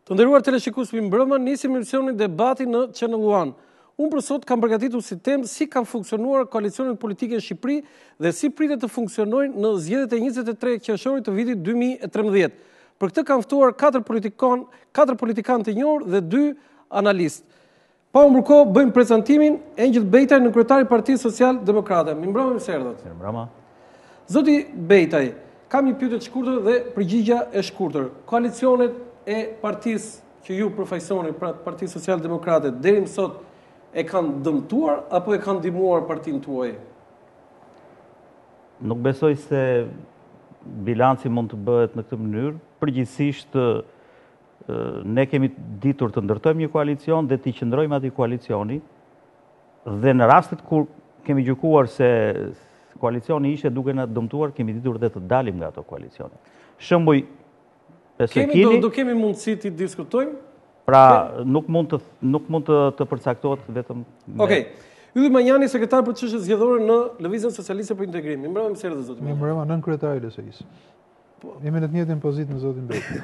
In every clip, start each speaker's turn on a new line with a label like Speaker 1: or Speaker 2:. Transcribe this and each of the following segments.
Speaker 1: Të nderuar teleshikues, mbrëmë nisim emisionin debati në Channel One. Unë për sot kam përgatitur si temë si kanë funksionuar koalicionet politike në Shqipëri dhe si pritet të funksionojnë në zgjedhjet e 23 qershorit të vitit 2013. Për këtë kam ftuar 4 politikanë të njohur dhe 2 analistë. Pa u mburko bëjmë prezantimin Engjëll Bejtaj, në kryetari i Partisë Social-Demokrate. Mirëmbrëma, mirë se erdhët.
Speaker 2: Mirëmbrëma.
Speaker 1: Zoti Bejtaj, kam një pyetje të shkurtër dhe përgjigja e shkurtër. Koalicionet e partisë që ju përfaqësoni, pra Partisë Social-Demokrate, deri më sot e kanë dëmtuar apo e kanë ndihmuar partinë tuaj?
Speaker 2: Nuk besoj se bilanci mund të bëhet në këtë mënyrë. Përgjithsisht ne kemi ditur të ndërtojmë një koalicion dhe të qëndrojmë atij koalicioni, dhe në rastet kur kemi gjykuar se koalicioni ishte duke na dëmtuar, kemi ditur dhe të dalim nga ato koalicione. Shembuj,
Speaker 1: do kemi mundësi të diskutojmë?
Speaker 2: Pra, nuk mund të përcaktohet vetëm me...
Speaker 1: Okej. Ylli Manjani, sekretar për çështje zgjedhore në Lëvizjen Socialiste për Integrim. Mirëmbrëma, mirë se erdhët zoti.
Speaker 3: Mirëmbrëma, nën kryetari i LSI-s. Jemi në të njëjtën pozitë me zotin Bejtaj.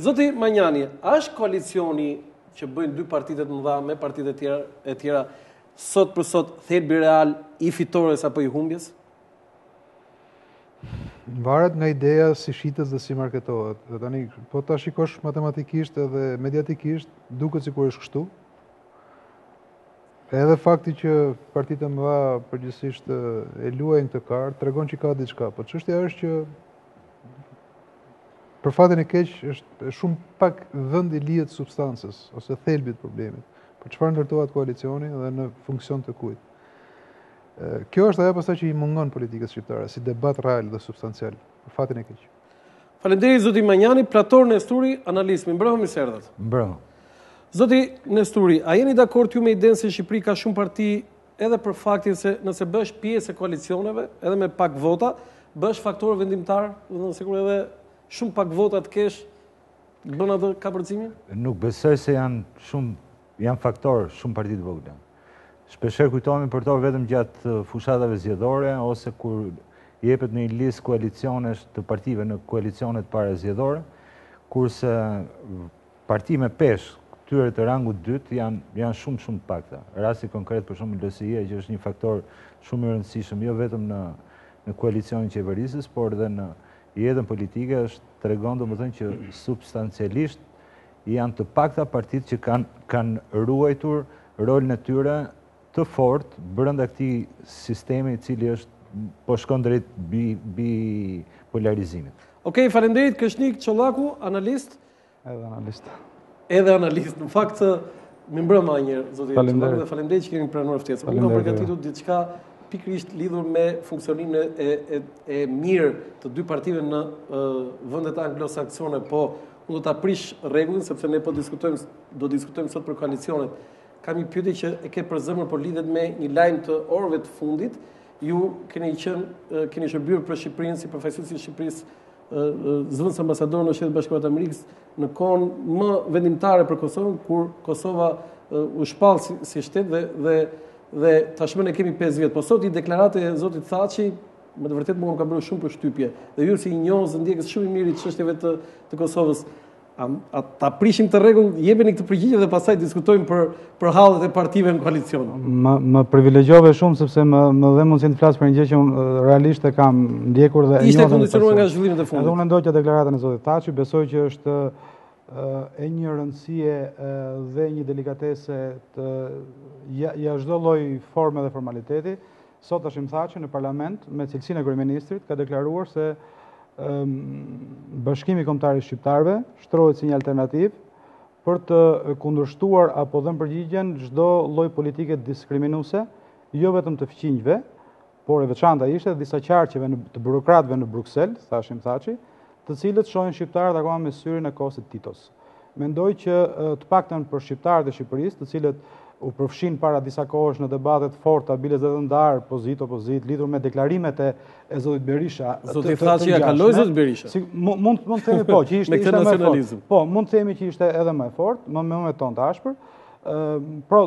Speaker 1: Zoti Manjani, a është koalicioni që bëjnë 2 partitë të mëdha me partitë e tjera sot për sot thelbi real i fitores apo i humbjes?
Speaker 3: Varet nga ideja si shitet dhe si marketohet. Dhe tani, po ta shikosh matematikisht edhe mediatikisht, duket sikur është kështu. Edhe fakti që partitë e mëdha përgjithsisht e luajnë këtë kartë tregon që ka diçka, po çështja është që për fatin e keq është shumë pak vend i lihet substancës ose thelbit problemit. Për çfarë ndërtohet koalicioni dhe në funksion të kujt. Kjo është ajo pastaj që i mungon politikës shqiptare, si debat real dhe substancial, për fatin e keq.
Speaker 1: Faleminderit zoti Manjani. Plator Nesturi, analist. Mirëmbrëma, mirë se erdhët.
Speaker 3: Mirëmbrëma.
Speaker 1: Zoti Nesturi, a jeni dakord ju me idenë se Shqipëri ka shumë parti edhe për faktin se nëse bësh pjesë e koalicioneve, edhe me pak vota, bësh faktor vendimtar, do të thonë edhe shumë pak vota të kesh, bën atë kapërcimin?
Speaker 4: Nuk besoj se janë faktor shumë parti të vogla. Shpeshherë kujtohemi për to vetëm gjatë fushatave zgjedhore ose kur jepet në një listë koalicionesh të partive në koalicionet para zgjedhore, kurse parti me peshë këtyre të rangut 2 janë shumë të pakta. Rasti konkret për shembull LSI-ja që është një faktor shumë i rëndësishëm jo vetëm në koalicionin qeverisës, por edhe në jetën politike, tregon domethënë që substancialisht janë të pakta partitë që kanë ruajtur rolin e tyre të fortë brenda këtij sistemi i cili po shkon drejt bipolarizimit.
Speaker 1: Okej, faleminderit. Këshnik Çollaku, analist. Edhe analist. Në fakt, mirëmbrëma një herë, zoti Çollaku, dhe faleminderit që keni pranuar ftesën. Unë kam përgatitur diçka pikërisht lidhur me funksionimin e mirë të 2 partive në vendet anglosaksone, po unë do ta prish rregullin sepse ne do diskutojmë sot për koalicionet. Kam një pyetje që e ke për zemër, por lidhet me një lajm të orëve të fundit. Ju keni shërbyer për Shqipërinë si përfaqësues i Shqipërisë, zëvendës ambasador në Shtetet Bashkuara të Amerikës në kohën më vendimtare për Kosovën, kur Kosova u shpall si shtet dhe tashmë ne kemi 5 vjet. Po sot i deklarate e zotit Thaçi, më të vërtetë mua më ka bërë shumë përshtypje. Dhe ju si një njohës ndjekës shumë i mirë i çështjeve të Kosovës, ta prishim të rregull, jepeni këtë përgjigje dhe pastaj diskutojmë për hallet e partive në koalicion.
Speaker 5: Më privilegjove shumë sepse më dhe mundësinë të flas për një gjë që unë realisht e kam ndjekur dhe
Speaker 1: ishte kondicionuar nga zhvillimet e fundit.
Speaker 5: Edhe unë ndoqja deklaratën e zotit Thaçi, besoj që është e një rëndësie dhe një delikatese ja çdo lloj forme dhe formaliteti. Sot Hashim Thaçi në parlament me cilësinë e kryeministrit ka deklaruar se Bashkimi Kombëtar i Shqiptarëve shtrohet si një alternativë për të kundërshtuar apo dhënë përgjigjen çdo lloj politike diskriminuese, jo vetëm të fqinjve, por e veçanta ishte disa qarqeve të burokratëve në Bruksel, tha Hashim Thaçi, të cilët shohin shqiptarët akoma me syrin e Kosit Titos. Mendoj që të paktën për shqiptarët e Shqipërisë, të cilët u përfshin para disa kohësh në debatet forta, bile dhe ndarë, opozit, lidhur me deklarimet e zotit Berisha.
Speaker 1: Zotit Thaçi ja kaloi zotit Berisha.
Speaker 5: Mund të themi po, që ishte
Speaker 1: me këtë nacionalizëm.
Speaker 5: Po, mund të themi që ishte edhe më fort, më me ton të ashpër. Pro,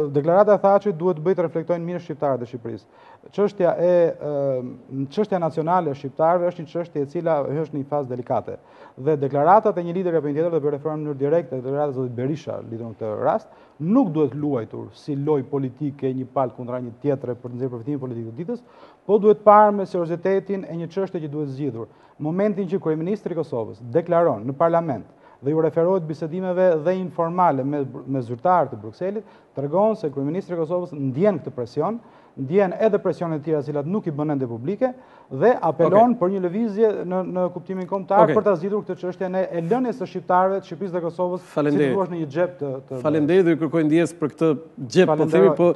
Speaker 5: deklarata tha që duhet bëjt të reflektojnë mirë shqiptarët e Shqipërisë. Çështja nacionale e shqiptarëve është një çështje e cila është në një fazë delikate. Dhe deklaratat e një lideri apo një tjetër, dhe për referuar në mënyrë direkte, deklaratat e zotit Berisha lidhur në këtë rast, nuk duhet luajtur si lojë politike një palë kundra një tjetre për të nxjerrë përfitimin politik të ditës, po duhet parë me seriozitetin e një çështje që duhet zgjidhur. Momentin që kryeministri i Kosovës deklaron në parlament dhe ju referohet bisedimeve dhe informale me zyrtarë të Brukselit, tregon se kryeministri i Kosovës ndjen këtë presion, ndjen edhe presionet e tjera të cilat nuk i bën ende publike dhe apelon për një lëvizje në kuptimin kombëtar për ta zgjidhur këtë çështje e lënies së shqiptarëve të Shqipërisë dhe Kosovës si të thuash në një xhep të
Speaker 1: Faleminderit dhe ju kërkoj ndjes për këtë xhep, po themi, po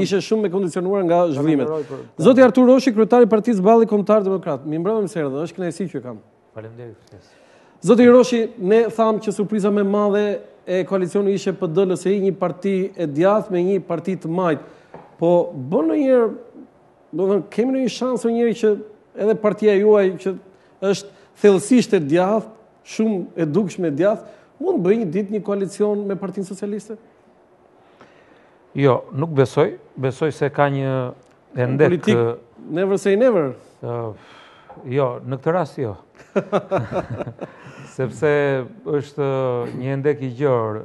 Speaker 1: ishte shumë e kondicionuar nga zhvillimet. Zoti Artur Roshi, kryetari i Partisë Balli Kombëtar Demokrat. Mi mbrëmë mëse erdhë, është kënaqësi që kam.
Speaker 6: Faleminderit.
Speaker 1: Zoti Roshi, ne thamë që surpriza më e madhe e koalicioni ishte PD-LSI, një parti e djathtë me një parti të majtë. Po bën ndonjëherë, do të thënë, kemi ndonjë shans njëri që edhe partia juaj që është thellësisht e djathtë, shumë e dukshme e djathtë, mund bëjë një ditë një koalicion me Partinë Socialiste?
Speaker 6: Jo, nuk besoj. Besoj se ka një endek
Speaker 1: politik, never say never.
Speaker 6: Jo, në këtë rast jo. Sepse është një endek i gjerë,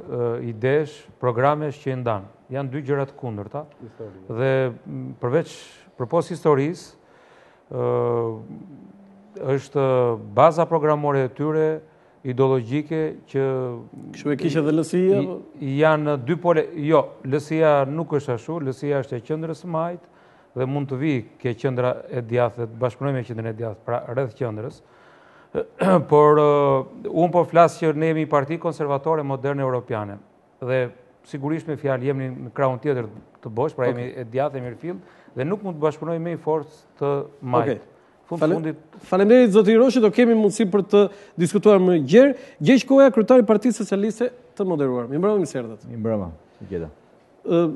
Speaker 6: idesh, programesh që i ndanë. Janë dy gjëra të kundërta. Dhe përveç historisë, është baza programore e tyre ideologjike që
Speaker 1: kështu e kishte dhe LSI-ja?
Speaker 6: Janë dy pole. Jo, LSI-ja nuk është ashtu, LSI-ja është e qendrës së majtë dhe mund të vijë ke qendra e djathtë, të bashkëpunojë me qendrën e djathtë, pra rreth qendrës. Por unë po flas që ne jemi parti konservatore moderne europiane dhe sigurisht me fjalë jemi në krahun tjetër të bosh, pra jemi e djathtë e mirëfill dhe nuk mund të bashkëpunojmë me një forcë të majtë.
Speaker 1: Faleminderit zoti Roshi, do kemi mundësi për të diskutuar më gjerë. Gjeq Koja, kryetari i Partisë Socialiste të moderuar. Mi mbrëma, mi serdhet.
Speaker 7: Mi mbrëma, si gjeta.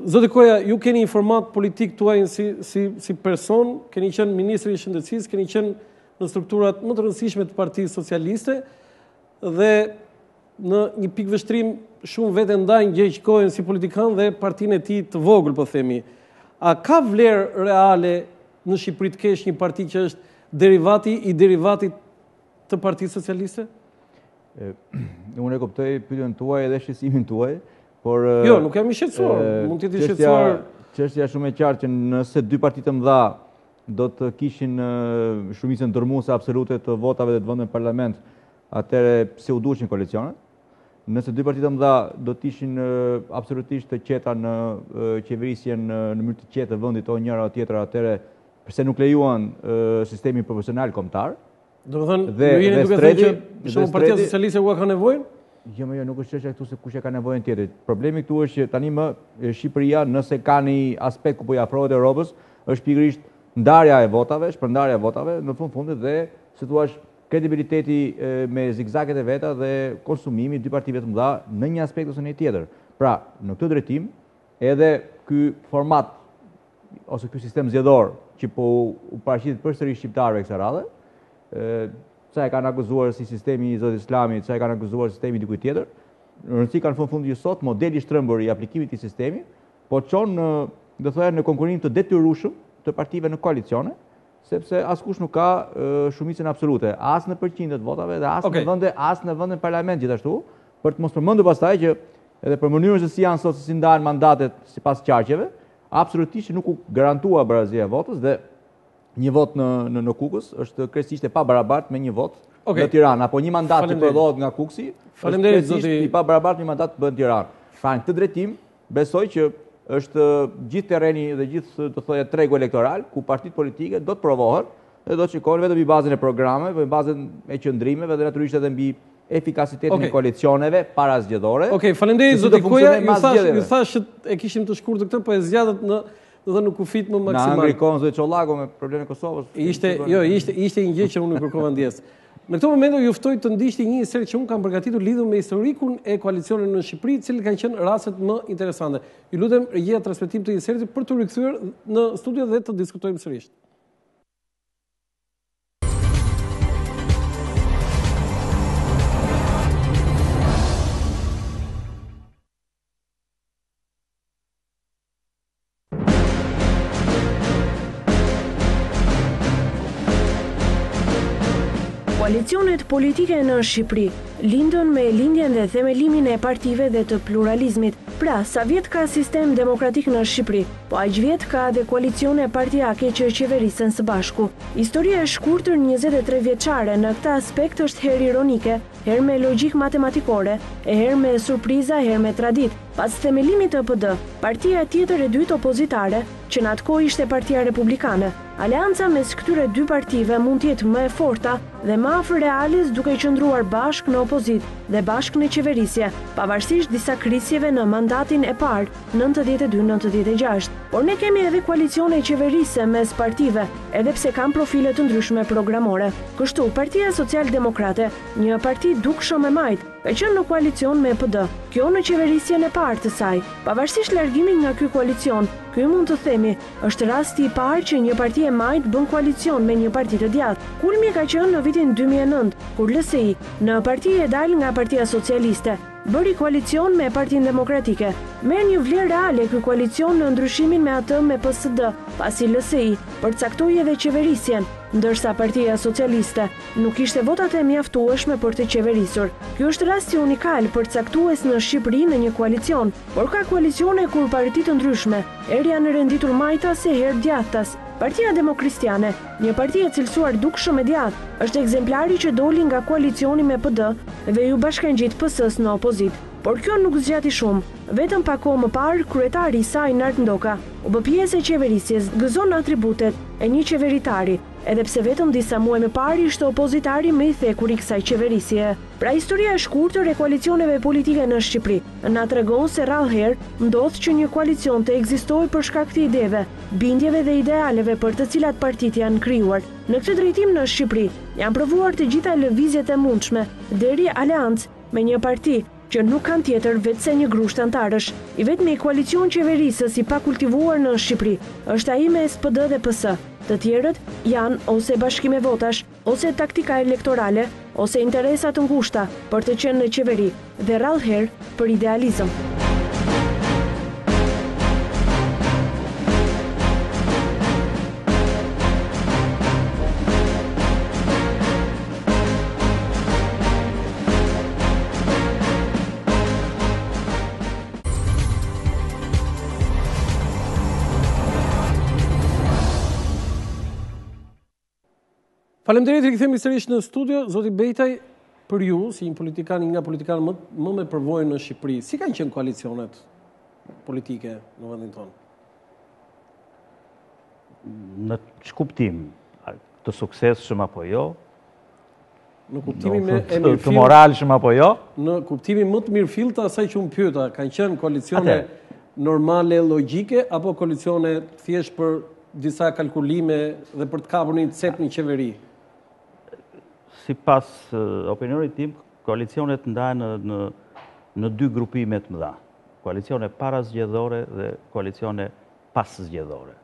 Speaker 1: Zoti Koja, ju keni një format politik tuaj si person, keni qenë ministri i shëndetësisë, keni qenë në strukturat më të rëndësishme të Partisë Socialiste dhe në një pikë vështrim shumë vete ndajnë Gjeq Kojën si politikan dhe partinë e tij të vogël, po themi. A ka vlerë reale në Shqipëri të kesh një parti që është derivati i derivatit të Partisë Socialiste?
Speaker 7: Unë e kuptoj pyetjen tuaj dhe shqetësimin tuaj, por
Speaker 1: jo, nuk jam i shqetësuar, mund të jetë i shqetësuar.
Speaker 7: Çështja shumë e qartë që nëse dy parti të mëdha do të kishin shumicën dërmuese absolute të votave dhe të vendeve në parlament, atëherë pse u duheshin koalicionet? Nëse dy parti të mëdha do të ishin absolutisht të qeta në qeverisjen në mënyrë të qetë të vendit o njëra o tjetra, atëherë pse nuk lejuan sistemi proporcional kombëtar?
Speaker 1: Do të thënë, ju jeni duke thënë që shumë Partia Socialiste u ka nevojën?
Speaker 7: Jo, nuk është çështja këtu se kush e ka nevojën tjetër. Problemi këtu është që tani më Shqipëria, nëse ka një aspekt ku po i afrohet Europës, është pikërisht ndarja e votave, shpërndarja e votave në fundit dhe si thua kredibiliteti me zigzaget e veta dhe konsumimi dy partive të mëdha në një aspekt ose në një tjetër. Pra, në këtë drejtim, edhe ky format ose ky sistem zgjedhor që po u paraqitet përsëri shqiptarëve kësaj radhe, sa e kanë akuzuar si sistemi i Zotit Islamit, sa e kanë akuzuar sistemi dikujt tjetër, në rëndësi kanë fundi që sot modeli shtrëmbër i aplikimit të sistemit, po çon do thoya në konkurrim të detyrueshëm të partive në koalicione, sepse askush nuk ka shumicën absolute, as në përqindje të votave dhe as në vende parlament gjithashtu, për të mos përmendur pastaj që edhe për mënyrën se si janë sot, si ndahen mandatet sipas qarqeve, absolutisht nuk u garantua barazia e votës dhe një vot në Kukës është krejtësisht e pabarabartë me një vot në Tiranë, apo një mandat që prodhohet nga Kuksi, është krejtësisht i pabarabartë me një mandat që bëhet në Tiranë. Pra në këtë drejtim besoj që është gjithë terreni dhe gjithë të thoya tregu elektoral ku partitë politike do të provohen dhe do të shikohen vetëm mbi bazën e programeve, mbi bazën e qëndrimeve dhe natyrisht edhe mbi efikasitetin e koalicioneve para zgjedhore.
Speaker 1: Okej, faleminderit zoti Koja, ju thash e kishim të shkurtër këtë, po e zgjatët në kufit më maksimal.
Speaker 7: Na ngrikon zoti Çollaku me problemin e Kosovës.
Speaker 1: Ishte një gjë që unë kërkova ndjes. Në këtë moment ju ftoj të ndiqni një seri që unë kam përgatitur lidhur me historikun e koalicionit në Shqipëri, të cilët kanë qenë rastet më interesante. Ju lutem regjia transmetim të një seri për të rikthyer në studio dhe të diskutojmë sërish.
Speaker 8: Koalicionet politike në Shqipëri lindën me lindjen dhe themelimin e partive dhe të pluralizmit. Pra, sa vjet ka sistem demokratik në Shqipëri, po aq vjet ka dhe koalicione partijake që qeverisen së bashku. Historia e shkurtër 23 vjeçare në këtë aspekt është herë ironike, herë me logjik matematikore, e herë me surpriza, herë me tradit. Pas themelimit të PD, partia tjetër e dytë opozitare, që në atë kohë ishte Partia Republikane, aleanca mes këtyre dy partive mund të jetë më e forta dhe më afër realis duke qëndruar bashkë në opozit dhe bashkë në qeverisje, pavarësisht disa krisjeve në mandatin e parë 92-96. Por ne kemi edhe koalicione qeverise mes partive, edhe pse kanë profile të ndryshme programore. Kështu, Partia Social-Demokrate, një parti dukshëm e majt, ka qenë në koalicion me PD. Kjo në qeverisjen e parë të saj. Pavarësisht largimit nga ky koalicion, ky mund të themi, është rasti i parë që një parti e majt bën koalicion me një parti të djathtë. Kulmi ka qenë në vitin 2009, kur LSI, në parti e dal nga Partia Socialiste, bëri koalicion me Partinë Demokratike. Merr një vlerë reale ky koalicion në ndryshimin me atë me PSD, pasi LSI përcaktoi edhe qeverisjen, ndërsa Partia Socialiste nuk ishte votat e mjaftueshme për të qeverisur. Ky është rasti unikal përcaktues në Shqipëri në një koalicion, por ka koalicione kur parti të ndryshme herë janë renditur majtas e herë djathtas. Partia Demokristiane, një parti e cilësuar dukshëm e djathtë, është ekzemplari që doli nga koalicioni me PD dhe ju bashkangjit PS-s në opozit. Por kjo nuk zgjati shumë. Vetëm pak kohë më parë, kryetari i saj Nart Ndoka u bë pjesë e qeverisjes, gëzon atributet e një qeveritari, edhe pse vetëm disa muaj më parë ishte opozitari më i thekur i kësaj qeverisje. Pra, historia e shkurtër e koalicioneve politike në Shqipëri na tregon se rrallëherë ndodh që një koalicion të ekzistojë për shkak të ideve, bindjeve dhe idealeve për të cilat partitë janë krijuar. Në këtë drejtim në Shqipëri janë provuar të gjitha lëvizjet e mundshme, deri aleancë me një parti që nuk kanë tjetër vetë se një grusht antarësh. I vetmi koalicion qeverisës i pakultivuar në Shqipëri është ai me SPD dhe PS. Të tjerët janë ose bashkime votash, ose taktika elektorale, ose interesa të ngushta për të qenë në qeveri dhe rrallëherë për idealizëm.
Speaker 1: Faleminderit, rikthehemi sërish në studio. Zoti Bejtaj, për ju, si një politikan, nga politikan më me përvojë në Shqipëri, si kanë qenë koalicionet politike në vendin tonë?
Speaker 2: Në ç'kuptim, të suksesshëm apo jo?
Speaker 1: Në kuptimin
Speaker 2: të moralshëm apo jo?
Speaker 1: Në kuptimin më të mirëfill të asaj që unë pyeta, kanë qenë koalicione normale, logjike, apo koalicione thjesht për disa kalkulime dhe për të kapur një cep një qeveri?
Speaker 2: Si pas opinionit tim, koalicionet ndahen në dy grupime të mëdha. Koalicione parazgjedhore dhe koalicione paszgjedhore.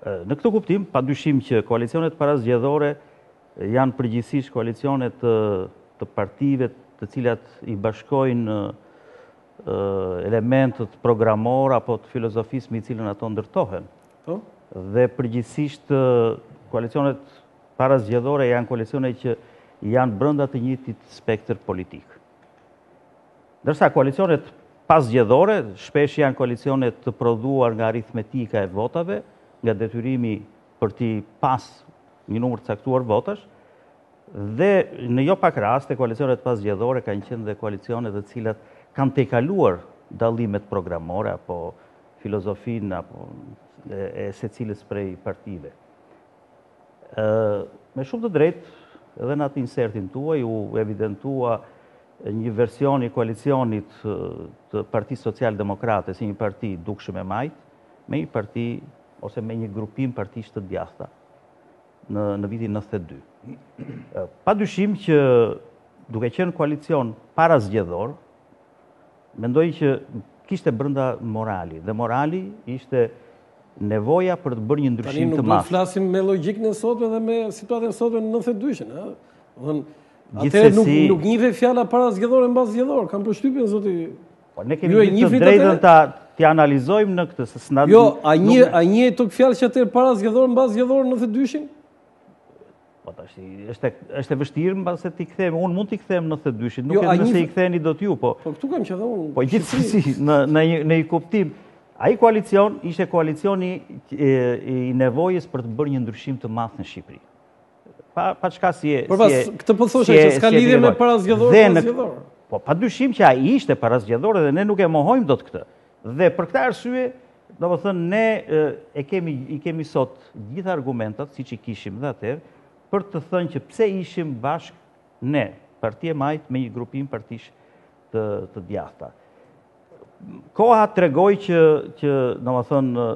Speaker 2: Në këtë kuptim, padyshim që koalicionet parazgjedhore janë përgjithsisht koalicionet të partive të cilat i bashkojnë elementët programor apo të filozofisë me cilën ato ndërtohen. Dhe përgjithsisht koalicionet parazgjedhore janë koalicione që janë brenda të njëjtit spektër politik. Ndërsa koalicionet paszgjedhore shpesh janë koalicionet të prodhuar nga aritmetika e votave, nga detyrimi për t'i pas një numër të caktuar votash, dhe në jo pak raste koalicionet paszgjedhore kanë qenë dhe koalicionet të cilat kanë tejkaluar dallimet programore apo filozofinë apo e secilës prej partive. Me shumë të drejtë, edhe në atë insertin tuaj, u evidentua një version i koalicionit të Partisë Social-Demokrate, si një parti dukshëm e majt, me një parti, ose me një grupim partish të djathta në vitin 92. Padyshim që duke qenë koalicion parazgjedhor, mendoj që kishte brenda morali, dhe morali ishte nevoja për të bërë një ndryshim të madh.
Speaker 1: Tani nuk do të flasim me logjikën e sotme dhe me situatën e sotme në 92-shin, ha? Atëherë nuk njihet fjala parazgjedhore mbasgjedhore, kam përshtypjen zoti.
Speaker 2: Po ne kemi të drejtën t'i analizojmë në këtë se s'na.
Speaker 1: Jo, a njihet tok fjalë që atëherë parazgjedhore mbasgjedhore në 92-shin?
Speaker 2: Po tash, është e vështirë mbase ti kthejmë, unë mund t'i kthem 92-shin, nuk e nëse i ktheni do t'ju, po.
Speaker 1: Po këtu kam që dhe unë.
Speaker 2: Po gjithsesi, në i kuptim, ai koalicion ishte koalicioni i nevojës për të bërë një ndryshim të madh në Shqipëri. Pa çka si e...
Speaker 1: Këtë po thoshe që s'ka lidhje me parazgjedhor.
Speaker 2: Po, pa dyshim që ai ishte parazgjedhor dhe ne nuk e mohojmë dot këtë. Dhe për këtë arsye, domethënë ne i kemi sot gjithë argumentat, siç i kishim dhe atëherë, për të thënë që pse ishim bashkë ne, Partia e Majt me një grupim partish të djathta. Koha tregoi që domethënë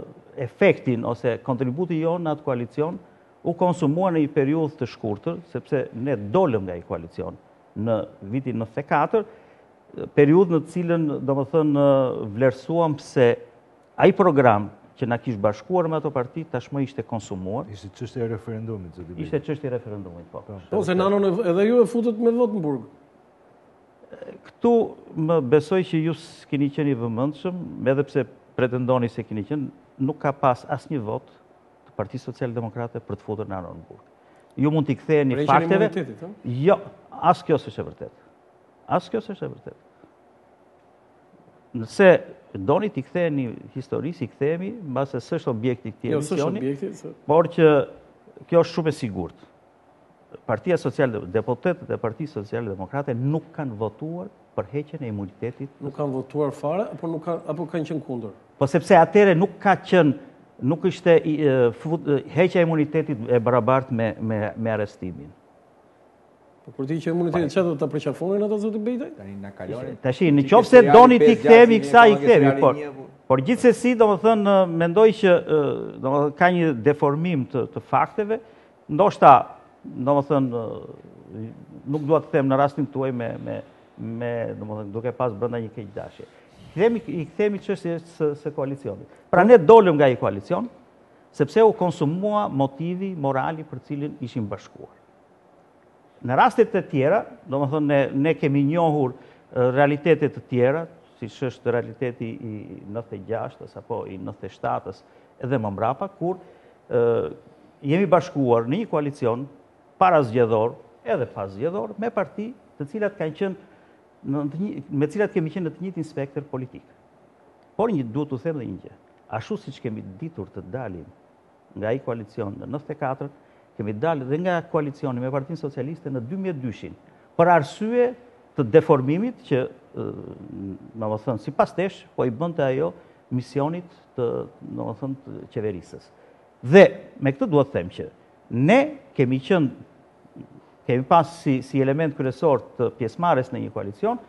Speaker 2: efektin ose kontributi jonë në atë koalicion u konsumua në një periudhë të shkurtër, sepse ne dolëm nga i koalicion në vitin 94, periudhë në të cilën domethënë vlerësuam se ai program që na kishte bashkuar me ato parti tashmë ishte konsumuar.
Speaker 4: Ishte çështja e referendumit, zoti.
Speaker 2: Ishte çështja e referendumit, po.
Speaker 1: Po se nanon edhe ju e futët me votë në burg.
Speaker 2: Këtu më besoj që ju s'keni qenë i vëmendshëm, edhe pse pretendoni se keni qenë, nuk ka pas asnjë votë të Partisë Socialdemokrate për të futur nanon në burg. Ju mund t'i ktheheni fakteve. Jo, as kjo s'është e vërtetë. As kjo s'është e vërtetë. Nëse doni t'i ktheheni historisë, i kthehemi, mbase s'është objekti i këtij emisioni, por që kjo është shumë e sigurt. Partia Deputetët e Partisë Socialdemokrate nuk kanë votuar për heqjen e imunitetit.
Speaker 1: Nuk kanë votuar fare, apo kanë qenë kundër?
Speaker 2: Po sepse atëre nuk ka qenë, nuk ishte heqja e imunitetit e barabartë me arrestimin.
Speaker 1: Po kur ti që imunitetit, që do të përqafonin ato zoti Bejtaj?
Speaker 2: Tashi, në qoftë se doni t'i kthehemi kësaj, i kthehemi, por gjithsesi, domethënë, mendoj që ka një deformim të fakteve, ndoshta, domethënë, nuk dua të them në rastin tuaj domethënë, duke pas brenda një keqdashje. I kthehemi çështjes së koalicionit. Pra ne dolëm nga i koalicion, sepse u konsumua motivi morali për cilin ishim bashkuar. Në rastet të tjera, domethënë ne kemi njohur realitetet të tjera, siç është realiteti i 96-ës apo i 97-ës edhe më mbrapa, kur jemi bashkuar në një koalicion parazgjedhor edhe pasgjedhor me parti të cilat kanë qenë me cilat kemi qenë në të njëjtin spektër politik. Por duhet të them dhe një gjë. Ashtu siç kemi ditur të dalim nga ai koalicion në 94, kemi dalë dhe nga koalicioni me Partinë Socialiste në 2002-shin, për arsye të deformimit që, domethënë, sipas tesh, po i bënte ajo misionit të qeverisës. Dhe me këtë duhet të them që ne kemi pas si element kryesor të pjesëmarrjes në një koalicion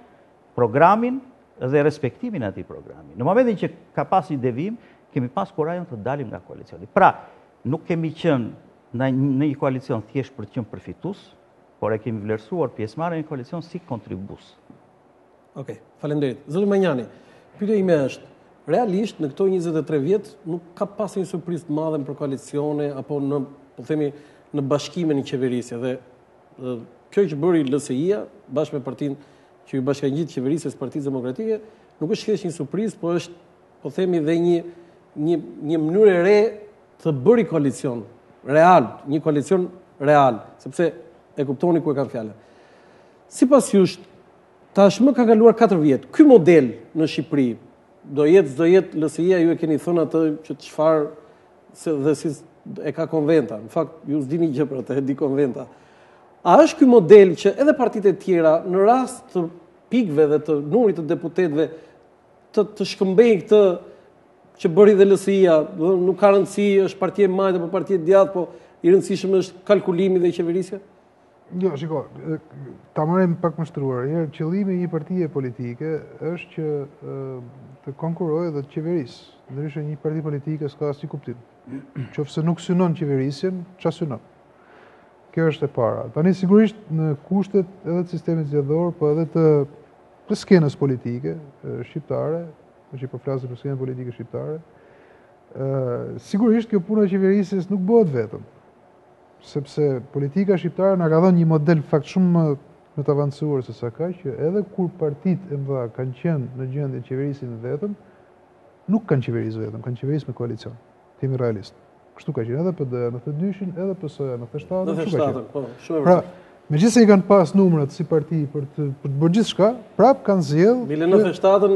Speaker 2: programin dhe respektimin e atij programi. Në momentin që ka pas një devijim, kemi pas kurajon të dalim nga koalicioni. Pra, nuk kemi qenë në një koalicion thjesht për të qenë përfitues, por e kemi vlerësuar pjesëmarrjen në koalicion si kontribues.
Speaker 1: Okej, faleminderit. Zoti Manjani, pyetja ime është, realisht në këto 23 vjet nuk ka pasur një surprizë të madhe për koalicione apo në bashkimin e qeverisë dhe kjo që bëri LSI-ja bashkë me partinë që i bashkangjit qeverisës Partisë Demokratike nuk është thjesht një surprizë, por është dhe një mënyrë e re të bëri koalicion real, një koalicion real, sepse e kuptoni ku e kam fjalën. Sipas jush, tashmë ka kaluar 4 vjet. Ky model në Shqipëri do jetë LSI-ja, ju e keni thënë atë që çfarë dhe si e ka konventa. Në fakt, ju s'dini gjë për atë, e di konventa. A është ky model që edhe partitë e tjera në rast të pikëve dhe të numrit të deputetëve të shkëmbejnë këtë që bëri dhe LSI-ja, nuk ka rëndësi, është Partia e Majt apo Partia e Djathtë, po i rëndësishëm është kalkulimi dhe qeverisja?
Speaker 3: Jo, shiko, ta marrim pak më shtruar. Qëllimi i një partie politike është që të konkurrojë dhe të qeverisë. Ndryshe një parti politike s'ka asnjë kuptim. Qofse nuk synon qeverisjen, ç'a synon? Kjo është e para. Tani sigurisht në kushtet edhe të sistemit zgjedhor, po edhe të skenës politike shqiptare, që po flasim për skenën politike shqiptare, sigurisht kjo puna e qeverisjes nuk bëhet vetëm. Sepse politika shqiptare na ka dhënë një model fakt shumë më të avancuar se sa kaq, që edhe kur partitë e mëdha kanë qenë në gjendje qeverisin vetëm, nuk kanë qeverisë vetëm, kanë qeverisë me koalicion. Jemi realist. Kështu ka qenë edhe PD-ja në 92-shin, edhe PS-ja në 97-ën, kështu ka qenë.
Speaker 1: Po, shumë e
Speaker 3: Pra, megjithëse i kanë pas numrat si parti për të bërë gjithçka, prap kanë zgjedhur.
Speaker 1: Bile 97-ën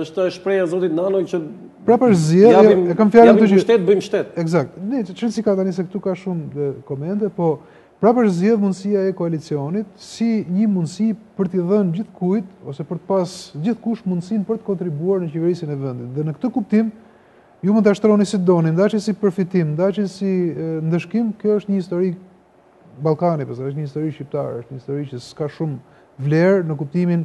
Speaker 1: është shpreha e zotit Nanoj që
Speaker 3: prap është zgjedhje, e kam fjalën
Speaker 1: të shtet, bëjmë shtet.
Speaker 3: Eksakt. Ne çelësi ka tani se këtu ka shumë komente, po prap është zgjedhur mundësia e koalicionit si një mundësi për t'i dhënë gjithkujt ose për të pas gjithkush mundësinë për të kontribuar në qeverisjen e vendit. Dhe në këtë kuptim ju mund ta shtroni si doni, ndaqe si përfitim, ndaqe si ndëshkim, kjo është një histori Ballkani, pastaj është një histori shqiptare, është një histori që s'ka shumë vlerë në kuptimin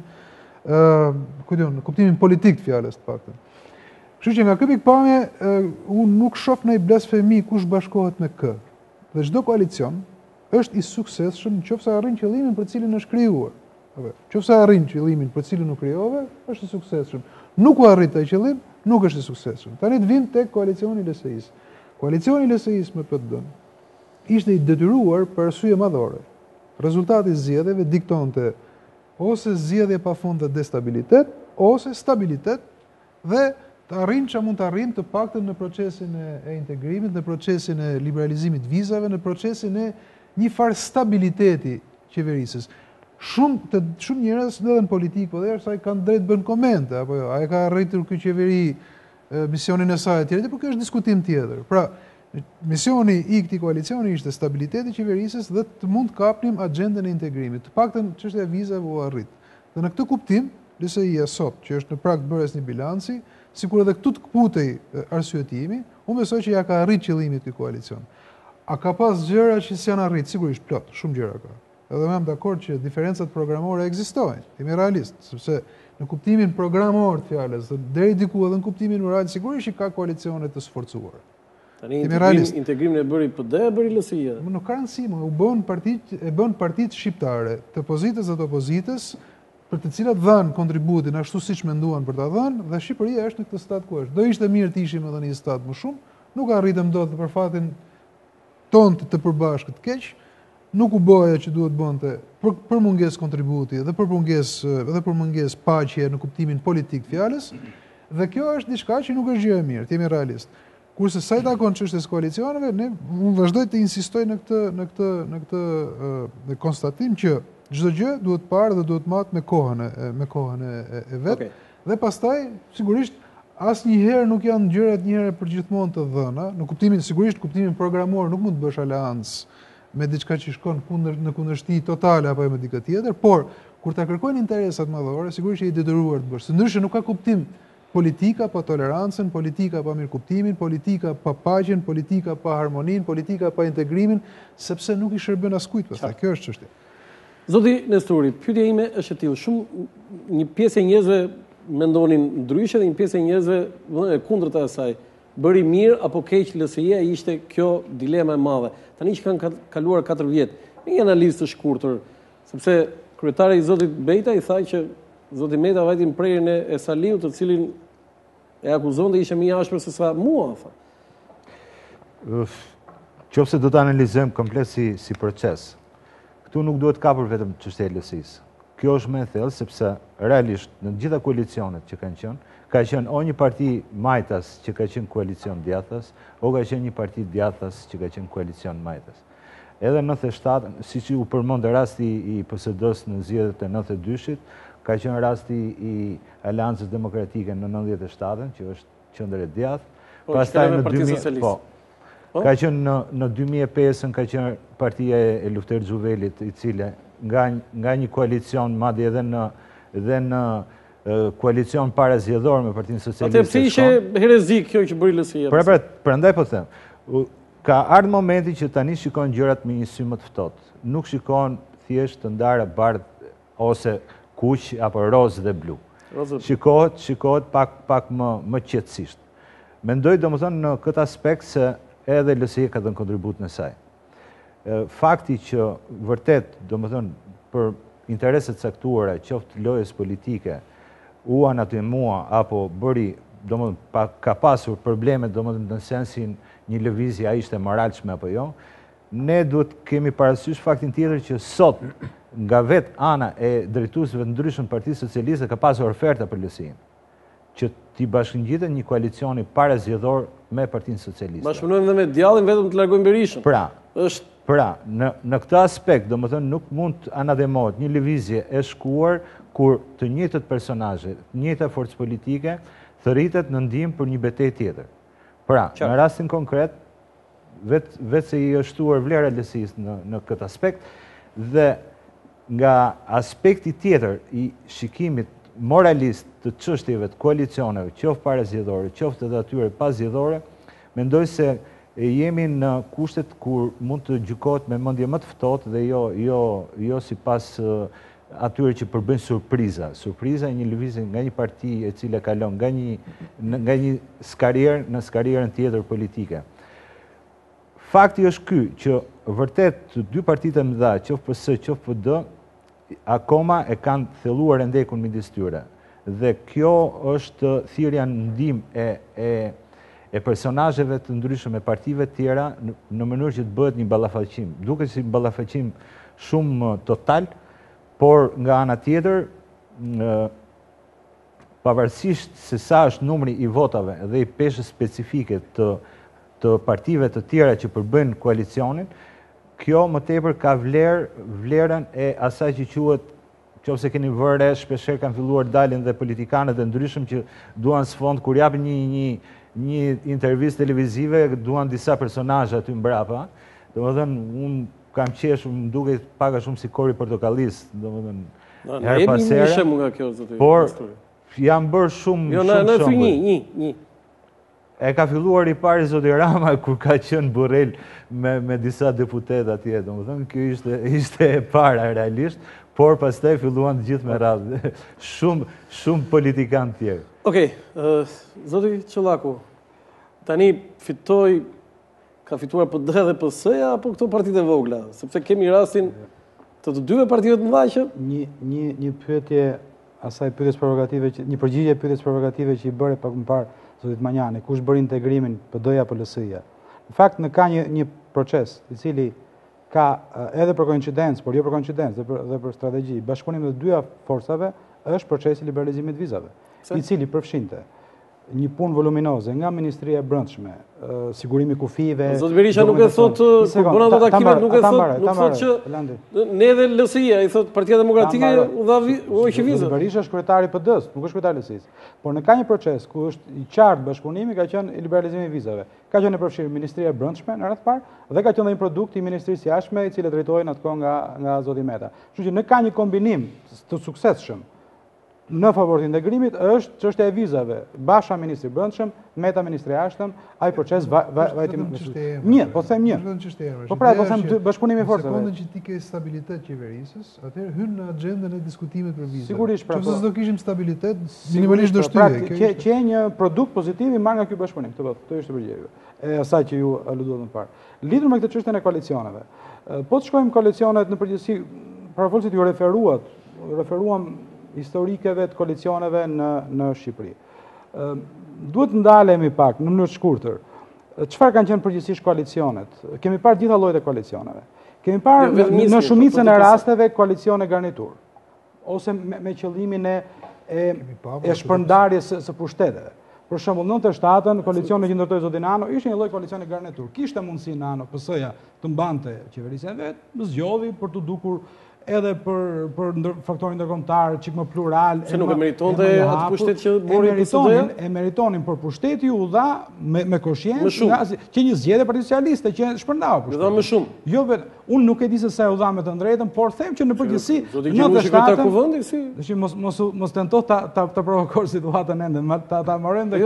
Speaker 3: në kuptimin politik të fjalës të paktën. Kështu që nga ky pikpamje unë nuk shoh ndonjë blasfemi kush bashkohet me kë. Dhe çdo koalicion është i suksesshëm nëse arrin qëllimin për cilin është krijuar. Nëse arrin qëllimin për cilin u krijove, është i suksesshëm. Nuk u arrit ai qëllim, nuk është i suksesshëm. Tani të vim tek koalicioni i LSI-s. Koalicioni i LSI-s me PD-n ishte i detyruar për arsye madhore. Rezultati i zgjedhjeve diktonte ose zgjedhje pafund dhe destabilitet, ose stabilitet dhe të arrin që mund të arrin të paktën në procesin e integrimit, në procesin e liberalizimit vizave, në procesin e një farë stabiliteti qeverisës. Shumë njerëz edhe në politikë, po dhe sa i kanë drejt bën komente, apo jo, ai ka arritur ky qeveri misionin e saj etj, por kjo është diskutim tjetër. Pra, misioni i këtij koalicioni ishte stabiliteti i qeverisës dhe të mund të kapnim agjendën e integrimit. Të paktën çështja e vizave u arrit. Dhe në këtë kuptim, LSI-ja sot, që është në prag të bërjes një bilanci, sikur edhe këtu të kputej arsyetimi, unë besoj që ja ka arrit qëllimin ky koalicion. A ka pas gjëra që s'janë arrit? Sigurisht plot, shumë gjëra ka. Edhe jam dakord që diferencat programore ekzistojnë, jemi realist, sepse në kuptimin programor të fjalës, deri diku edhe në kuptimin moral, sigurisht që ka koalicione të sforcuara.
Speaker 1: Tani integrimin e bëri PD, e bëri LSI-ja.
Speaker 3: Nuk ka rëndësi, e bën partitë shqiptare të pozitës dhe të opozitës, për të cilat dhanë kontributin ashtu siç menduan për ta dhënë, dhe Shqipëria është në këtë stat ku është. Do ishte mirë të ishim edhe në një stat më shumë, nuk arritëm dot për fatin tonë të përbashkët keq, nuk u bëja që duhet bënte për mungesë kontributi dhe për mungesë paqe në kuptimin politik të fjalës, dhe kjo është diçka që nuk është gjë e mirë, jemi realist. Kurse sa i takon çështjes koalicioneve, unë vazhdoj të insistoj në këtë konstatim që çdo gjë duhet parë dhe duhet marrë me kohën e vet. Dhe pastaj sigurisht asnjëherë nuk janë gjërat njëherë përgjithmonë të dhëna, në kuptimin sigurisht kuptimin programor nuk mund të bësh aleancë me diçka që shkon në kundërshti totale apo me diçka tjetër, por kur ta kërkojnë interesat madhore, sigurisht je i detyruar të bësh. Ndryshe nuk ka kuptim politika pa tolerancën, politika pa mirëkuptimin, politika pa paqen, politika pa harmoninë, politika pa integrimin, sepse nuk i shërben askujt pastaj. Kjo është çështja.
Speaker 1: Zoti Nestori, pyetja ime është e tillë. Një pjesë e njerëzve mendonin ndryshe dhe një pjesë e njerëzve e kundërta e saj. Bëri mirë apo keq LSI-ja, ishte kjo dilema e madhe. Tani që kanë kaluar 4 vjet, një analizë të shkurtër, sepse kryetari i zotit Bejta i tha që zoti Meta vajti në prerjen e Saliut, të cilin e akuzonte ishte më i ashpër se sa mua, tha.
Speaker 4: Qofse do të analizojmë komplet si proces, këtu nuk duhet kapur vetëm çështja e LSI-s. Kjo është më e thellë sepse realisht në të gjitha koalicionet që kanë qenë, ka qenë o një parti majtas që ka qenë koalicion djathtas, o ka qenë një parti djathtas që ka qenë koalicion majtas. Edhe në 97, siç u përmend rasti i PSD-s në zgjedhjet e 92-shit, ka qenë rasti i Aleancës Demokratike në 97-ën, që është qendër e djathtë. Pastaj në 2000, ka qenë në 2005-ën ka qenë partia e Lufter Xhuvelit, i cili nga një koalicion madje edhe në koalicion parazgjedhor me Partinë Socialiste.
Speaker 1: Atë pse ishte herezik kjo që bëri LSI-ja.
Speaker 4: Prandaj po them. Ka ardhur momenti që tani shikon gjërat me një sy më të ftohtë. Nuk shikon thjesht të ndarë bardh ose kuq apo roz dhe blu. Shikohet pak më qetësisht. Mendoj domethënë në këtë aspekt se edhe LSI-ja ka dhënë kontributin e saj. Fakti që vërtet domethënë për interese të caktuara, qoftë lojës politike, u anatemua apo bëri domethënë ka pasur probleme domethënë në sensin një lëvizje a ishte moralshme apo jo, ne duhet kemi parasysh faktin tjetër që sot nga vet ana e drejtuesve të ndryshëm Partisë Socialiste ka pasur oferta për LSI-n, që t'i bashkëngjitet një koalicioni parazgjedhor me Partinë Socialiste.
Speaker 1: Bashkëpunojmë dhe me djallin vetëm të largojmë Berishën.
Speaker 4: Pra, në këtë aspekt, do më thënë, nuk mund të anademohet një lëvizje e shkuar kur të njëjtët personazhe, të njëjta forcë politike, thërritet në ndihmë për një betejë tjetër. Pra, në rastin konkret, vetë se i është shtuar vlera LSI-s në këtë aspekt, dhe nga aspekti tjetër i shikimit moralist të çështjeve të koalicioneve, qoftë para zgjedhore, qoftë edhe atyre pas zgjedhore, mendoj se jemi në kushtet kur mund të gjykohet me mendje më të ftohtë dhe jo sipas atyre që përbëjnë surpriza. Surpriza e një lëvizje nga një parti e cila kalon nga një skarrierë në skarrierën tjetër politike. Fakti është ky që vërtet të dy partitë e mëdha, qoftë PS, qoftë PD, akoma e kanë thelluar ndekun midis tyre. Dhe kjo është thirrja në ndihmë e personazheve të ndryshëm e partive tjera në mënyrë që të bëhet një ballafaqim. Duket si ballafaqim shumë total, por nga ana tjetër, pavarësisht se sa është numri i votave dhe i peshës specifike të partive të tjera që përbëjnë koalicionin, kjo më tepër ka vlerën e asaj që quhet, nëse keni vënë, shpeshherë kanë filluar dalin dhe politikanët e ndryshëm që duan sfond kur japin një intervistë televizive, duan disa personazhe aty mbrapa. Domethënë, unë kam qeshur, më duket pak a shumë si kori portokallis, domethënë, her pas here. Por janë bërë shumë
Speaker 1: një.
Speaker 4: E ka filluar i pari zoti Rama kur ka qenë Borrell me disa deputet atje, domethënë kjo ishte e para realisht, por pastaj filluan të gjithë me radhë. Shumë politikanë tjerë.
Speaker 1: Okej, zoti Çollaku, tani ka fituar PD dhe PS-ja apo këto partitë e vogla? Sepse kemi rastin të dyve partive të mëdha që
Speaker 5: një pyetje asaj pyetjes provokative, një përgjigje pyetjes provokative që i bëre pak më parë zotit Manjani, kush bërë integrimin PD-ja apo LSI-ja. Në fakt, ka një proces i cili ka edhe për koincidencë, por jo për koincidencë dhe për strategji, bashkëpunim të dyja forcave është procesi liberalizimit vizave, i cili përfshinte një punë voluminoze nga Ministria e Brendshme, sigurimi kufive.
Speaker 1: Zoti Berisha nuk e thot, kur bën ato takimet, nuk e thot që ne dhe LSI-ja, i thot Partia Demokratike u dha vizë.
Speaker 5: Zoti Berisha është kryetari i PD-s, nuk është kryetari i LSI-s. Por në ka një proces ku është i qartë bashkëpunimi, ka qenë i liberalizimit vizave. Ka qenë e përfshirë Ministria e Brendshme në radhë parë dhe ka qenë dhe një produkt i Ministrisë Jashtme, i cili drejtohen atko nga zoti Meta. Kështu që ne ka një kombinim të suksesshëm në favor të integrimit është çështja e vizave. Basha Ministri i Brendshëm, Meta Ministri i Jashtëm, ai proces vajtim. Një, po them një. Po pra, po them bashkëpunimi i forcave.
Speaker 3: Sekondën që ti ke stabilitet qeverisës, atëherë hyn në agjendën e diskutimit për vizat.
Speaker 5: Sigurisht, pra.
Speaker 3: Nëse do kishim stabilitet, minimalisht do shtyje.
Speaker 5: Që një produkt pozitiv i marr nga ky bashkëpunim. Këtë është përgjigjja e asaj që ju aluduat më parë. Lidhur me këtë çështjen e koalicioneve. Po të shkojmë koalicionet në përgjithësi, parafolësit ju referuam historikeve të koalicioneve në Shqipëri. Duhet ndalemi pak në mënyrë të shkurtër. Çfarë kanë qenë përgjithsisht koalicionet? Kemi parë gjitha llojet e koalicioneve. Kemi parë në shumicën e rasteve koalicione garnitur, ose me qëllimin e shpërndarjes së pushteteve. Për shembull, 97-ën koalicioni që ndërtoi zoti Nano ishte një lloj koalicioni garnitur. Kishte mundësi Nano, PS-ja, të mbante qeverisjen vet, zgjodhi për të dukur edhe për faktorin ndërkombëtar, çik më plural.
Speaker 1: Se nuk e meritonte atë pushtet që mori PSD-ja?
Speaker 5: E meritonin, por pushteti u dha me koshiencë që një zgjedhje Partia Socialiste që shpërndau pushtetin.
Speaker 1: U dha më shumë.
Speaker 5: Jo vetëm, unë nuk e di se sa u dha me të drejtën, por them që në përgjithësi
Speaker 1: në 97-ën kuvendi si.
Speaker 5: Mos tento ta provokoj situatën ende, ta marrën dhe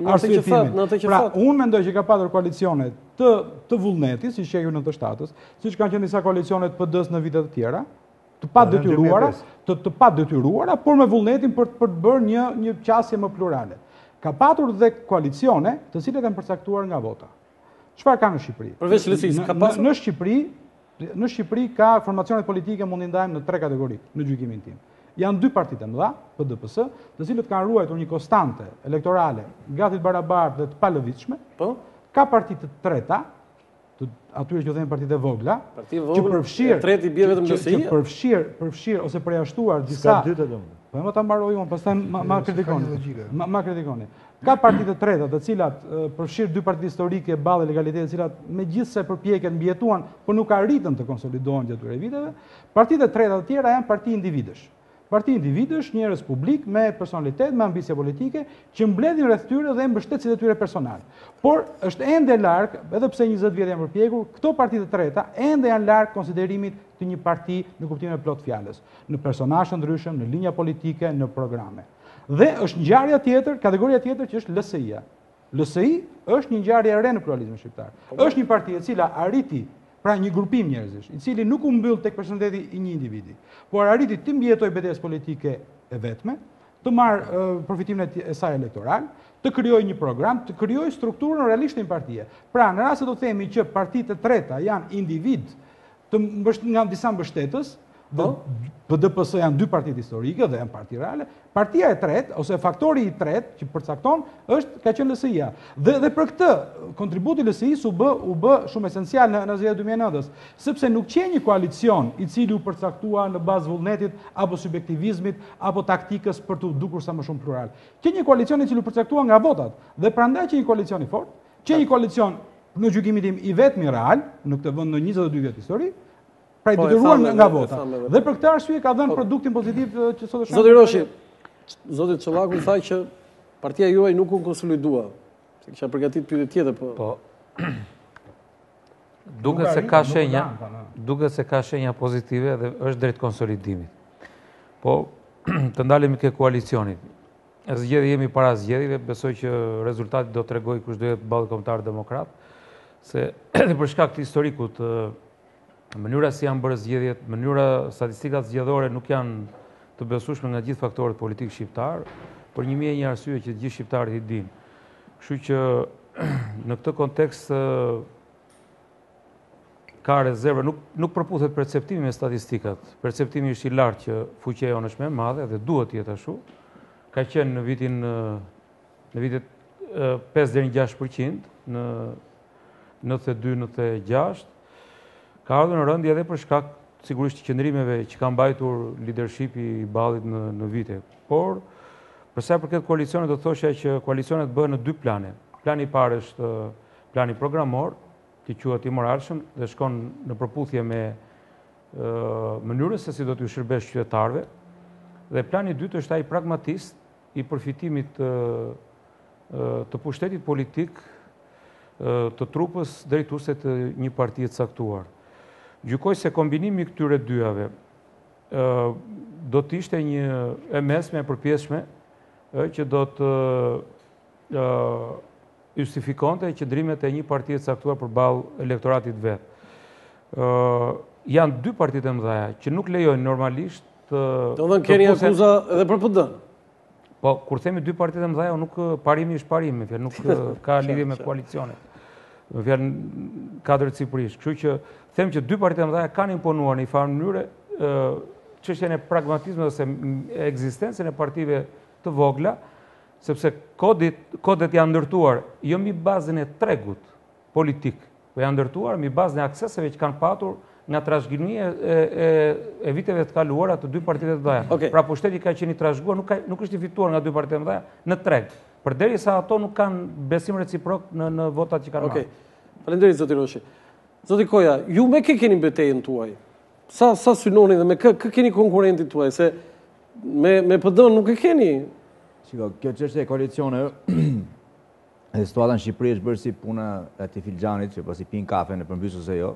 Speaker 5: arsyetimin. Pra, unë mendoj që ka pasur koalicione të vullnetit, siç që ju në të 97-s, siç kanë qenë disa koalicione të PD-s në vitet të tjera, të pa detyruara, por me vullnetin për të bërë një qasje më plurale. Ka patur dhe koalicione të cilët janë përcaktuar nga vota. Çfarë ka në Shqipëri?
Speaker 1: Përveç LSI-s, ka pasur?
Speaker 5: Në Shqipëri ka formacionet politike mundi ndajmë në 3 kategori, në gjykimin tim. Janë 2 partitë mëdha, PD-PS, të cilët kanë ruajtur një konstante elektorale gati të barabartë dhe të palëvizshme.
Speaker 1: Po?
Speaker 5: Ka partitë të treta, atyre që thënë partitë e vogla, që përfshirë ose përjashtuar disa Po më ta mbaroj unë, pastaj ma kritikoni. Ka partitë të treta, të cilat përfshirë 2 partitë historike, ballë legalitetit, të cilat megjithse përpjekjen mbijetuan, por nuk arritën të konsolidohen gjatë këtyre viteve. Partitë të treta të tjera janë parti individësh. Parti individësh, njerëz publik me personalitet, me ambicie politike, që mbledhin rreth tyre dhe mbështetësit e tyre personal. Por është ende larg, edhe pse 20 vjet janë përpjekur, këto partitë të treta ende janë larg konsiderimit të një parti në kuptimin e plot fjalës, në personazhe ndryshëm, në linja politike, në programe. Dhe është ngjarja tjetër, kategoria tjetër që është LSI-ja. LSI është një ngjarje e re në pluralizmin shqiptar. Është një parti e cila arriti, pra një grupim njerëzish, i cili nuk u mbyll tek personaliteti i një individi, por arriti të mbijetoj betejës politike e vetme, të marrë përfitimin e saj elektoral, të krijojë një program, të krijojë strukturën realisht të një partie. Pra, në rast se do themi që partitë e treta janë individ nga disa mbështetës, PDPS janë 2 partitë historike dhe janë parti reale. Partia e tretë, ose faktori i tretë që përcakton, ka qenë LSI-ja. Dhe për këtë, kontributi LSI-s u bë shumë esencial në zgjedhjet 2009-s, sepse nuk qenë një koalicion i cili u përcaktua në bazë vullnetit, apo subjektivizmit, apo taktikës për të dukur sa më shumë plural. Qenë një koalicion i cili u përcaktua nga votat, dhe prandaj që një koalicion i fortë, që një koalicion në gjykimin tim i vetmi real, në këtë vend në 22 vjet histori, pra i detyruar nga vota. Dhe për këtë arsye ka dhënë produktin pozitiv që sot është.
Speaker 1: Zoti Roshi, zoti Çollaku tha që partia juaj nuk u konsolidua. Se kisha përgatitur pyetje tjetër, po.
Speaker 6: Duket se ka shenja pozitive dhe është drejt konsolidimit. Po, të ndalemi ke koalicionit. Zgjedhje jemi para zgjedhjeve, besoj që rezultati do t'rregojë kush do jetë balli kombëtar demokrat, se edhe për shkak të historikut mënyra si janë bërë zgjedhjet, mënyra statistikat zgjedhore nuk janë të besueshme nga gjithë faktorët politikë shqiptar, për 1001 arsye që të gjithë shqiptarët i dinë. Kështu që në këtë kontekst ka rezervë, nuk përputhet perceptimi me statistikat. Perceptimi është i lartë që fuqia jonë është më e madhe dhe duhet të jetë ashtu. Ka qenë në vitet 5-6% në 92-96. Ka ardhur në rëndje edhe për shkak sigurisht të qëndrimeve që ka mbajtur leadershipi i ballit në vite. Por, për sa i përket koalicionit, do thosha që koalicionet bëhen në 2 plane. Plani i parë është plani programor, që quhet i moralshëm dhe shkon në përputhje me mënyrën se si do t'ju shërbesh qytetarëve. Dhe plani i dytë është ai pragmatist i përfitimit të pushtetit politik të trupës drejtuese të një partie të caktuar. Gjykoj se kombinimi këtyre dyave do të ishte një e mesme e përpjeshme që do të justifikonte qëndrimet e një partie të caktuar përballë elektoratit vet. Janë 2 partitë e mëdha që nuk lejojnë normalisht të
Speaker 1: thënë keni akuza edhe për PD.
Speaker 6: Po, kur themi 2 partitë e mëdha, nuk parimi është parimi, nuk ka lidhje me koalicionet. Në fjalë kadrët sipërisht. Kështu që them që 2 partitë e mëdha kanë imponuar në një farë mënyrë çështjen e pragmatizmit ose ekzistencën e partive të vogla, sepse kodet janë ndërtuar jo mbi bazën e tregut politik, po janë ndërtuar mbi bazën e akseseve që kanë patur nga trashëgimia e viteve të kaluara të 2 partitë të mëdha. Pra pushteti ka qenë i trashëguar, nuk është i fituar nga 2 partitë të mëdha në treg. Përderisa ato nuk kanë besim reciprok në votat që kanë marrë.
Speaker 1: Faleminderit zoti Roshi. Zoti Koja, ju me kë keni betejën tuaj? Sa synoni dhe me kë keni konkurrentin tuaj, se me PD-n nuk e keni.
Speaker 7: Shiko, kjo çështje e koalicioneve e situata në Shqipëri është bërë si puna e atij filxhanit që pasi pin kafe në përmbys ose jo,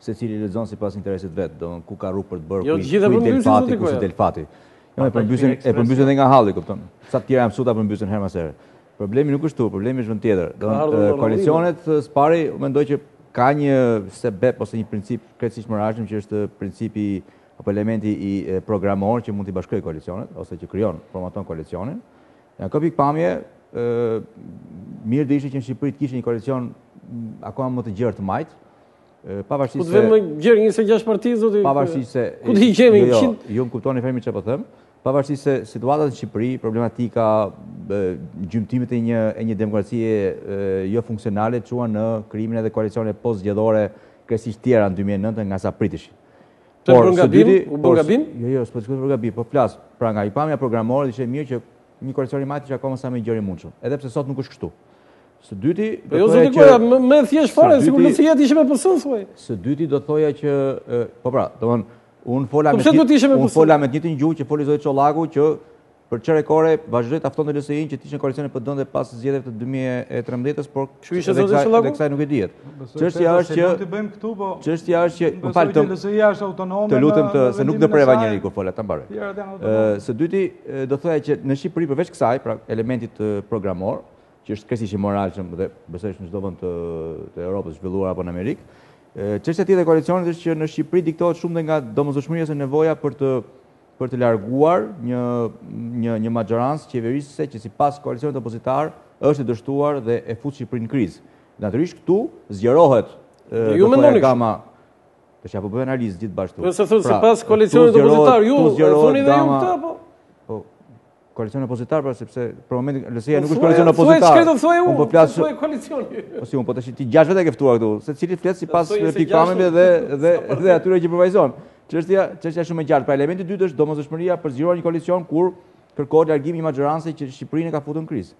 Speaker 7: secili lexon sipas interesit vet, domthon ku ka rrugë për të bërë ku i del fati. Jo, e përmbysin edhe nga halli, kupton. Sa të tjera mësuta përmbysin her mas here. Problemi nuk është tu, problemi është vend tjetër. Koalicionet spari, mendoj që ka një sebeb ose një princip krejtësisht moralshëm që është principi apo elementi i programor që mund t'i bashkojë koalicionet ose që krijon, promoton koalicionin. Në këtë pikpamje, mirë do ishte që në Shqipëri të kishte një koalicion akoma më të gjerë të majt. Pavarësisht se
Speaker 1: ku të vëmë gjerë 26 parti zoti.
Speaker 7: Pavarësisht se
Speaker 1: ku të hiqemi 100.
Speaker 7: Jo më kuptoni fermi çfarë po them. Pavarësisht se situata në Shqipëri, problematika, gjymtimet e një demokracie jo funksionale çuan në krijimin edhe koalicione postzgjedhore krejtësisht tjera në 2009 nga sa priteshin.
Speaker 1: Por së dyti, u bën gabim?
Speaker 7: Jo, s'po diskutoj për gabim, po flas. Pra nga i pamja programore ishte mirë që një koalicion i majtë ishte akoma sa më i gjerë i mundshëm. Edhe pse sot nuk është kështu. Së dyti,
Speaker 1: do thoya që më thjesht fare, sikur Lucia ishte me PS-n thuaj.
Speaker 7: Së dyti do thoya që po pra, domthon unë fola me të njëjtin gjuhë që foli zoti Çollaku që për çfarë kore vazhdoi të aftonte LSI-n që të ishte në koalicion e PD-n pas zgjedhjeve të 2013-s, por kësaj nuk e dihet. Çështja është që më fal të lutem se nuk do preva njëri kur fola ta mbaroj. Së dyti do thoya që në Shqipëri përveç kësaj, pra elementit programor, që është krejtësisht i moralshëm dhe besoj në çdo vend të Europës zhvilluar apo në Amerikë, çështja tjetër e koalicionit është që në Shqipëri diktohet shumë nga domosdoshmëria se nevoja për të larguar një majorancë qeverisëse që sipas koalicionit opozitar është e dështuar dhe e fut Shqipërinë në krizë. Natyrisht këtu zgjerohet gama. Tash apo bëjmë analizë gjithë bashkë.
Speaker 1: Po se thonë sipas koalicionit opozitar, ju thoni dhe ju këtë apo?
Speaker 7: Po koalicioni opozitar, pra sepse për momentin LSI nuk është koalicion opozitar.
Speaker 1: Thuaj çka do thuaj unë? Po flas koalicioni.
Speaker 7: Po si unë, po tash ti 6 vete ke ftuar këtu, secili flet sipas pikpamjeve dhe atyre që përvajzon. Çështja shumë e gjatë. Pra elementi i dytë është domosdoshmëria për zgjeruar një koalicion kur kërkohet largimi i majorancës që Shqipërinë ka futur në krizë.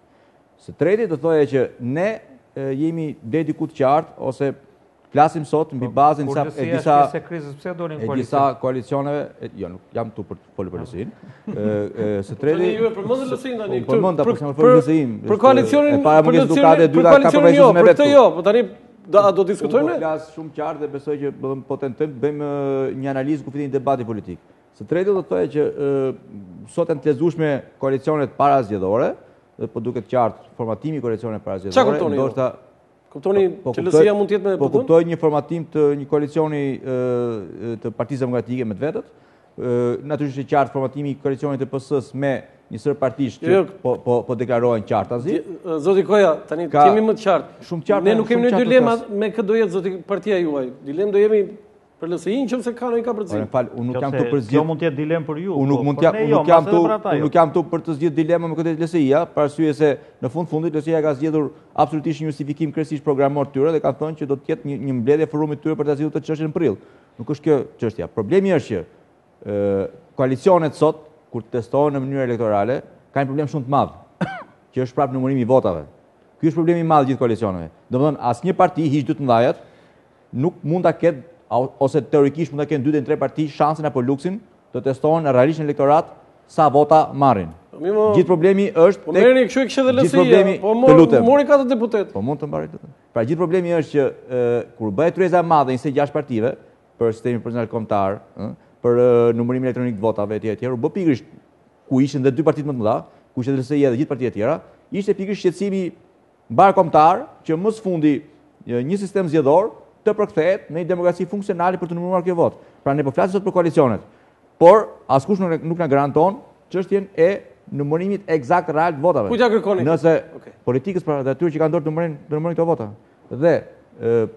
Speaker 7: Së treti do thoya që ne jemi deri diku të qartë ose flasim sot mbi bazën e disa koalicioneve, jo nuk jam tu për të folur për LSI-n. Së treti
Speaker 1: ju e përmendën LSI-n tani
Speaker 7: këtu. Për LSI-n.
Speaker 1: Për koalicionin,
Speaker 7: para më edukate e dyta ka përvajsuar me vetë.
Speaker 1: Jo, po tani do diskutojmë?
Speaker 7: Unë flas shumë qartë dhe besoj që po tentojmë të bëjmë një analizë kufitin një debati politik. Së treti do të thoya që sot janë të lezueshme koalicionet parazgjedhore, dhe po duket qartë formatimi i koalicioneve parazgjedhore, ndoshta
Speaker 1: kuptoni që LSI-ja mund të jetë me
Speaker 7: po kuptoj një formatim të një koalicioni të Partisë Demokratike me të vetët. Natyrisht është qartë formatimi i koalicionit të PS-s me një sër partish që po deklarohen qartazi.
Speaker 1: Zoti Koja, tani kemi më të qartë.
Speaker 7: Shumë qartë.
Speaker 1: Ne nuk kemi një dilema me këtë do jetë zoti partia juaj. Dilemë do jemi për LSI-n nëse ka ndonjë kapërcim.
Speaker 7: Fal, unë nuk jam këtu për zgjedhje.
Speaker 2: Jo mund të jetë dilemë për ju.
Speaker 7: Unë nuk jam këtu për të zgjedhur dilema me këtë LSI-ja, për arsye se në fundit LSI-ja ka zgjedhur absolutisht një justifikim kryesisht programor të tyre dhe kanë thënë që do të jetë një mbledhje forumit të tyre për ta zgjidhur të çështjen në prill. Nuk është kjo çështja. Problemi është që koalicionet sot kur testohen në mënyrë elektorale, ka një problem shumë të madh, që është prapë numërimi i votave. Ky është problemi i madh i gjithë koalicioneve. Domethënë, asnjë parti hiq dy të mëdhajat nuk mund ta ketë ose teorikisht mund ta kenë 2 deri 3 parti shansin apo luksin të testohen realisht në elektorat sa vota marrin. Gjithë problemi është
Speaker 1: po merrni kështu e kishte dhe LSI-ja, po mori 4 deputet.
Speaker 7: Po mund të mbaroj të. Pra gjithë problemi është që kur bëhet ryeza e madhe 26 partive për sistemin proporcional kombëtar, për numërimin elektronik të votave etj, u bë pikërisht ku ishin dhe 2 partitë më të mëdha, ku ishte LSI-ja dhe gjithë partitë e tjera, ishte pikërisht shqetësimi mbar kombëtar që më së fundi një sistem zgjedhor të përkthehet në një demokraci funksionale për të numëruar kjo votë. Pra ne po flasim sot për koalicionet, por askush nuk na garanton çështjen e numërimit eksakt real të votave.
Speaker 1: Ku ja kërkoni?
Speaker 7: Nëse politikës pra dhe atyre që kanë dorë të numërojnë këto vota. Dhe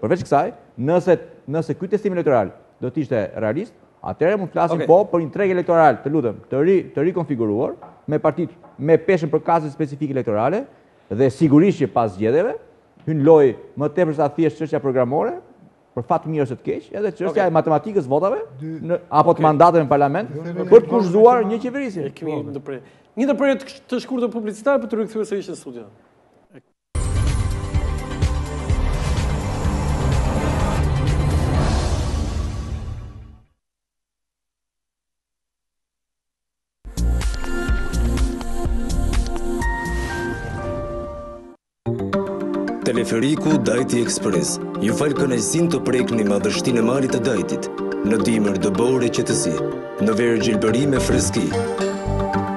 Speaker 7: përveç kësaj, nëse ky testim elektoral do të ishte realist, atëherë mund të flasim për një treg elektoral, të lutem, të rikonfiguruar me partitë me peshën për kaze specifike elektorale dhe sigurisht që pas zgjedhjeve hyn loj më tepër se thjesht çështja programore, për fat mirë ose të keq, edhe çështja e matematikës votave apo të mandateve në parlament për të kushtuar një qeverisje.
Speaker 1: Një ndërprerje të shkurtër publicitare për të rikthyer sërish në studio.
Speaker 9: Teleferiku Dajti Express ju fal kënaqësinë të prekni madhështinë e malit të Dajtit, në dimër dëbore qetësi, në verë gjelbëri me freski.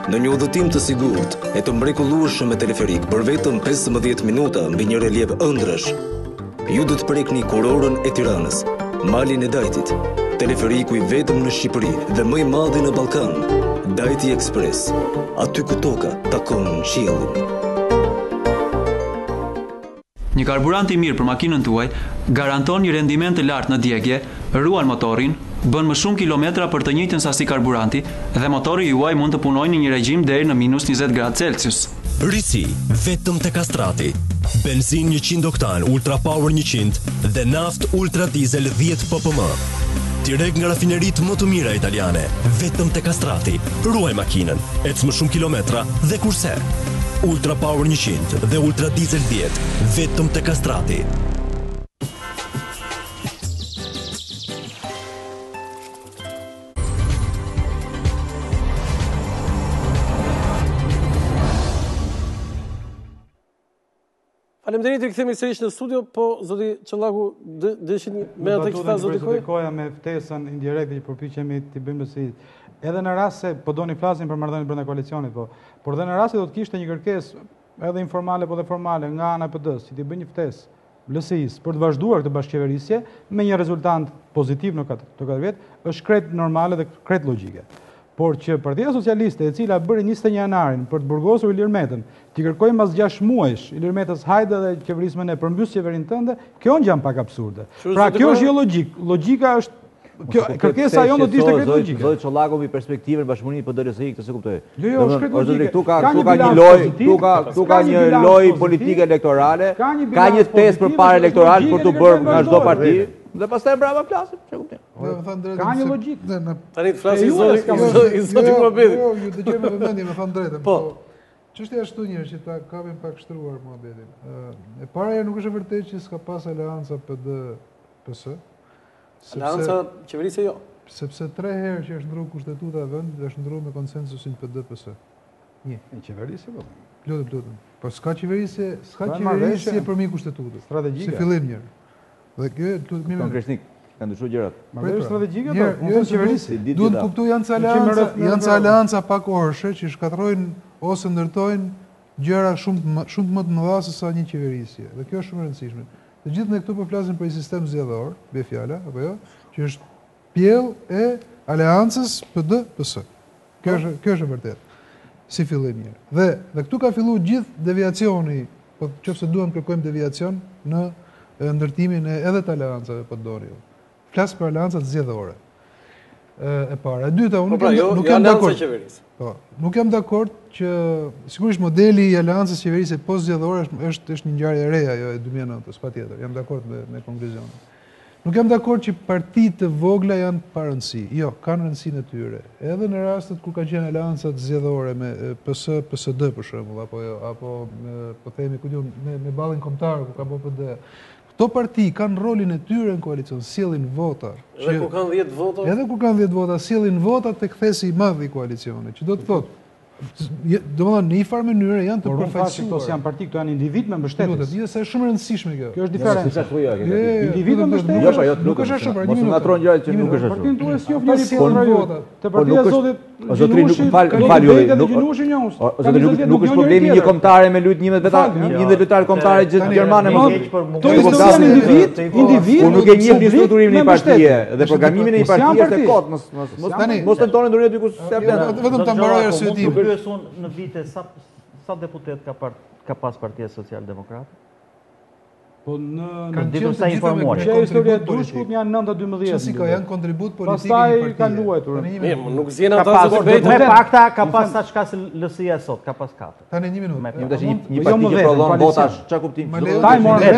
Speaker 9: Në një udhëtim të sigurt e të mrekullueshëm me teleferik për vetëm 15 minuta mbi një relief ëndrash, ju do të prekni kurorën e Tiranës, malin e Dajtit, teleferiku i vetëm në Shqipëri dhe më i madhi në Ballkan. Dajti Express, aty ku toka takon qiellin.
Speaker 10: Një karburant i mirë për makinën tuaj garanton një rendiment të lartë në djegje, ruan motorin, bën më shumë kilometra për të njëjtën sasi karburanti dhe motori juaj mund të punojë në një regjim deri në -20 gradë Celsius.
Speaker 11: Risi vetëm te Kastrati. Benzin 100 oktan Ultra Power 100 dhe naft Ultra Diesel 10 ppm. direkt nga rafineritë më të mira italiane, vetëm te Castrati. Ruaj makinën, ec më shumë kilometra dhe kurse. Ultra Power 100 dhe Ultra Diesel 10, vetëm te Castrati.
Speaker 1: Faleminderit, rikthehemi sërish në studio, po zoti Çollaku dëshin me atë që tha zoti
Speaker 5: Koja me ftesën indirekte që përpiqemi t'i bëjmë lësisht. Edhe në rast se po doni flasin për marrëdhëniet brenda koalicionit, por edhe në rast se do të kishte një kërkesë edhe informale po dhe formale nga ana e PD-s, që t'i bëjë një ftesë LSI-s për të vazhduar këtë bashkëqeverisje me një rezultant pozitiv në këtë vit, është krejt normale dhe krejt logjike. Por që Partia Socialiste, e cila bëri 21 janarin për të burgosur Ilir Metën, t'i kërkojnë mas 6 muajsh Ilir Metës hajde dhe qeverismen e përmbys qeverinë tënde, kjo në gjanë pak absurde. Pra kjo është jo logjik. Logjika është kërkesa jonë do të ishte krejt logjike.
Speaker 7: Zoti Çollaku mbi perspektivën bashkëpunimit PD-LSI këtë se kuptoj.
Speaker 5: Jo, është krejt logjike.
Speaker 7: Ktu ka një lojë politike elektorale, ka një test përpara elektoral për të bërë nga çdo parti. Dhe pastaj brava flasim, çe kuptim.
Speaker 5: Ka një logjik.
Speaker 1: Tani të flasë i zoti Muhabeti.
Speaker 3: Jo, ju dëgjoj me vëmendje, më thon drejtën. Po. Çështja është këtu që ta kapim pak shtruar Muhabetin. E paraja nuk është e vërtetë që s'ka pas aleanca PD-PS.
Speaker 1: Aleanca qeverisje jo.
Speaker 3: Sepse 3 herë që është ndruar kushtetuta e vendit dhe është ndruar me konsensusin PD-PS. Një,
Speaker 5: qeverisje po.
Speaker 3: Lutem. Po s'ka qeverisje për mi kushtetutës.
Speaker 5: Strategjike.
Speaker 3: Si fillim mirë. Dhe kjo
Speaker 7: konkretisht kanë ndryshuar gjërat.
Speaker 5: Marrëdhënie strategjike apo jo qeverisje?
Speaker 3: Duhet kuptu janë ca aleanca pak orëshe që shkatrojnë ose ndërtojnë gjëra shumë më të mëdha se sa një qeverisje. Dhe kjo është shumë e rëndësishme. Të gjithë ne këtu po flasim për një sistem zgjedhor, be fjala, apo jo, që është pjellë e aleancës PD-PS. Kjo është e vërtetë. Si fillim mirë. Dhe këtu ka filluar gjithë deviacioni, po nëse duam kërkojmë deviacion në ndërtimin edhe të aleancave për dori. Flasë për aleancat zgjedhore. E para. E dyta, unë nuk jam dakord. Nuk jam dakord që sigurisht modeli i aleancës qeverisë post zgjedhore është një ngjarje e reja, jo e 2009-s, patjetër. Jam dakord me konkluzionin. Nuk jam dakord që partitë të vogla janë pa rëndësi. Jo, kanë rëndësinë e tyre. Edhe në rastet kur kanë qenë aleancat zgjedhore me PS, PSD për shembull, apo po themi ku diun me ballin kombëtar ku ka bërë PD. Këto parti kanë rolin e tyre në koalicion, sjellin vota.
Speaker 1: Edhe kur kanë 10 vota?
Speaker 3: Edhe kur kanë 10 vota, sjellin vota tek thesi i madh i koalicionit, që do të thotë, domethënë në një farë mënyrë janë të përfaqësuar.
Speaker 5: Këto janë parti, këto janë individ me mbështetës.
Speaker 3: Jo, se është shumë e rëndësishme kjo.
Speaker 5: Kjo është diferencë. Individ me mbështetës.
Speaker 3: Nuk është ashtu,
Speaker 7: mos ngatron gjërat që nuk është ashtu.
Speaker 5: Partin tuaj si ofjeri për vota. Te partia e zotit
Speaker 7: Zotri nuk është problemi një kombëtare me lut 11 lojtarë kombëtare gjermane më keq për
Speaker 5: to janë individ,
Speaker 7: nuk e njeh në strukturimin e një partie dhe programimin e një partie është e kot, mos tentonin ndonjë diku se
Speaker 3: vetëm ta mbaroj arsyetim.
Speaker 2: Pyesun në vite sa deputet ka pas Partia Social-Demokrate?
Speaker 5: Po në
Speaker 2: ditur sa informuar.
Speaker 5: Që historia e Drushkut janë 9-12.
Speaker 3: Çfarë ka janë kontribut politik
Speaker 5: i partisë. Pastaj kanë luajtur.
Speaker 1: Nuk zjen ata se
Speaker 2: me pakta ka pas sa çka se LSI-ja sot, ka pas 4.
Speaker 3: Tani 1 minutë.
Speaker 7: Një tash një parti që prodhon votash, çka kuptim?
Speaker 3: Taj morën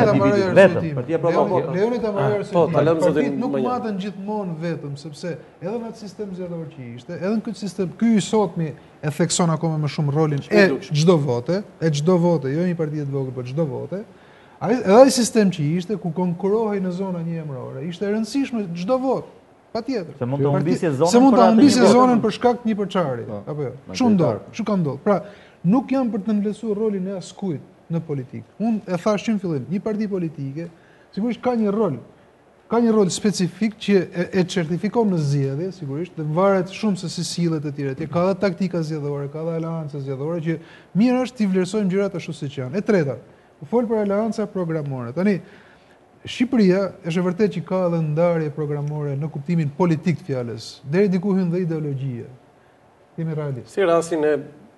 Speaker 7: vetëm. Partia prodhon vota.
Speaker 3: Leoni ta marrë arsyetim.
Speaker 1: Po, ta lëmë zotin.
Speaker 3: Nuk maten gjithmonë vetëm, sepse edhe në atë sistem zgjedhor që ishte, edhe në këtë sistem, ky i sotmi e thekson akoma më shumë rolin e çdo vote, jo një parti të vogël, por çdo vote. Edhe ai sistem që ishte, ku konkurohej në zona një emërore, ishte e rëndësishme çdo votë, patjetër.
Speaker 2: Se mund të humbisje zonën.
Speaker 3: Se mund të humbisje zonën për shkak të një përçari, apo jo. Çu ka ndodhur. Pra, nuk jam për të ndlesuar rolin e askujt në politikë. Unë e thash që në fillim, një parti politike sigurisht ka një rol specifik që e certifikon në zgjedhje, sigurisht, dhe varet shumë se si sillet e tjera. Ka dhe taktika zgjedhore, ka dhe aleanca zgjedhore që mirë është t'i vlerësojmë gjërat ashtu siç janë. E treta, fol për aleanca programore. Tani, Shqipëria është e vërtetë që ka edhe ndarje programore në kuptimin politik të fjalës. Deri diku hyn dhe ideologjia. Kemi realisht.
Speaker 1: Si rastin e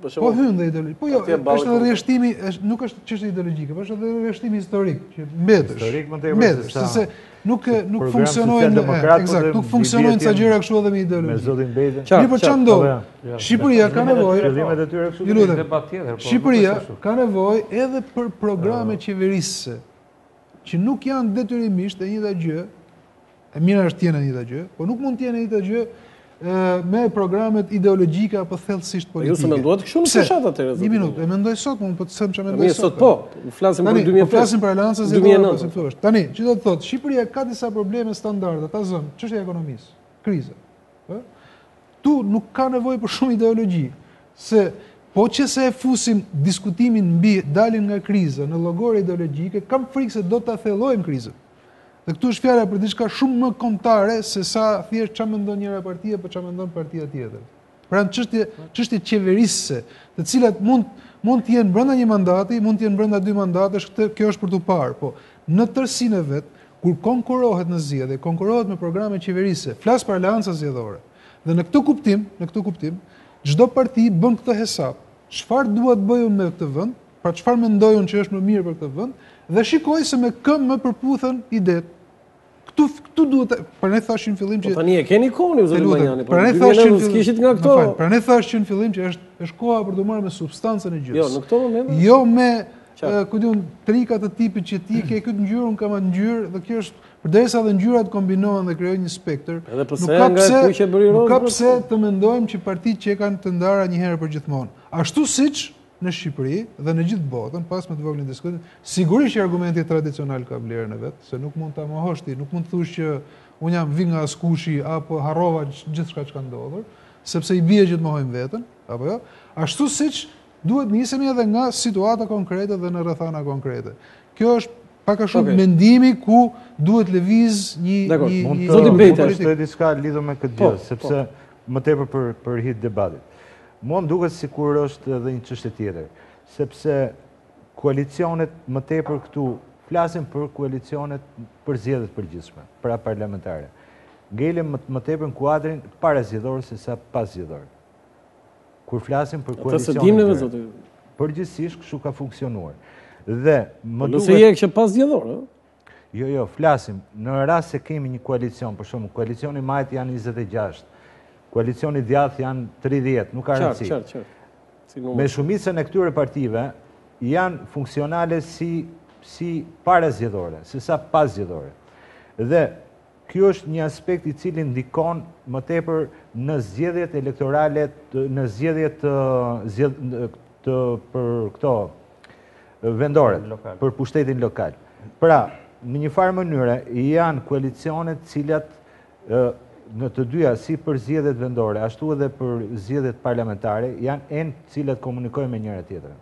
Speaker 3: po hyn dhe ideologji. Po jo, është edhe rreshtimi, nuk është çështje ideologjike, por është edhe rreshtimi historik që mbetesh.
Speaker 4: Historik mund të jetë
Speaker 3: sepse nuk funksionojnë, eksakt, nuk funksionojnë ca gjëra kështu edhe me ideologji.
Speaker 4: Me zotin Bejde.
Speaker 3: Mirë, po çfarë ndodh? Shqipëria ka nevojë.
Speaker 4: Qëllimet e tyre këtu.
Speaker 3: Shqipëria ka nevojë edhe për programe qeverisëse që nuk janë detyrimisht e njëjta gjë e mira është t'jene një të gjë, po nuk mund t'jene një të gjë me programet ideologjike apo thellësisht politike.
Speaker 1: Ju se menduat kështu në fshat atëherë.
Speaker 3: Një minutë, e mendoj sot, po të them çfarë mendoj
Speaker 1: sot. Po, flasim për 2009.
Speaker 3: Po flasim për aleancën zgjedhore. Tani, që do të thotë, Shqipëria ka disa probleme standarde, ta zëm, çështja e ekonomisë, kriza. Tu nuk ka nevojë për shumë ideologji, se po që se e fusim diskutimin mbi dalin nga kriza në llogore ideologjike, kam frikë se do ta thellojmë krizën. Dhe këtu është fjala për diçka shumë më kombëtare se sa thjesht çfarë mendon njëra partia apo çfarë mendon partia tjetër. Pra çështje qeverisëse, të cilat mund të jenë brenda një mandati, mund të jenë brenda 2 mandatesh, kjo është për tu parë, po në tërësinë e vet, kur konkurohet në zgjedhje, konkurohet me programe qeverisëse, flas për aleanca zgjedhore. Dhe në këtë kuptim, çdo parti bën këtë hesap. Çfarë duhet bëjun me këtë vend? Pra çfarë mendojun që është më mirë për këtë vend? Dhe shikoj se me kë më përputhen idetë. Këtu duhet, për ne thashin fillim që...
Speaker 1: Po tani e keni kohën ju zoti Manjani,
Speaker 3: për ne thashin
Speaker 1: s'kishit nga këto.
Speaker 3: Për ne thashin fillim që është koha për të marrë me substancën e gjës.
Speaker 1: Jo, në këto momente.
Speaker 3: Jo me trika të tipit që ti ke këtë ngjyrë, unë kam atë ngjyrë, dhe kjo është përderisa dhe ngjyrat kombinohen dhe krijojnë një spektër.
Speaker 1: Edhe pse nga kuqe bëri rozë.
Speaker 3: Nuk ka pse të mendojmë që partitë që kanë të ndara një herë për gjithmonë. Ashtu siç në Shqipëri dhe në gjithë botën, pas me të voglin diskutim, sigurisht që argumenti tradicional ka vlerën e vet, se nuk mund ta mohosh ti, nuk mund të thush që unë jam vi nga askushi apo harrova gjithçka që ka ndodhur, sepse i bie që të mohojmë veten, apo jo? Ashtu siç duhet nisemi edhe nga situata konkrete dhe në rrethana konkrete. Kjo është pak a shumë mendimi ku duhet lëviz një
Speaker 4: zoti Bejta, është diçka lidhur me këtë gjë, sepse më tepër për hit debatit. Mua më duket sikur është edhe një çështje tjetër, sepse koalicionet më tepër këtu flasin për koalicionet për zgjedhjet përgjithshme, pra parlamentare. Ngelem më tepër në kuadrin parazgjedhor se sa pasgjedhor. Kur flasim për koalicionet përgjithsisht kështu ka funksionuar. Dhe më duket...
Speaker 1: Nëse je që pasgjedhor, ë?
Speaker 4: Jo, flasim në rast se kemi një koalicion, për shembull, koalicioni i majt janë 26. Koalicioni djathtë janë 30, nuk ka rëndësi.
Speaker 1: Qartë.
Speaker 4: Me shumicën e këtyre partive janë funksionale si parazgjedhore, se sa pasgjedhore. Dhe kjo është një aspekt i cili ndikon më tepër në zgjedhjet elektorale, në zgjedhjet për këto vendore, për pushtetin lokal. Pra, në një farë mënyre janë koalicionet cilat në të dyja, si për zgjedhjet vendore, ashtu edhe për zgjedhjet parlamentare, janë enë cilat komunikojnë me njëra tjetrën.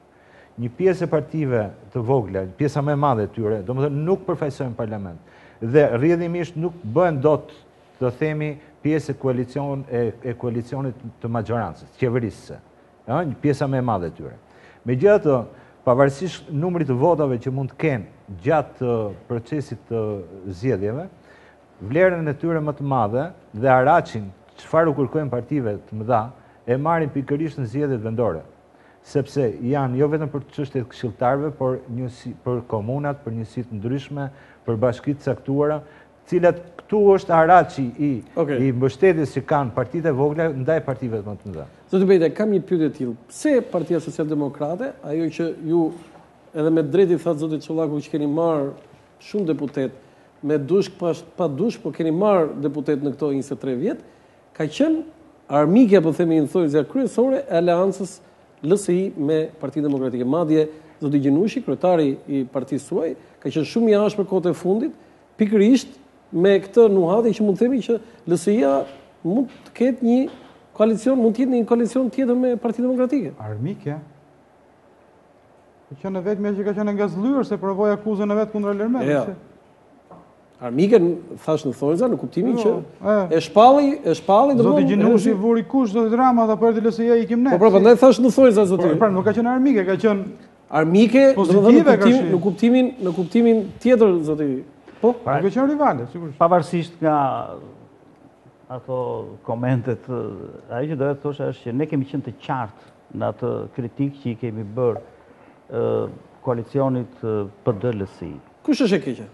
Speaker 4: Një pjesë e partive të vogla, pjesa më e madhe e tyre, domethënë nuk përfaqësojnë parlament. Dhe rrjedhimisht nuk bëhen dot, të themi, pjesë e koalicionit të majorancës, qeverisëse. Një pjesa më e madhe e tyre. Megjithatë, pavarësisht numrit të votave që mund të kenë gjatë procesit të zgjedhjeve, vlerën e tyre më të madhe dhe haraqin çfarë u kërkojnë partive të mëdha e marrin pikërisht në zgjedhjet vendore, sepse janë jo vetëm për çështjet këshilltarëve, por për komunat, për njësi të ndryshme, për bashkitë caktuara, cilat këtu është haraqi i mbështetjes që kanë partitë e vogla ndaj partive më të mëdha.
Speaker 1: Zoti Bejta, kam një pyetje të tillë. Pse Partia Socialdemokrate, ajo që ju edhe me drejtë thatë zoti Çollaku që keni marrë shumë deputet me dush pa dush, po keni marrë deputet në këto 23 vjet, ka qenë armike, apo themi në thojzja kryesore, e aleancës LSI me Partinë Demokratike. Madje zoti Gjinushi, kryetari i partisë suaj, ka qenë shumë i ashpër kohët e fundit, pikërisht me këtë nuhati që mund të themi që LSI-ja mund të ketë një koalicion, mund të jetë një koalicion tjetër me Partinë Demokratike.
Speaker 5: Armike? Ka qenë vetëm që ka qenë nga zlyrë se provoi akuzën e vet kundër Lermenit.
Speaker 1: Armike, thash në thojza, në kuptimin që e shpalli do
Speaker 5: zoti Gjinushi vuri kush zoti Rama dhe për LSI-ja ikim ne.
Speaker 1: Po prandaj thash në thojza zoti.
Speaker 5: Pra nuk ka qenë armike, ka qenë
Speaker 1: armike, domethënë në kuptimin tjetër zoti. Po,
Speaker 5: ka qenë rivale, sigurisht.
Speaker 2: Pavarësisht nga ato komentet, ajo që do të thosha është që ne kemi qenë të qartë në atë kritikë që i kemi bërë koalicionit PD-LSI.
Speaker 1: Kush është e keqja?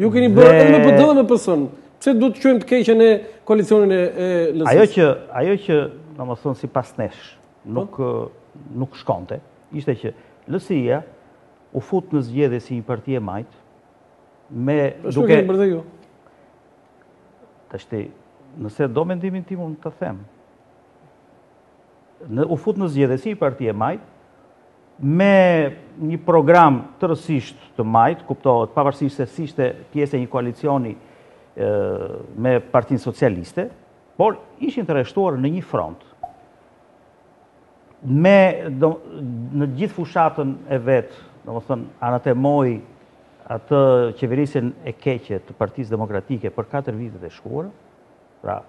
Speaker 1: Ju keni bërë edhe me PD dhe me PS-n. Pse duhet të quajmë të keqen e koalicionin e LSI?
Speaker 2: Ajo që, domethënë sipas nesh, nuk shkonte, ishte që LSI-ja u fut në zgjedhje si një parti e majt me Tashti, nëse do mendimin tim unë të them, u fut në zgjedhje si Partia e Majt, me një program tërësisht të Majt, kuptohet, pavarësisht se si ishte pjesë e një koalicioni me Partinë Socialiste, por ishin të rreshtuar në një front. Në gjithë fushatën e vetë, domethënë anatemoi atë qeverisjen e keqe të Partisë Demokratike për 4 vitet e shkuara. Pra,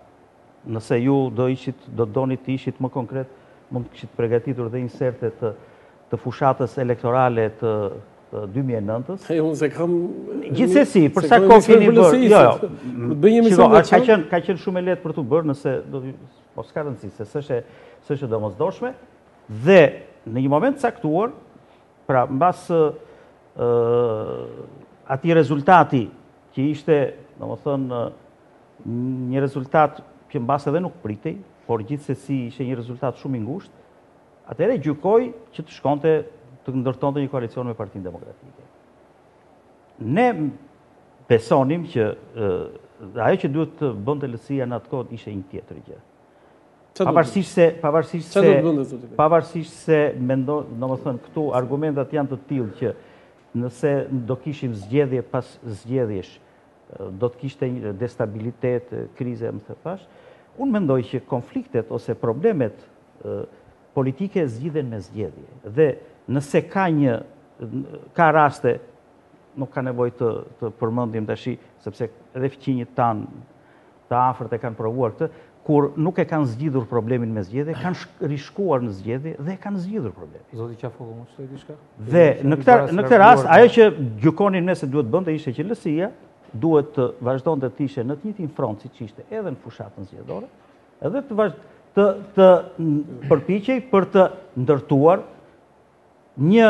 Speaker 2: nëse ju do doni të ishit më konkret, mund të kishit përgatitur dhe inserte të fushatës elektorale të 2009-ës.
Speaker 1: Unë se kam...
Speaker 2: Gjithsesi, për sa kohë keni bërë... Jo, ka qenë shumë e lehtë për të bërë, nëse... Po s'ka rëndësi, se s'është domosdoshme. Dhe në një moment caktuar, pra mbas atij rezultati që ishte, domethënë, një rezultat që mbas edhe nuk pritej, por gjithsesi ishte një rezultat shumë i ngushtë, atëherë gjykoi që të shkonte të ndërtonte një koalicion me Partinë Demokratike. Ne besonim që ajo që duhet të bënte LSI-ja në atë kohë ishte një tjetër gjë. Pavarësisht se mendon, domethënë këtu argumentat janë të tillë që nëse do kishim zgjedhje pas zgjedhjesh, do të kishte një destabilitet, krize, më të thash, unë mendoj që konfliktet ose problemet politike zgjidhen me zgjedhje. Dhe nëse ka raste, nuk ka nevojë të përmendim tash, sepse edhe fqinjit tanë të afërt e kanë provuar këtë, kur nuk e kanë zgjidhur problemin me zgjedhje, kanë rishkuar në zgjedhje dhe e kanë zgjidhur problemin.
Speaker 6: Zoti Qafoku, mund të shtoj diçka?
Speaker 2: Dhe në këtë rast, ajo që gjykonin ne se duhet bënte ishte që LSI-ja duhet të vazhdonte të ishte në të njëjtin front siç ishte edhe në fushatën zgjedhore, edhe të përpiqej për të ndërtuar një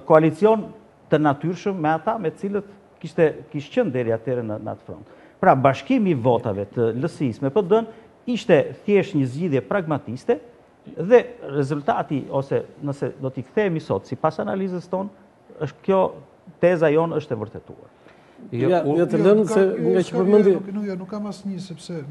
Speaker 2: koalicion të natyrshëm me ata me të cilët kishte qenë deri atëherë në atë front. Pra, bashkimi i votave të LSI-s me PD-n ishte thjesht një zgjidhje pragmatiste dhe rezultati, ose nëse do t'i kthehemi sot, sipas analizës tonë, është kjo teza jonë është e vërtetuar.
Speaker 1: Ja të lënë se nga që përmendi...
Speaker 3: Nuk kam asnjë, sepse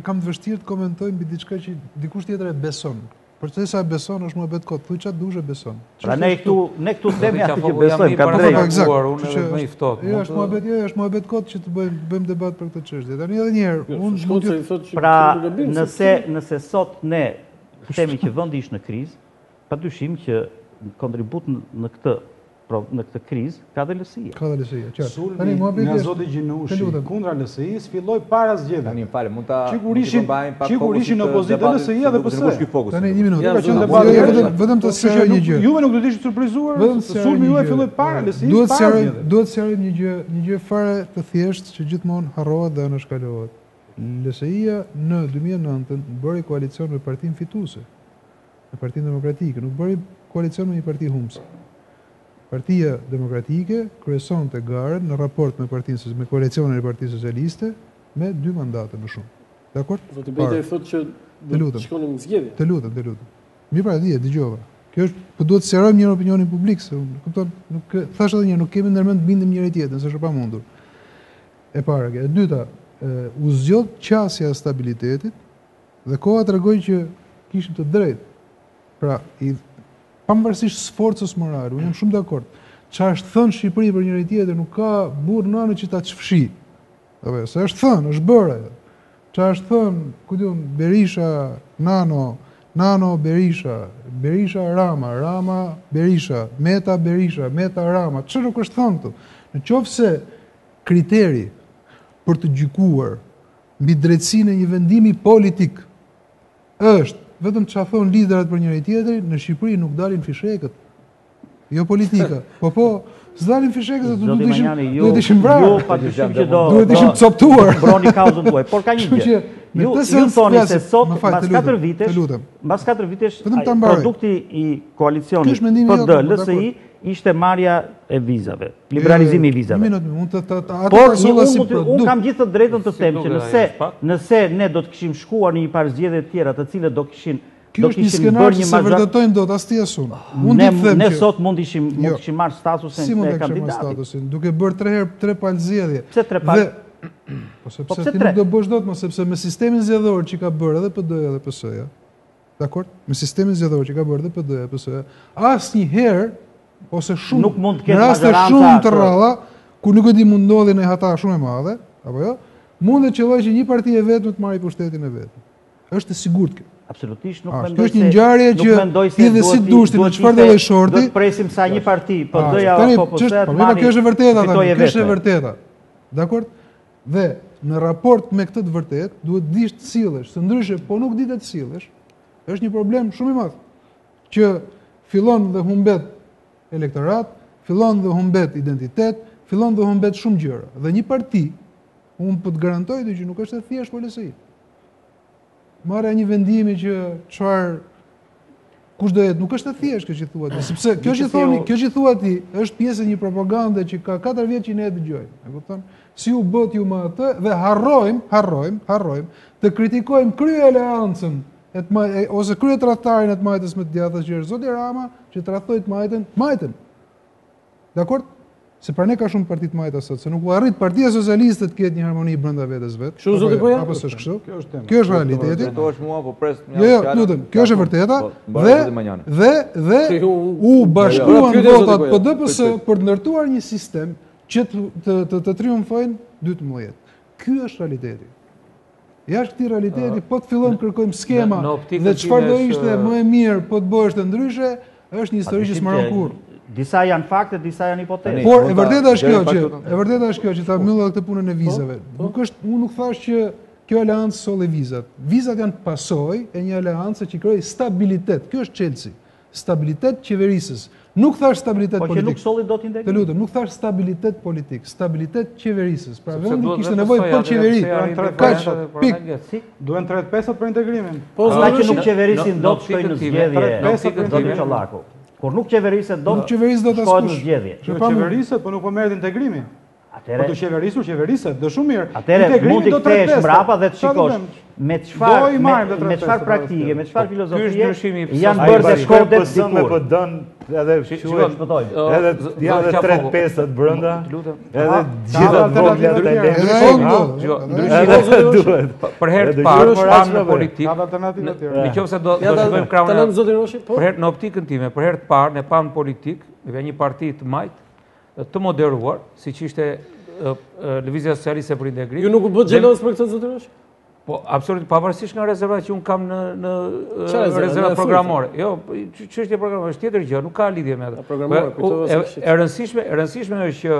Speaker 3: kam të vështirë të komentoj mbi diçka që dikush tjetër e beson. Për që sa beson është muhabet kot, thuj çfarë dush e beson.
Speaker 2: Pra ne këtu themi atë që besojmë, ka drejtë.
Speaker 6: Unë edhe më i ftohtë.
Speaker 3: Jo, është muhabet kot që të bëjmë debat për këtë çështje. Tani edhe një herë,
Speaker 2: pra nëse sot ne themi që vendi është në krizë, padyshim që kontribut në këtë krizë ka dhe LSI-ja.
Speaker 3: Ka dhe LSI-ja, qartë.
Speaker 5: Sulmi nga zoti Gjinushi kundra LSI-s filloi para zgjedhjeve.
Speaker 7: Tani më falë, mund ta
Speaker 5: Kur ishin opozitë LSI-ja dhe PS.
Speaker 3: Tani 1 minutë. Vetëm të sqaroj një gjë.
Speaker 5: Juve nuk do të ishit surprizuar. Sulmi juaj filloi para LSI-s.
Speaker 3: Duhet sqarojmë një gjë fare të thjeshtë që gjithmonë harrohet dhe anashkalohet. LSI-ja në 2009 bëri koalicion me partinë fituese, me Partinë Demokratike, nuk bëri koalicion me një parti humbse. Partia Demokratike kryesonte garën në raport me koalicionin e Partisë Socialiste me 2 mandate më shumë. Dakor?
Speaker 1: Zoti Bejta thotë që do të shkonim në zgjedhje.
Speaker 3: Të lutem. Mirë, pra dëgjova. Kjo është, po duhet të sqarojmë një opinionin publik, se kupton, nuk thash edhe një, nuk kemi ndërmend të bindim njëri tjetrin, se është pa mundur. E para, e dyta, u zgjodh qasja e stabilitetit dhe koha tregoi që kishim të drejtë. Pra, pavarësisht sforcës morale, unë jam shumë dakord. Çfarë është thënë Shqipëri për njëri tjetër nuk ka burr nënë që ta çfshi. Apo, se është thënë, është bërë. Çfarë është thënë, ku diun, Berisha, Nano Berisha, Berisha Rama, Rama Berisha, Meta Berisha, Meta Rama. Çfarë nuk është thënë këtu? Në qoftë se kriteri për të gjykuar mbi drejtësinë e një vendimi politik është vetëm çfarë thon liderat për njëri tjetrin, në Shqipëri nuk dalin fishekët. Jo politika. Po, s'dalin fishekët, duhet të ishim vrarë.
Speaker 2: Jo, padyshim që
Speaker 3: duhet të ishim coptuar.
Speaker 2: Broni kauzën tuaj. Por ka një gjë. Ju thoni se sot mbas 4 vitesh produkti i koalicionit PD-LSI ishte marrja e vizave, liberalizimi i vizave. Por unë kam gjithë të drejtën të them që nëse ne do të kishim shkuar në një parë zgjedhje të tjera, të cilët do kishin
Speaker 3: bërë një vërtetojnë dot as ti as unë.
Speaker 2: Ne sot mund ishim marrë statusin e kandidatit.
Speaker 3: Duke bërë 3 palë zgjedhje.
Speaker 2: Pse 3 palë?
Speaker 3: Po sepse ti nuk do bësh dot, sepse me sistemin zgjedhor që ka bërë edhe PD-ja dhe PS-ja, dakord? Me sistemin zgjedhor që ka bërë edhe PD-ja dhe PS-ja, asnjëherë ose shumë
Speaker 2: nuk mund të ketë
Speaker 3: raste shumë të rralla ku nuk e di mund ndodhi në hata shumë e madhe, apo jo? Mundet qelloj që një parti e vetëm të marrë pushtetin e vet. Është e sigurt kjo.
Speaker 2: Absolutisht nuk mendoj se
Speaker 3: është një ngjarje që ti dhe si dushti në çfarë do të shorti.
Speaker 2: Do të presim sa një parti, PD-ja apo PS-ja.
Speaker 3: Kjo është e vërteta, kjo është e vërteta. Dakord? Dhe në raport me këtë të vërtet, duhet dish të sillesh, së ndryshe po nuk ditë të sillesh, është një problem shumë i madh që fillon dhe humbet elektorat, fillon dhe humbet identitet, fillon dhe humbet shumë gjëra. Dhe një parti, unë po të garantoj që nuk është e thjesht polici. Marrja një vendimi që çfarë kush do jetë, nuk është e thjesht kjo që thuat, sepse kjo që thuat ti është pjesë e një propagande që ka 4 vjet që ne e dëgjojmë. E kupton? Si u bët ju me atë dhe harrojmë të kritikojmë krye aleancën ose krye tradhtarin e të majtës me të djathtas që është zoti Rama, që tradhtoi të majtën. Dakord? Se pra ne ka shumë parti të majta sot, se nuk u arrit Partia Socialiste të ketë një harmoni brenda vetes vet.
Speaker 1: Kështu zoti po ja.
Speaker 3: Apo s'është kështu? Kjo është realiteti. Jo, lutem, kjo është e vërteta dhe u bashkuan votat PD-PS për të ndërtuar një sistem që të triumfojnë 12. Ky është realiteti. Jashtë këtij realiteti, po të fillojmë kërkojmë skema dhe çfarë do ishte më e mirë po të bëhesh të ndryshe, është një histori që s'morën kurrë.
Speaker 2: Disa janë fakte, disa janë hipoteze.
Speaker 3: Por e vërteta është kjo që ta mbyll këtë punën e vizave. Unë nuk thash që kjo aleancë solli vizat. Vizat janë pasojë e një aleance që krijoi stabilitet. Kjo është çelësi. Stabilitet qeverisës. Nuk thash stabilitet politik.
Speaker 2: Po që nuk solli dot integrim.
Speaker 3: Të lutem, nuk thash stabilitet politik, stabilitet qeverisës. Pra vendi kishte nevojë për qeveri. Kaq, pik.
Speaker 5: Duhen 35 për integrimin.
Speaker 2: Po ata që nuk qeverisin dot shkojnë në zgjedhje. Zoti Çollaku. Kur nuk qeveriset do të shkojnë në zgjedhje.
Speaker 5: Nuk qeveriset, po nuk po merret integrimi. Po të qeveriset, do shumë mirë.
Speaker 2: Atëherë mund të kthesh mbrapa dhe të shikosh me çfarë praktike, me çfarë filozofie janë bërë dhe shkodet dikur.
Speaker 4: Me PD-n edhe edhe janë 35 brenda. Edhe gjithë ato vogla
Speaker 6: për herë të parë në politikë. Nëse do shkojmë krahun për herë në optikën time, për herë të parë ne pam politikë me një parti të majtë të moderuar, siç ishte Lëvizja Socialiste për Integrim.
Speaker 1: Ju nuk u bë xheloz për këtë zoti Roshi?
Speaker 6: Po, absolutisht, pavarësisht nga rezervat që unë kam në rezervat programore. Jo, çështja programore është tjetër gjë, nuk ka lidhje me atë. E rëndësishme është që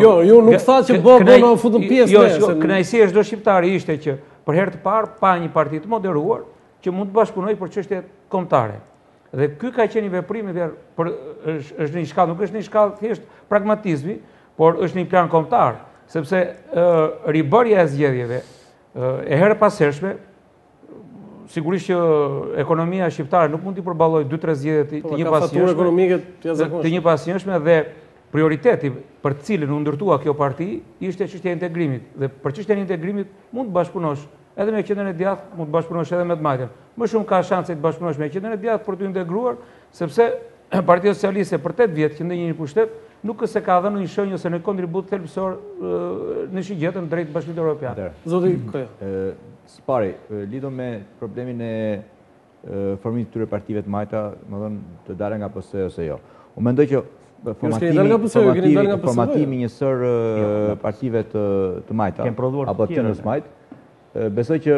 Speaker 1: jo, ju nuk tha që bëna futën pjesë.
Speaker 6: Jo, kënaqësia e çdo shqiptari ishte që për herë të parë pa një parti të moderuar që mund të bashkëpunojë për çështje kombëtare. Dhe ky ka qenë një veprim është një shkallë, nuk është një shkallë thjesht pragmatizmi, por është një plan kombëtar, sepse ribërja e zgjedhjeve e herë pashershme, sigurisht që ekonomia shqiptare nuk mund t'i përballojë 2-3 zgjedhje të një pasnjëshme dhe prioriteti për të cilën u ndërtua kjo parti ishte çështja e integrimit. Dhe për çështjen e integrimit mund të bashkëpunosh edhe me Qendrën e Djathtë, mund të bashkëpunosh edhe me të majtën. Më shumë ka shanse të bashkëpunosh me Qendrën e Djathtë për të integruar, sepse Partia Socialiste për 8 vjet që ndjenjë një pushtet nuk se ka dhënë një shenjë ose një kontribut thelbësor në shigjetën drejt Bashkimit Evropian.
Speaker 1: Zoti Koja.
Speaker 7: Së pari, lidhur me problemin e formimit të këtyre partive të majta, domethënë të dalë nga PS ose jo. Unë mendoj që formatimi njësër partive të majta apo të qendrës majt, besoj që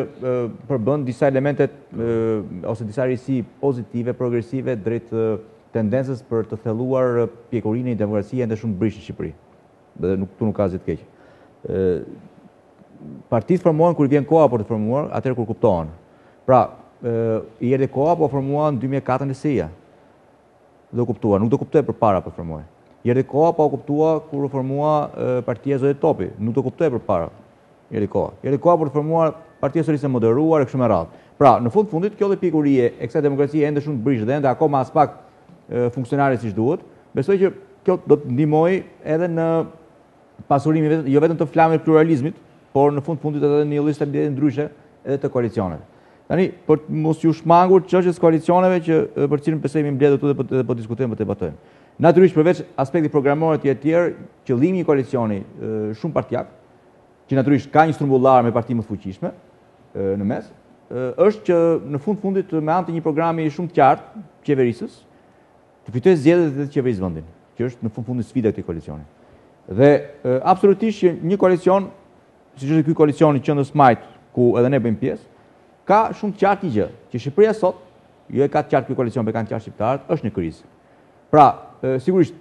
Speaker 7: përbën disa elementet ose disa risi pozitive, progresive drejt tendencës për të thelluar pjekurinë e demokracisë ende shumë brish në Shqipëri. Dhe nuk ka asgjë të keq. Partitë formohen kur vjen koha për të formuar, atëherë kur kuptohen. Pra, i erdhi koha po formuan në 2004 në SIA. Do kuptua, nuk do kuptoj përpara për formuar. I erdhi koha po kuptua kur u formua Partia e Zotit Topi, nuk do kuptoj përpara. I erdhi koha për të formuar Partia Socialiste Moderuar e kështu me radhë. Pra, në fundit kjo dhe pjekurie e kësaj demokracie ende shumë brish dhe ende akoma as pak funksionare siç duhet. Besoj që kjo do të ndihmojë edhe në pasurimin jo vetëm të flamës pluralizmit, por në fundit edhe në një lloj stabiliteti ndryshe edhe të koalicioneve. Tani, për mos ju shmangur çështjes koalicioneve që për cilën besoj mi mbledh këtu dhe po diskutojmë, po debatojmë. Natyrisht përveç aspektit programor të tjerë, qëllimi i koalicioni shumë partijak, që naturisht ka një strumbullar me parti më të fuqishme në mes, është që në fundit me anë të një programi shumë të qartë qeverisës, të fitojë zgjedhjet dhe të qeverisë vendin, që është në fundit sfida e këtij koalicioni. Dhe absolutisht që një koalicion, siç është ky koalicioni Qendrës Majt, ku edhe ne bëjmë pjesë, ka shumë të qartë një gjë, që Shqipëria sot, jo e ka të qartë ky koalicion, por kanë të qartë shqiptarët, është në krizë. Pra, sigurisht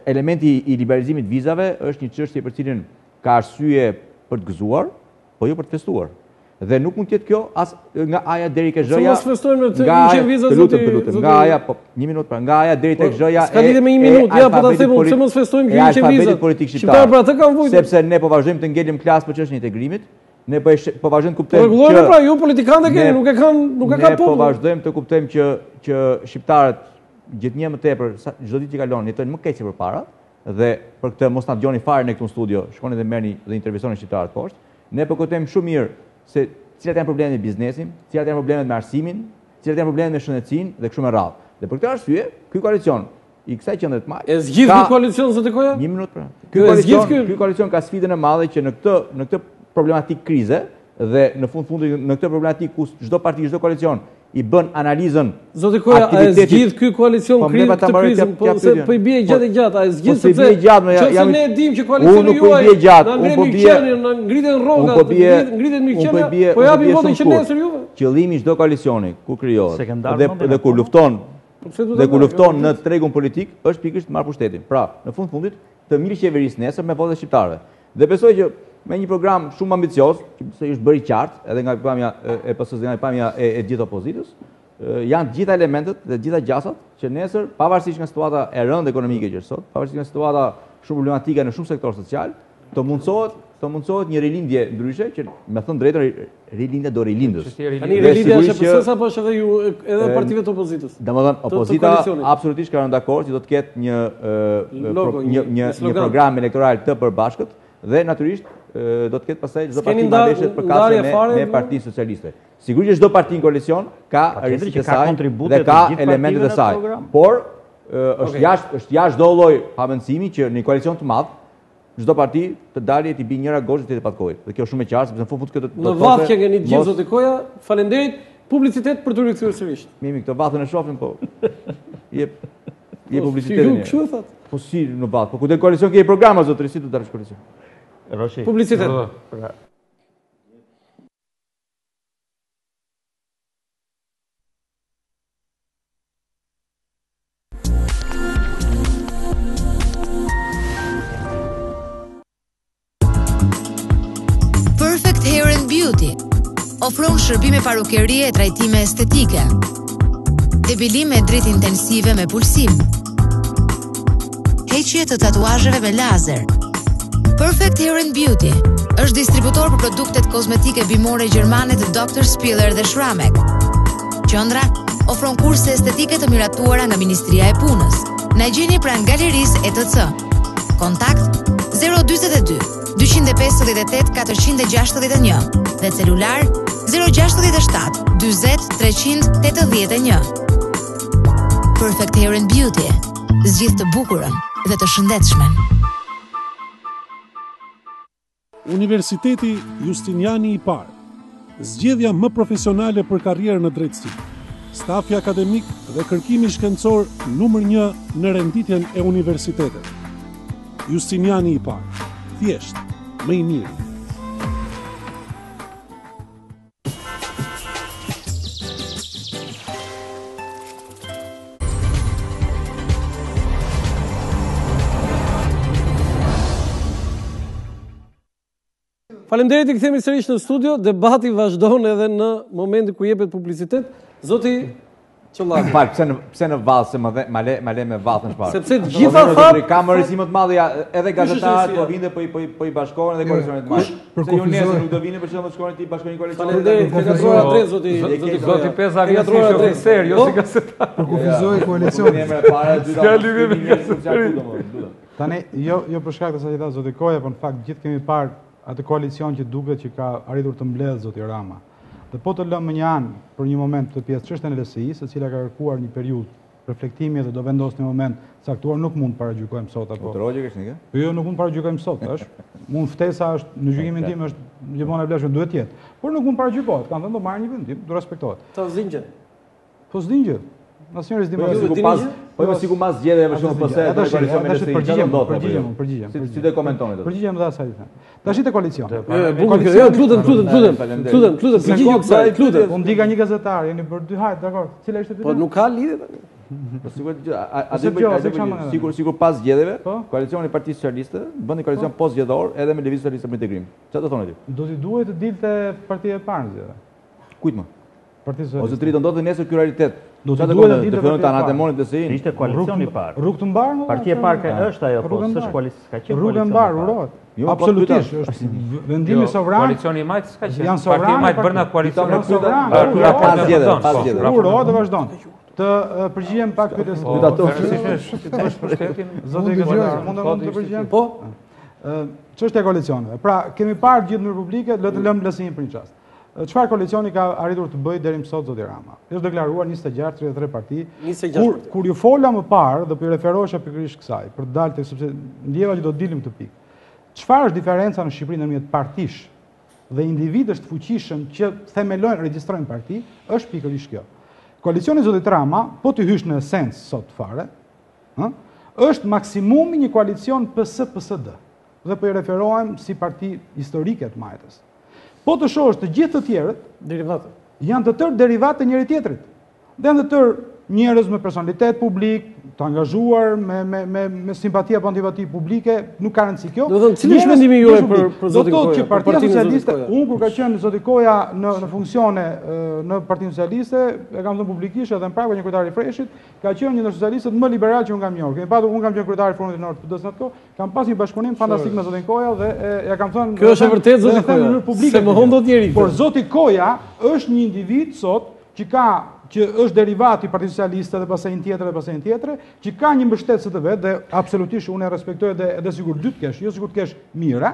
Speaker 7: elementi i liberalizimit vizave është një çështje për cilën ka arsye për të gëzuar, po jo për të festuar. Dhe nuk mund të jetë kjo as nga Aja deri tek Z-ja.
Speaker 1: Mos festojmë të hiqen vizat
Speaker 7: zoti. Nga Aja, po, një minutë pra, nga Aja deri tek Z-ja.
Speaker 1: Ska lidhje me 1 minutë, ja po ta them, pse mos festojmë që hiqen vizat. Shqiptarët pra të kanë vujtur.
Speaker 7: Sepse ne po vazhdojmë të ngelim klas për çështjen e integrimit. Ne po vazhdojmë të kuptojmë.
Speaker 1: Rregullojmë pra, ju politikanë keni, nuk e kanë
Speaker 7: popull. Ne po vazhdojmë të kuptojmë që shqiptarët gjithnjë më tepër çdo ditë që kalon jetojnë më keq se përpara dhe për këtë mos na dëgjoni fare në këtë studio, shkoni dhe merrni dhe intervistoni shqiptarët poshtë. Ne po kuptojmë shumë mirë se cilat janë problemet me biznesin, cilat janë problemet me arsimin, cilat janë problemet me shëndetësinë dhe kështu me radhë. Dhe për këtë arsye, ky koalicion i kësaj qendre të Majt.
Speaker 1: E zgjidh ky koalicion zoti Koja?
Speaker 7: Një minutë pra. Ky koalicion ka sfidën e madhe që në këtë problematik krize dhe në fundi në këtë problematik ku çdo parti, çdo koalicion i bën analizën.
Speaker 1: Zoti Koja, a e zgjidh ky koalicion krizën, po i bie gjatë, a e zgjidh sepse nëse ne e dimë që koalicioni juaj na ngrihen miqënin, na ngrihen rrogat, ngrihen miqënia, po japim votin që nesër juve.
Speaker 7: Qëllimi i çdo koalicioni ku krijohet dhe ku lufton në tregun politik është pikërisht të marrë pushtetin. Pra, në fundit të mirë qeverisë nesër me votat shqiptarëve. Dhe besoj që me një program shumë ambicios, që është bërë i qartë, edhe nga pamja e PS-së dhe nga pamja e gjithë opozitës, janë gjitha elementet dhe gjitha gjasat që nesër, pavarësisht nga situata e rëndë ekonomike që është sot, pavarësisht nga situata shumë problematike në shumë sektor social, të mundsohet një rilindje ndryshe që me thënë drejtën rilindja do rilindës.
Speaker 1: Tani rilindja është PS-së apo është edhe ju edhe partive të opozitës?
Speaker 7: Domethënë opozita absolutisht ka rënë dakord që do të ketë një program elektoral të përbashkët dhe natyrisht do të ketë pastaj çdo parti marrëveshje për kasën me Partinë Socialiste. Sigurisht që çdo parti në koalicion ka rreziqet e saj dhe ka elementet e saj. Por është jashtë çdo lloj pamendësimi që në koalicion të madh çdo parti të dalë të bëjë njëra gozhë të patkojë. Dhe kjo është shumë e qartë sepse në fund këtë
Speaker 1: në vath që keni gjithë zoti Koja, faleminderit, publicitet për të rikthyer sërish.
Speaker 7: Mimi, këtë vathën e shohim po. Jep publicitetin.
Speaker 1: Ju kështu e thatë?
Speaker 7: Po si në vath, po ku del koalicion ke programa zotëri si do dalësh koalicion.
Speaker 2: Roshi.
Speaker 1: Publicitet.
Speaker 12: Perfect Hair and Beauty ofron shërbime parukerie e trajtime estetike, debilime e dritë intensive me pulsim, heqje të tatuazheve me lazer. Perfect Hair and Beauty është distributor për produktet kozmetike bimore gjermane të Dr. Spiller dhe Shramek. Qendra ofron kurse estetike të miratuara nga Ministria e Punës. Na gjeni pranë galerisë ETC. Kontakt 042 258 461 dhe celular 067 40 381. Perfect Hair and Beauty. Zgjidh të bukurën dhe të shëndetshmen.
Speaker 13: Universiteti Justiniani i Parë, zgjedhja më profesionale për karrierë në drejtësi, stafi akademik dhe kërkimi shkencor numër 1 në renditjen e universitetet. Justiniani i Parë, thjesht, më i mirë.
Speaker 1: Faleminderit, i kthemi sërish në studio. Debati vazhdon edhe në momentin ku jepet publicitet. Zoti Çollaku.
Speaker 7: Pse në vallë se ma le me vallën shpar.
Speaker 1: Sepse të gjitha thatë
Speaker 7: ka më rrezik më të madh edhe gazetarët po vinë po i bashkohen edhe koalicionet të madh. Se ju nesër nuk do vini për shembull shkojnë ti bashkojnë koalicion.
Speaker 1: Faleminderit, ka gazuar adres zoti
Speaker 6: Peza vjen si oficer, jo si gazetar.
Speaker 3: Për kufizoi koalicioni.
Speaker 6: Ska lidhje.
Speaker 5: Tani jo për shkak të sa që tha zoti Koja, por në fakt gjithë kemi parë atë koalicion që duket që ka arritur të mbledhë zoti Rama. Dhe po të lëmë një anë për një moment të pjesë çështën e LSI-së, e cila ka kërkuar një periudhë reflektimi dhe do vendos një moment caktuar, nuk mund paragjykojmë sot apo. Jo, nuk mund paragjykojmë sot, mund ftesa është në gjykimin tim është gjithmonë e vlefshme, duhet jetë. Por nuk mund paragjykohet, kanë thënë do marrë një vendim, do respektohet.
Speaker 1: Ta zgjidhje.
Speaker 5: Po zgjidhje. Asnjëri s'di
Speaker 7: Po jo sikur mas zgjedhje për shkak të
Speaker 5: përgjigjem.
Speaker 7: Si do komentoni dot?
Speaker 5: Përgjigjem dhe asaj them. Tash te koalicioni.
Speaker 1: Lutem, përgjigjem kësaj, lutem.
Speaker 5: Unë ndiga një gazetar, jeni bërë 2 hajt, dakor. Cila ishte pyetja?
Speaker 1: Po nuk ka lidhje tani.
Speaker 7: Po sigur pas zgjedhjeve, koalicioni i Partisë Socialiste bën një koalicion postzgjedhor edhe me Lëvizjen Socialiste për Integrim. Çfarë do thoni ti?
Speaker 5: Do t'i duhet të dilte partia e parë zgjedhje.
Speaker 7: Kujt më?
Speaker 5: Partisë Socialiste.
Speaker 7: Ose të rritë ndodhë nesër ky realitet.
Speaker 5: Do të duhet të dilte
Speaker 7: të fillojnë ta anatemonin të sin.
Speaker 2: Ishte koalicioni i parë.
Speaker 5: Rrugë të mbarë?
Speaker 2: Partia e parë është ajo, po s'është koalicion, ka qenë
Speaker 5: rrugë e mbarë, urohet. Absolutisht, është vendimi sovran.
Speaker 6: Koalicioni i majtë s'ka qenë.
Speaker 5: Janë sovran.
Speaker 6: Partia e majtë bërna koalicion
Speaker 5: pas zgjedhjeve. Urohet dhe vazhdon. Të përgjigjem pak pyetjes. Zoti gazetar, mund të përgjigjem?
Speaker 1: Po.
Speaker 5: Çështja e koalicioneve. Pra, kemi parë gjithë në Republikë, le të lëmë lesin për një çast. Çfarë koalicioni ka arritur të bëjë deri më sot zoti Rama? Është deklaruar 26-33 parti. Kur ju fola më parë dhe po i referohesha pikërisht kësaj, për të dalë tek sepse ndjeva që do të dilim këtë pikë. Çfarë është diferenca në Shqipëri ndërmjet partish dhe individësh të fuqishëm që themelojnë, regjistrojnë parti, është pikërisht kjo. Koalicioni zotit Rama, po të hysh në esencë sot fare, është maksimumi një koalicion PS-PSD. Dhe po i referohem si parti historike të majtës. Po të shohësh të gjithë të tjerët, janë të tërë derivat të njëri tjetrit. Dhe janë të tërë njerëz me personalitet publik, të angazhuar, me simpati apo antipati publike, nuk ka rëndësi kjo.
Speaker 1: Do të thonë, cili është mendimi juaj për zotin Koja?
Speaker 5: Do të thotë që Partia Socialiste, unë kur ka qenë zoti Koja në funksione në Partinë Socialiste, e kam thënë publikisht edhe në prag një kryetari i Freshit, ka qenë një ndër socialistët më liberal që unë kam njohur. Kemi patur, unë kam qenë kryetari i Frontit të Nord PD-s në ato, kam pas një bashkëpunim fantastik me zotin Koja dhe ja kam thënë.
Speaker 1: Kjo është e vërtetë zoti Koja. Se më hon dot njëri.
Speaker 5: Por zoti Koja është një individ sot që është derivat i Partisë Socialiste dhe pasaj një tjetër, që ka një mbështetëse të vetë dhe absolutisht unë e respektoj edhe sigur dy të kesh, jo sigur të kesh mira,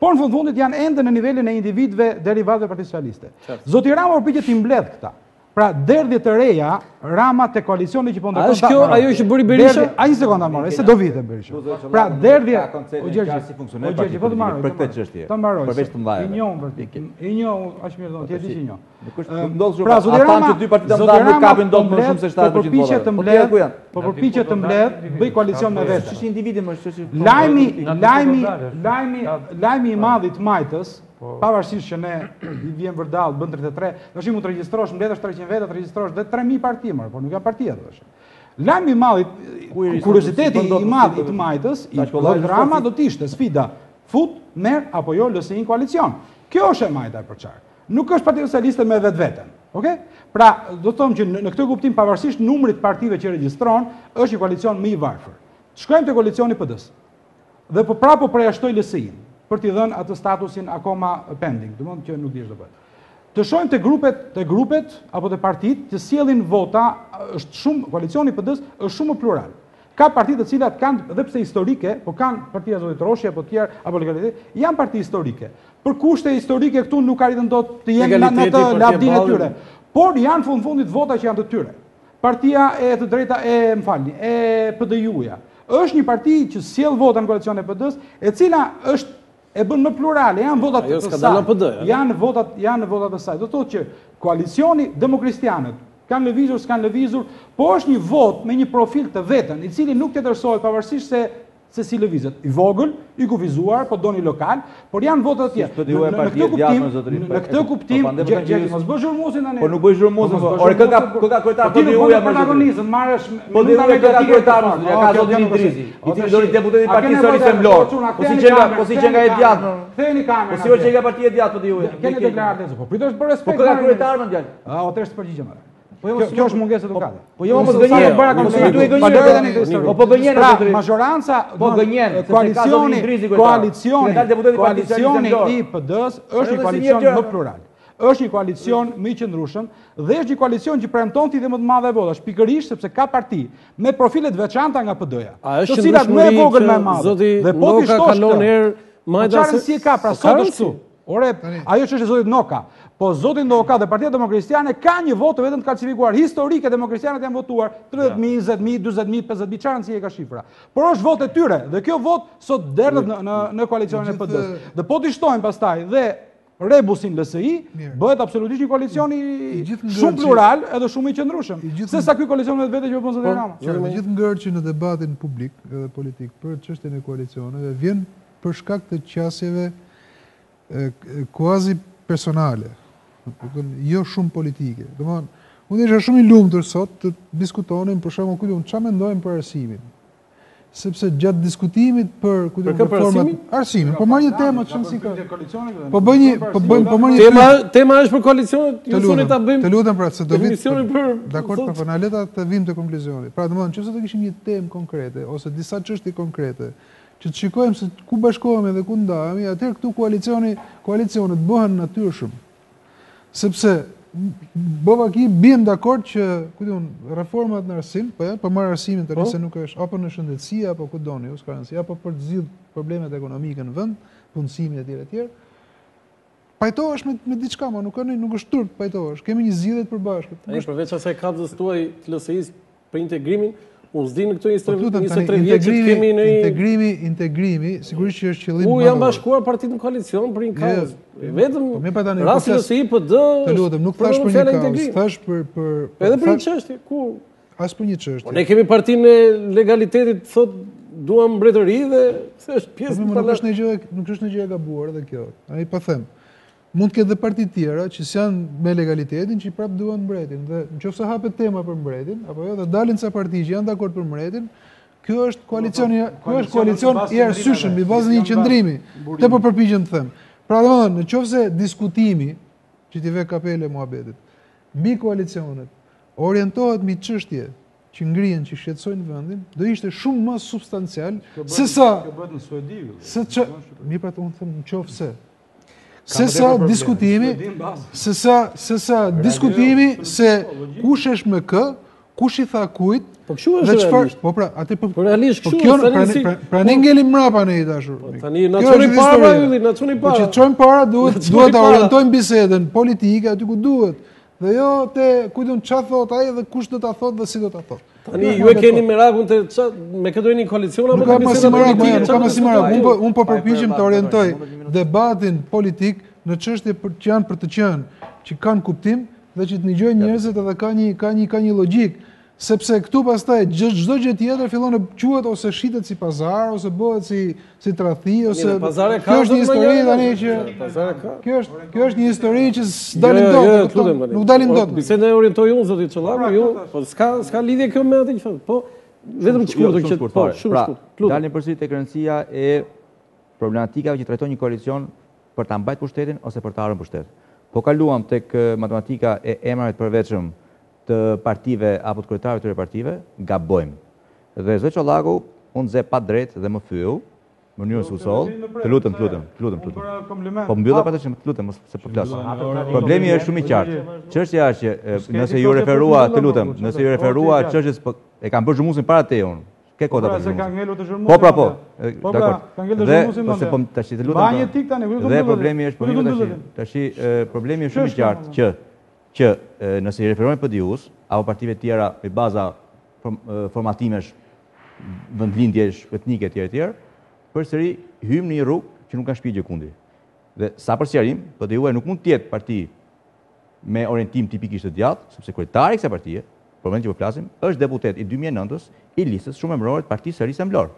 Speaker 5: por në fundit janë ende në nivelin e individëve derivat dhe Partisë Socialiste. Zoti Rama përpiqet të mbledh këta. Pra, derdhje të reja, Rama të koalicioni që po ndërton.
Speaker 1: A është kjo ajo që bëri Berisha?
Speaker 5: A një sekondë amore, se do vite Berisha. Pra, derdhje...
Speaker 7: O Gjergji, për këtë çështje.
Speaker 5: Ta mbaroj.
Speaker 7: Përveç të mdhaja.
Speaker 5: I njohëm, aq mirë do, ti e di që i njohëm.
Speaker 7: Pra, ata që dy partitë të mdhaja nuk kapin dot më shumë se 7% vota.
Speaker 5: Po përpiqet të mbledh, bëj koalicion me vetë.
Speaker 7: Ç'është individi më ç'është.
Speaker 5: Lajmi i madh i të majtës, pavarësisht që ne i vjen vërdall, bën 33, tash mund të regjistrosh mbledhësh 300 veta, të regjistrosh dhe 3000 parti më, por nuk janë partia thosh. Lajmi i madh, kurioziteti i madh i të majtës, i Rama do të ishte sfida, fut, merr apo jo LSI në koalicion. Kjo është e majta e përçarë. Nuk është Partia Socialiste me vetveten. Okej? Pra, do të them që në këtë kuptim pavarësisht numrit partive që regjistron, është një koalicion më i varfër. Shkojmë te koalicioni PD-s. Dhe po prapë përjashtoj LSI-n për t'i dhënë atë statusin akoma pending, domethënë që nuk dish do bëhet. Të shohim te grupet apo te partitë që sjellin vota, është shumë koalicioni PD-s është shumë plural. Ka partitë të cilat kanë edhe pse historike, po kanë Partia Zotit Roshi apo të tjerë apo legalitet, janë parti historike. Për kushte historike këtu nuk arritën dot të jenë në atë lavdinë e tyre. Por janë fundit vota që janë të tyre. Partia e të drejta e PDU-ja. Është një parti që sjell vota në koalicion e PD-s, e cila është e bën më plurale, janë votat të saj. Janë votat të saj. Do thotë që koalicioni demokristianët kanë lëvizur, s'kanë lëvizur, po është një vot me një profil të vetën, i cili nuk tetërsohet pavarësisht se si lëvizet. I vogël, i kufizuar, po doni lokal, por janë votat të tjerë. Në këtë kuptim, Gjergji, mos bëj zhurmusin tani.
Speaker 7: Po nuk bëj zhurmusin, ore kë ka kryetar PDU-ja më
Speaker 5: protagonizëm, marrësh
Speaker 7: po dhe kë ka kryetar, ka zotin Idrizi, i cili doni deputeti i Partisë Socialiste Mlor. Po si që nga e djathtë.
Speaker 5: Theni kamerën.
Speaker 7: Po si që nga partia e djathtë PDU-ja.
Speaker 5: Keni deklaratë, po pritesh për respekt.
Speaker 7: Po kë ka kryetar më djalë.
Speaker 5: Atëherë s'përgjigjem. Kjo është mungesë edukate.
Speaker 7: Po jo mos gënjen. Po gënjen.
Speaker 5: Pra, majoranca, koalicioni i PD-s është një koalicion më plural. Është një koalicion më i qëndrueshëm dhe është një koalicion që premton ti dhe më të madhe votash, pikërisht sepse ka parti me profile të veçanta nga PD-ja.
Speaker 1: Të cilat më e vogël më e madhe. Dhe po ti kalon herë
Speaker 5: majta se si ka, pra sot është këtu. Ore, ajo që është e zotit Noka. Po zotin Ndoka dhe Partia Demokristjane ka një votë vetëm të kalcifikuar. Historike Demokristjanët janë votuar 30.000, 20.000, 40.000, 50.000, çfarë rëndësie ka shifra. Por është votë e tyre dhe kjo votë sot derdhet në koalicionin e PD-s. Dhe po t'i shtojmë pastaj dhe rebusin LSI, bëhet absolutisht një koalicioni shumë plural edhe shumë i qëndrueshëm. Se sa ky koalicion vetë që propon zotin Rama.
Speaker 3: Gjithë ngërçi në debatin publik edhe politik për çështjen e koalicioneve vjen për shkak të qasjeve kuazi personale. Jo shumë politike. Unë isha shumë i lumtur sot të diskutonim për shembull çfarë mendojmë për arsimin. Sepse gjatë diskutimit për arsimin, po marr një temë çfarë si ka. Po bëj një
Speaker 1: tema është për koalicionet, ju thoni ta bëjmë.
Speaker 3: Të lutem pra se do vit. Dakor, po na leta të vim te konkluzionit. Pra domethënë nëse do kishim një temë konkrete ose disa çështje konkrete që të shikojmë se ku bashkohemi dhe ku ndahemi, atëherë këtu koalicionet bëhen natyrshëm. Sepse Bovaki bien dakord që reformat në arsim, po marr arsimin tani se nuk është apo në shëndetësi apo ku doni, s'ka rëndësi, apo për të zgjidhur problemet ekonomike në vend, punësimin etj. Pajtohesh me diçka, nuk është turp, pajtohesh. Kemi një zgjidhje të përbashkët.
Speaker 1: Ai përveç asaj kapsës tuaj të LSI-s për integrimin, unë s'di në këto 23 vjetë që të kemi në...
Speaker 3: Integrimi, sigurisht që është qëllim madhor.
Speaker 1: Janë bashkuar partit në koalicion për një kaos. Vetëm rasti LSI PD...
Speaker 3: Të lutem, nuk thash për një kaos, thash për...
Speaker 1: Edhe për një çështje, ku...
Speaker 3: As për një çështje.
Speaker 1: Ne kemi partinë e legalitetit, thot, duam mbretëri dhe se është pjesë
Speaker 3: në parlament. Nuk është në gjë e gabuar edhe kjo. Ai po them. Mund të ketë dhe parti tjera që janë me legalitetin që i prap duan mbretin. Dhe nëse hapet tema për mbretin, apo jo, dhe dalin ca parti që janë dakord për mbretin, ky është koalicion i arsyeshëm mbi bazën e një qëndrimi. Te po përpiqem të them. Pra domethënë, nëse diskutimi që ti vë kapele muhabetit mbi koalicionet orientohet mbi çështje që ngrihen, që shqetësojnë vendin, do ishte shumë më substancial se sa
Speaker 5: kjo bëhet në Suedi.
Speaker 3: Mi pra të unë them nëse se sa diskutimi se kush është me kë, kush i tha kujt,
Speaker 1: po kështu është realisht.
Speaker 3: Po pra, atë po
Speaker 1: realisht kështu
Speaker 3: është. Pra ne ngelim mbrapa ne dashur.
Speaker 1: Tani na çoni para, na çoni para.
Speaker 3: Po që çojmë para duhet ta orientojmë bisedën politike aty ku duhet. Dhe jo te kujtun çfarë thot ai dhe kush do ta thot dhe si do ta thot.
Speaker 1: Tani ju e keni merakun me këto jeni koalicion apo
Speaker 3: me biseda politike? Nuk kam asnjë merak. Unë po përpiqem të orientoj debatin politik në çështje që janë për të qenë, që kanë kuptim dhe që të dëgjojnë njerëzit edhe ka një logjik. Sepse këtu pastaj çdo gjë tjetër fillon të quhet ose shitet si pazar ose bëhet si tradhti ose kjo është një histori tani që kjo është një histori që s'dalin dot, nuk dalin dot.
Speaker 1: Bisedën e orientoi unë zoti Çollaku, ju, po s'ka lidhje kjo me atë që thon. Po vetëm shkurtër që po, shumë shkurt.
Speaker 7: Dalim përsëri tek rëndësia e problematikave që trajton një koalicion për ta mbajtur pushtetin ose për të ardhur në pushtet. Po kaluam tek matematika e emrave të përveçëm të partive apo të kryetarëve të këtyre partive, gabojmë. Dhe zoti Çollaku unë ze pa drejt dhe më fyew, në mënyrë susoll, të lutem. Po mbylla pa të që të lutem, mos se po flas. Problemi është shumë i qartë. Çështja është që nëse ju referua, të lutem, nëse ju referua çështjes e kanë bërë zhurmusin para te unë. Ke kota për zhurmusin. Po pra po. Dakor. Dhe po tash të lutem. Dhe problemi është tash problemi është shumë i qartë që nëse i referojnë PD-us apo partive tjera me baza formatimesh, vendlindjesh, etnike etj, përsëri hym në një rrugë që nuk ka shpije gjekundi. Dhe sa për sqarim, PD-u nuk mund të jetë parti me orientim tipikisht të djathtë, sepse kryetari i kësaj partie, për momentin që po flasim, është deputet i 2009-s i listës shumë emërore të Partisë së Ri Semblor.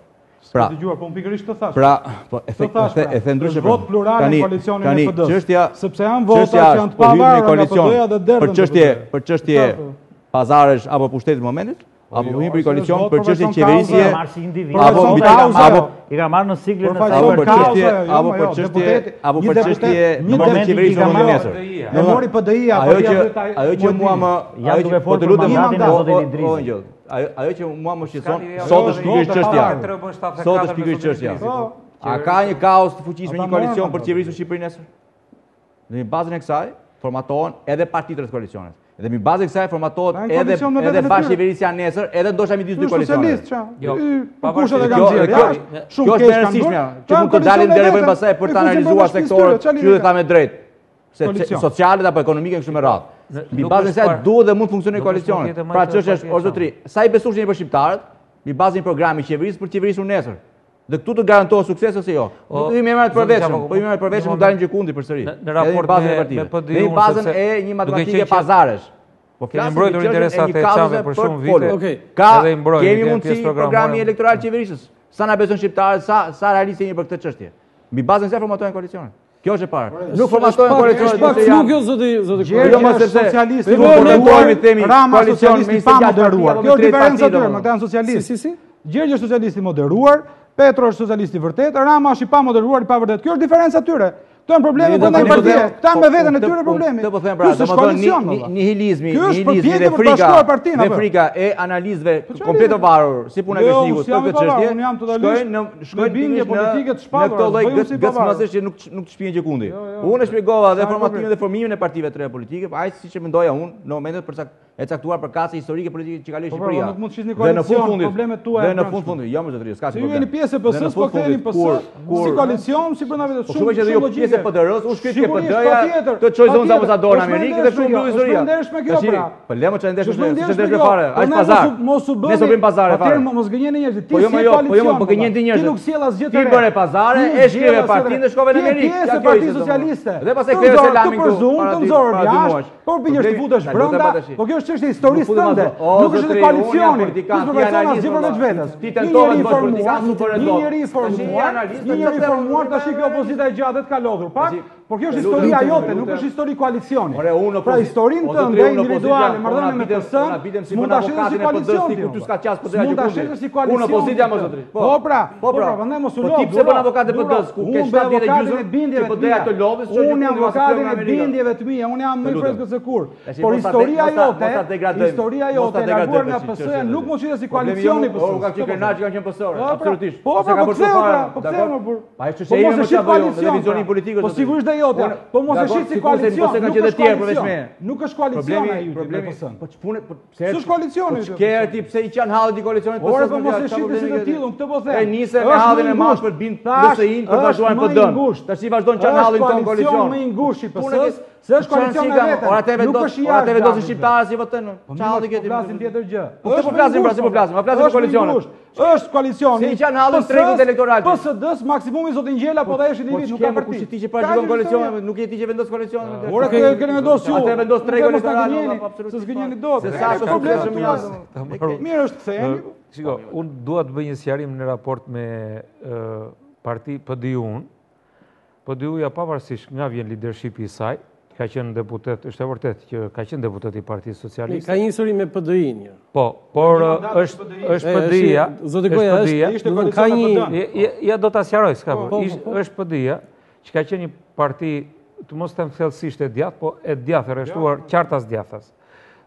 Speaker 5: Pra, dëgjuar, po pikërisht të thash.
Speaker 7: Pra, po e the ndryshe.
Speaker 5: Vot plural në koalicionin e PD-s.
Speaker 7: Sepse janë vota që janë të pavarur nga PD-ja dhe derdhën për çështje pazaresh apo pushtetit në momentit, apo hyn për koalicion për çështje qeverisje, apo
Speaker 2: i ka marrë në siglin
Speaker 7: apo për çështje në moment qeverisje në momentin nesër.
Speaker 5: E mori PD-ja
Speaker 7: ajo që mua më po të lutem ajo që mua më shqetëson sot është pikërisht çështja. A ka një kaos të fuqishëm në një koalicion për të qeverisur Shqipërinë nesër? Në bazën e kësaj formatohen edhe partitë të koalicionit. Dhe mbi bazën e kësaj formatohet edhe bashkëqeverisja nesër, edhe ndoshta midis dy koalicioneve.
Speaker 5: Jo, pa kushet e kanë dhënë.
Speaker 7: Shumë keq kanë bërë. Që mund të dalin deri më pasaj për të analizuar sektorët, që tha me drejt. socialet apo ekonomike kështu me radhë. Mbi bazën e saj duhet dhe mund të funksionojë koalicioni. Pra çështja është o zotëri, sa i besueshni për shqiptarët, mbi bazën e programit qeverisë për të qeverisur nesër. Dhe këtu të garantohet sukses ose jo. Nuk jemi marrë të përveçëm, po jemi marrë të përveçëm dalim gjykundi përsëri.
Speaker 6: Në raport me
Speaker 7: PD-un, në bazën e një matematike pazaresh. Po
Speaker 6: kemi mbrojtur interesat e çave për shumë vite.
Speaker 7: Kemi mundësi programi elektoral qeverisës. Sa na beson shqiptarët, sa realistë jemi për këtë çështje. Mbi bazën e saj formatojnë koalicionin. Kjo është e parë. Nuk formatojnë koalicionin.
Speaker 1: Është pak fluk jo zoti.
Speaker 5: Jo më socialistë, Rama socialisti pa moderuar. Kjo është diferenca aty, më kanë socialistë.
Speaker 1: Si.
Speaker 5: Gjergj është socialisti moderuar, Petro është socialisti vërtet, Rama është i pa moderuar, i pa vërtet. Kjo është diferenca atyre. Këto janë probleme brenda partive. Këta me veten e tyre problemi.
Speaker 7: Këtë po them pra, domethënë nihilizmi dhe frika e analizëve komplet të varur, si puna e Krishnikut për këtë çështje. Shkojnë bindje politike të shpallura. Në këtë lloj gëzmësisht që nuk të shpihen gjekundi. Unë e shpjegova dhe formatimin dhe formimin e partive të reja politike, aq siç e mendoja unë në momentet e caktuar për kasë historike politike që kaloi Shqipëria.
Speaker 5: Nuk mund të shihni koalicion, problemet tuaja.
Speaker 7: Dhe në fund, jo më zotëri, s'ka si problem.
Speaker 5: Ju jeni pjesë e PS-s, po ktheheni PS si koalicion, si brenda vetes shumë logjike.
Speaker 7: Pjesë e PD-s, u shkrit ke PD-ja, të çoj zonë ambasador në Amerikë dhe shumë historia. Po lemo çaj ndesh me fare, aq pazar. Ne do bëjmë pazare fare.
Speaker 5: Mos gënjeni njerëzit. Ti si koalicion.
Speaker 7: Po gënjeni njerëzit.
Speaker 5: Ti nuk sjell asgjë të
Speaker 7: re. Ti bëre pazare, e shkrive partinë dhe shkove në Amerikë.
Speaker 5: Pjesë e Partisë Socialiste.
Speaker 7: Dhe pastaj ktheve selamin këtu.
Speaker 5: Të nxorë jashtë, po bindesh të futesh brenda. Po kjo është çështje historisë tënde. Nuk është koalicioni. Ti përveçon asgjë për vetes.
Speaker 7: Ti tenton të bësh politikan super
Speaker 5: dot. Një njeri i formuar tash kjo opozita e gjatë të kalodhur. Pak, por kjo është historia jote, nuk është histori koalicioni. Pra historinë tënde individuale, marrëdhënie me PS-n, mund ta shihësh si koalicion.
Speaker 7: Kur ty s'ka qas PD-ja
Speaker 5: gjykundit. Mund ta shihësh si koalicion.
Speaker 7: Unë opozita më zotri.
Speaker 5: Po pra, prandaj mos u lodh.
Speaker 7: Ti pse bën avokat e PD-s ku ke 7 ditë gjysmë, PD-ja të lodhës,
Speaker 5: unë jam avokatin e bindjeve të mia, unë jam më i freskët se kur. Por historia jote larguar nga PS-ja nuk mund të shihet si koalicioni PS-s.
Speaker 7: Po ka qenë Naçi kanë qenë PS-orë, absolutisht.
Speaker 5: Po ka ktheu pra.
Speaker 7: Pa e çështje jemi me televizionin politik.
Speaker 5: Po sigurisht dhe jote. Po mos e shih si koalicion.
Speaker 7: Nuk është tjetër përveç me.
Speaker 5: Nuk është koalicioni ai me PS-n.
Speaker 7: Po ç'punë, pse?
Speaker 5: S'është koalicioni.
Speaker 7: Ç'ke ti pse i kanë hallit i koalicionit
Speaker 5: PS-s? Po mos e shih si të tillun, këtë po them.
Speaker 7: E nisë me hallin e madh për bind PS-in për vazhduar PD-n. Tash i vazhdon çan hallin ton koalicion.
Speaker 5: Më i ngushtë i PS-s. Se është koalicion me vetën.
Speaker 7: Ora te vendosin shqiptarët si votojnë.
Speaker 5: Çfarë do të flasim tjetër gjë?
Speaker 7: Po të flasim pra si po flasim. Ma flasim për koalicionin.
Speaker 5: Është koalicioni.
Speaker 7: Si kanë hallin tregut elektoral.
Speaker 5: PSD-s maksimumi zoti Ngjela po dash individ nuk ka parti.
Speaker 7: Kush ti që bashkon koalicionin, nuk je ti që vendos koalicionin.
Speaker 5: Ora keni vendosur ju.
Speaker 7: Atë vendos tregun elektoral.
Speaker 5: Se zgënjeni dot.
Speaker 7: Se sa problem shumë jashtë.
Speaker 5: Mirë është ktheheni.
Speaker 6: Shiko, unë dua të bëj një sqarim në raport me parti PD-un. PD-uja pavarësisht nga vjen leadershipi i saj, ka qenë deputet, është e vërtet që ka qenë deputet i Partisë Socialiste.
Speaker 1: Ka një histori me PD-in.
Speaker 6: Po, por është PD-ja.
Speaker 1: Zoti Goja është
Speaker 6: ka një ja do ta sqaroj s'ka po. Është PD-ja, që ka qenë një parti të mos them thellësisht e djathtë, po e djathtë rreshtuar qartas djathtas.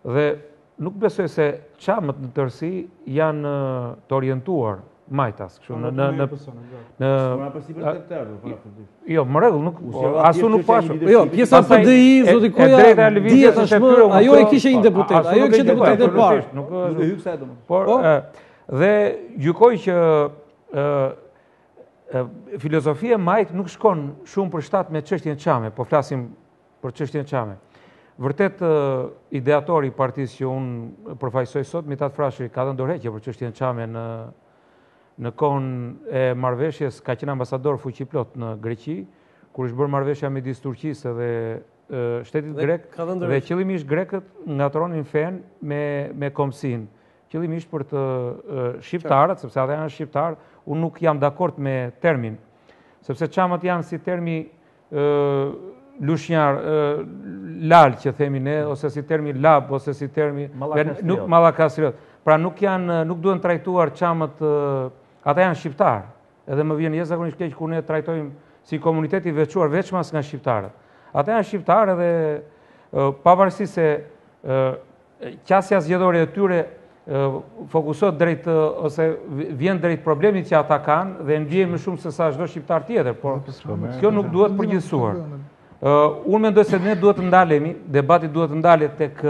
Speaker 6: Dhe nuk besoj se çamët në tërësi janë të orientuar majtas, kështu jo, më rregull, nuk asu nuk pashur.
Speaker 1: Jo, pjesa PDI zoti Koja dihet tashmë, ajo e kishte një deputet, ajo kishte deputet e parë.
Speaker 6: Nuk e hyksa domun. Por dhe gjykoj që filozofia e majt nuk shkon shumë për shtat me çështjen çame, po flasim për çështjen çame. Vërtet ideatori i partisë që unë përfaqësoj sot, Mithat Frashi, ka dhënë dorëheqje për çështjen çame në kohën e marrëveshjes, ka qenë ambasador fuqiplot në Greqi, kur është bërë marrëveshja midis Turqisë dhe shtetit grek, dhe qëllimisht grekët ngatronin fen me komsin. Qëllimisht për të shqiptarët, sepse ata janë shqiptarë, unë nuk jam dakord me termin, sepse çamët janë si termi lushnjar, lal që themi ne, ose si termi lab, ose si termi mallakasriot. Pra nuk duhen trajtuar çamët, ata janë shqiptarë, edhe më vjen jashtëzakonisht keq kur ne trajtojmë si komuniteti veçuar veçmas nga shqiptarët. Ata janë shqiptarë dhe pavarësisht se qasja zgjedhore e tyre fokusohet drejt ose vjen drejt problemit që ata kanë dhe ndjehen më shumë se sa çdo shqiptar tjetër, por kjo nuk duhet përgjithësuar. Unë mendoj se ne duhet të ndalemi, debati duhet të ndalet tek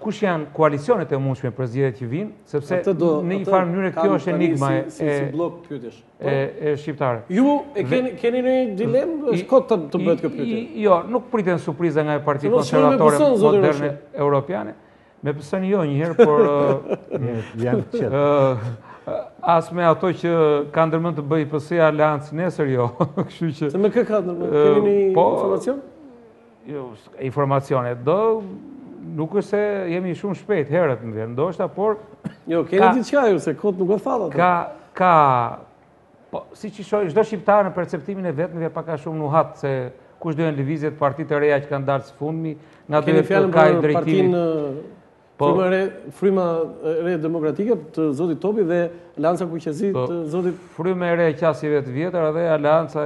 Speaker 6: kush janë koalicionet e mundshme për zgjedhjet që vinë, sepse në një farë mënyrë kjo është enigma e shqiptare.
Speaker 1: Ju keni një dilemë? Është kohë të bëhet kjo pyetje?
Speaker 6: Jo, nuk priten surpriza nga Partia Konservatore Moderne Europiane. Me pësën jo njëherë, por as me ato që ka ndërmend të bëj PS Aleancë nesër, jo.
Speaker 1: Se me kë ka ndërmend? Keni një informacion?
Speaker 6: Jo, informacione. Nuk është se jemi shumë shpejt herët në vend, ndoshta, por...
Speaker 1: Jo, keni diçka ju, se kot nuk e thallat.
Speaker 6: Ka... Si që shoj, çdo shqiptar në perceptimin e vetëve paka shumë nuhat se kush dojnë lëvizjet partitë e reja që kanë dalë së fundmi, nga
Speaker 1: keni fjalën për partinë Fryma e Re Demokratike të zotit Topi dhe Aleanca Kuqezi të zotit...
Speaker 6: Fryma e Re e qasjeve të vjetër dhe Aleanca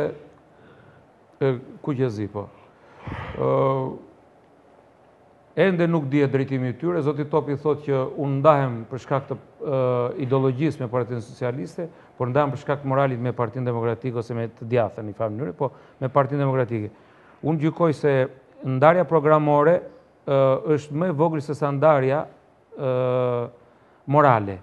Speaker 6: e Kuqezi, po. Ende nuk dihet drejtimi i tyre, zoti Topi thotë që unë ndahem për shkak të ideologjisë me Partinë Socialiste, por ndahem për shkak të moralit me Partinë Demokratike ose me të djathtë në një farë mënyrë, po me Partinë Demokratike. Unë gjykoj se ndarja programore është më e vogël se sa ndarja morale,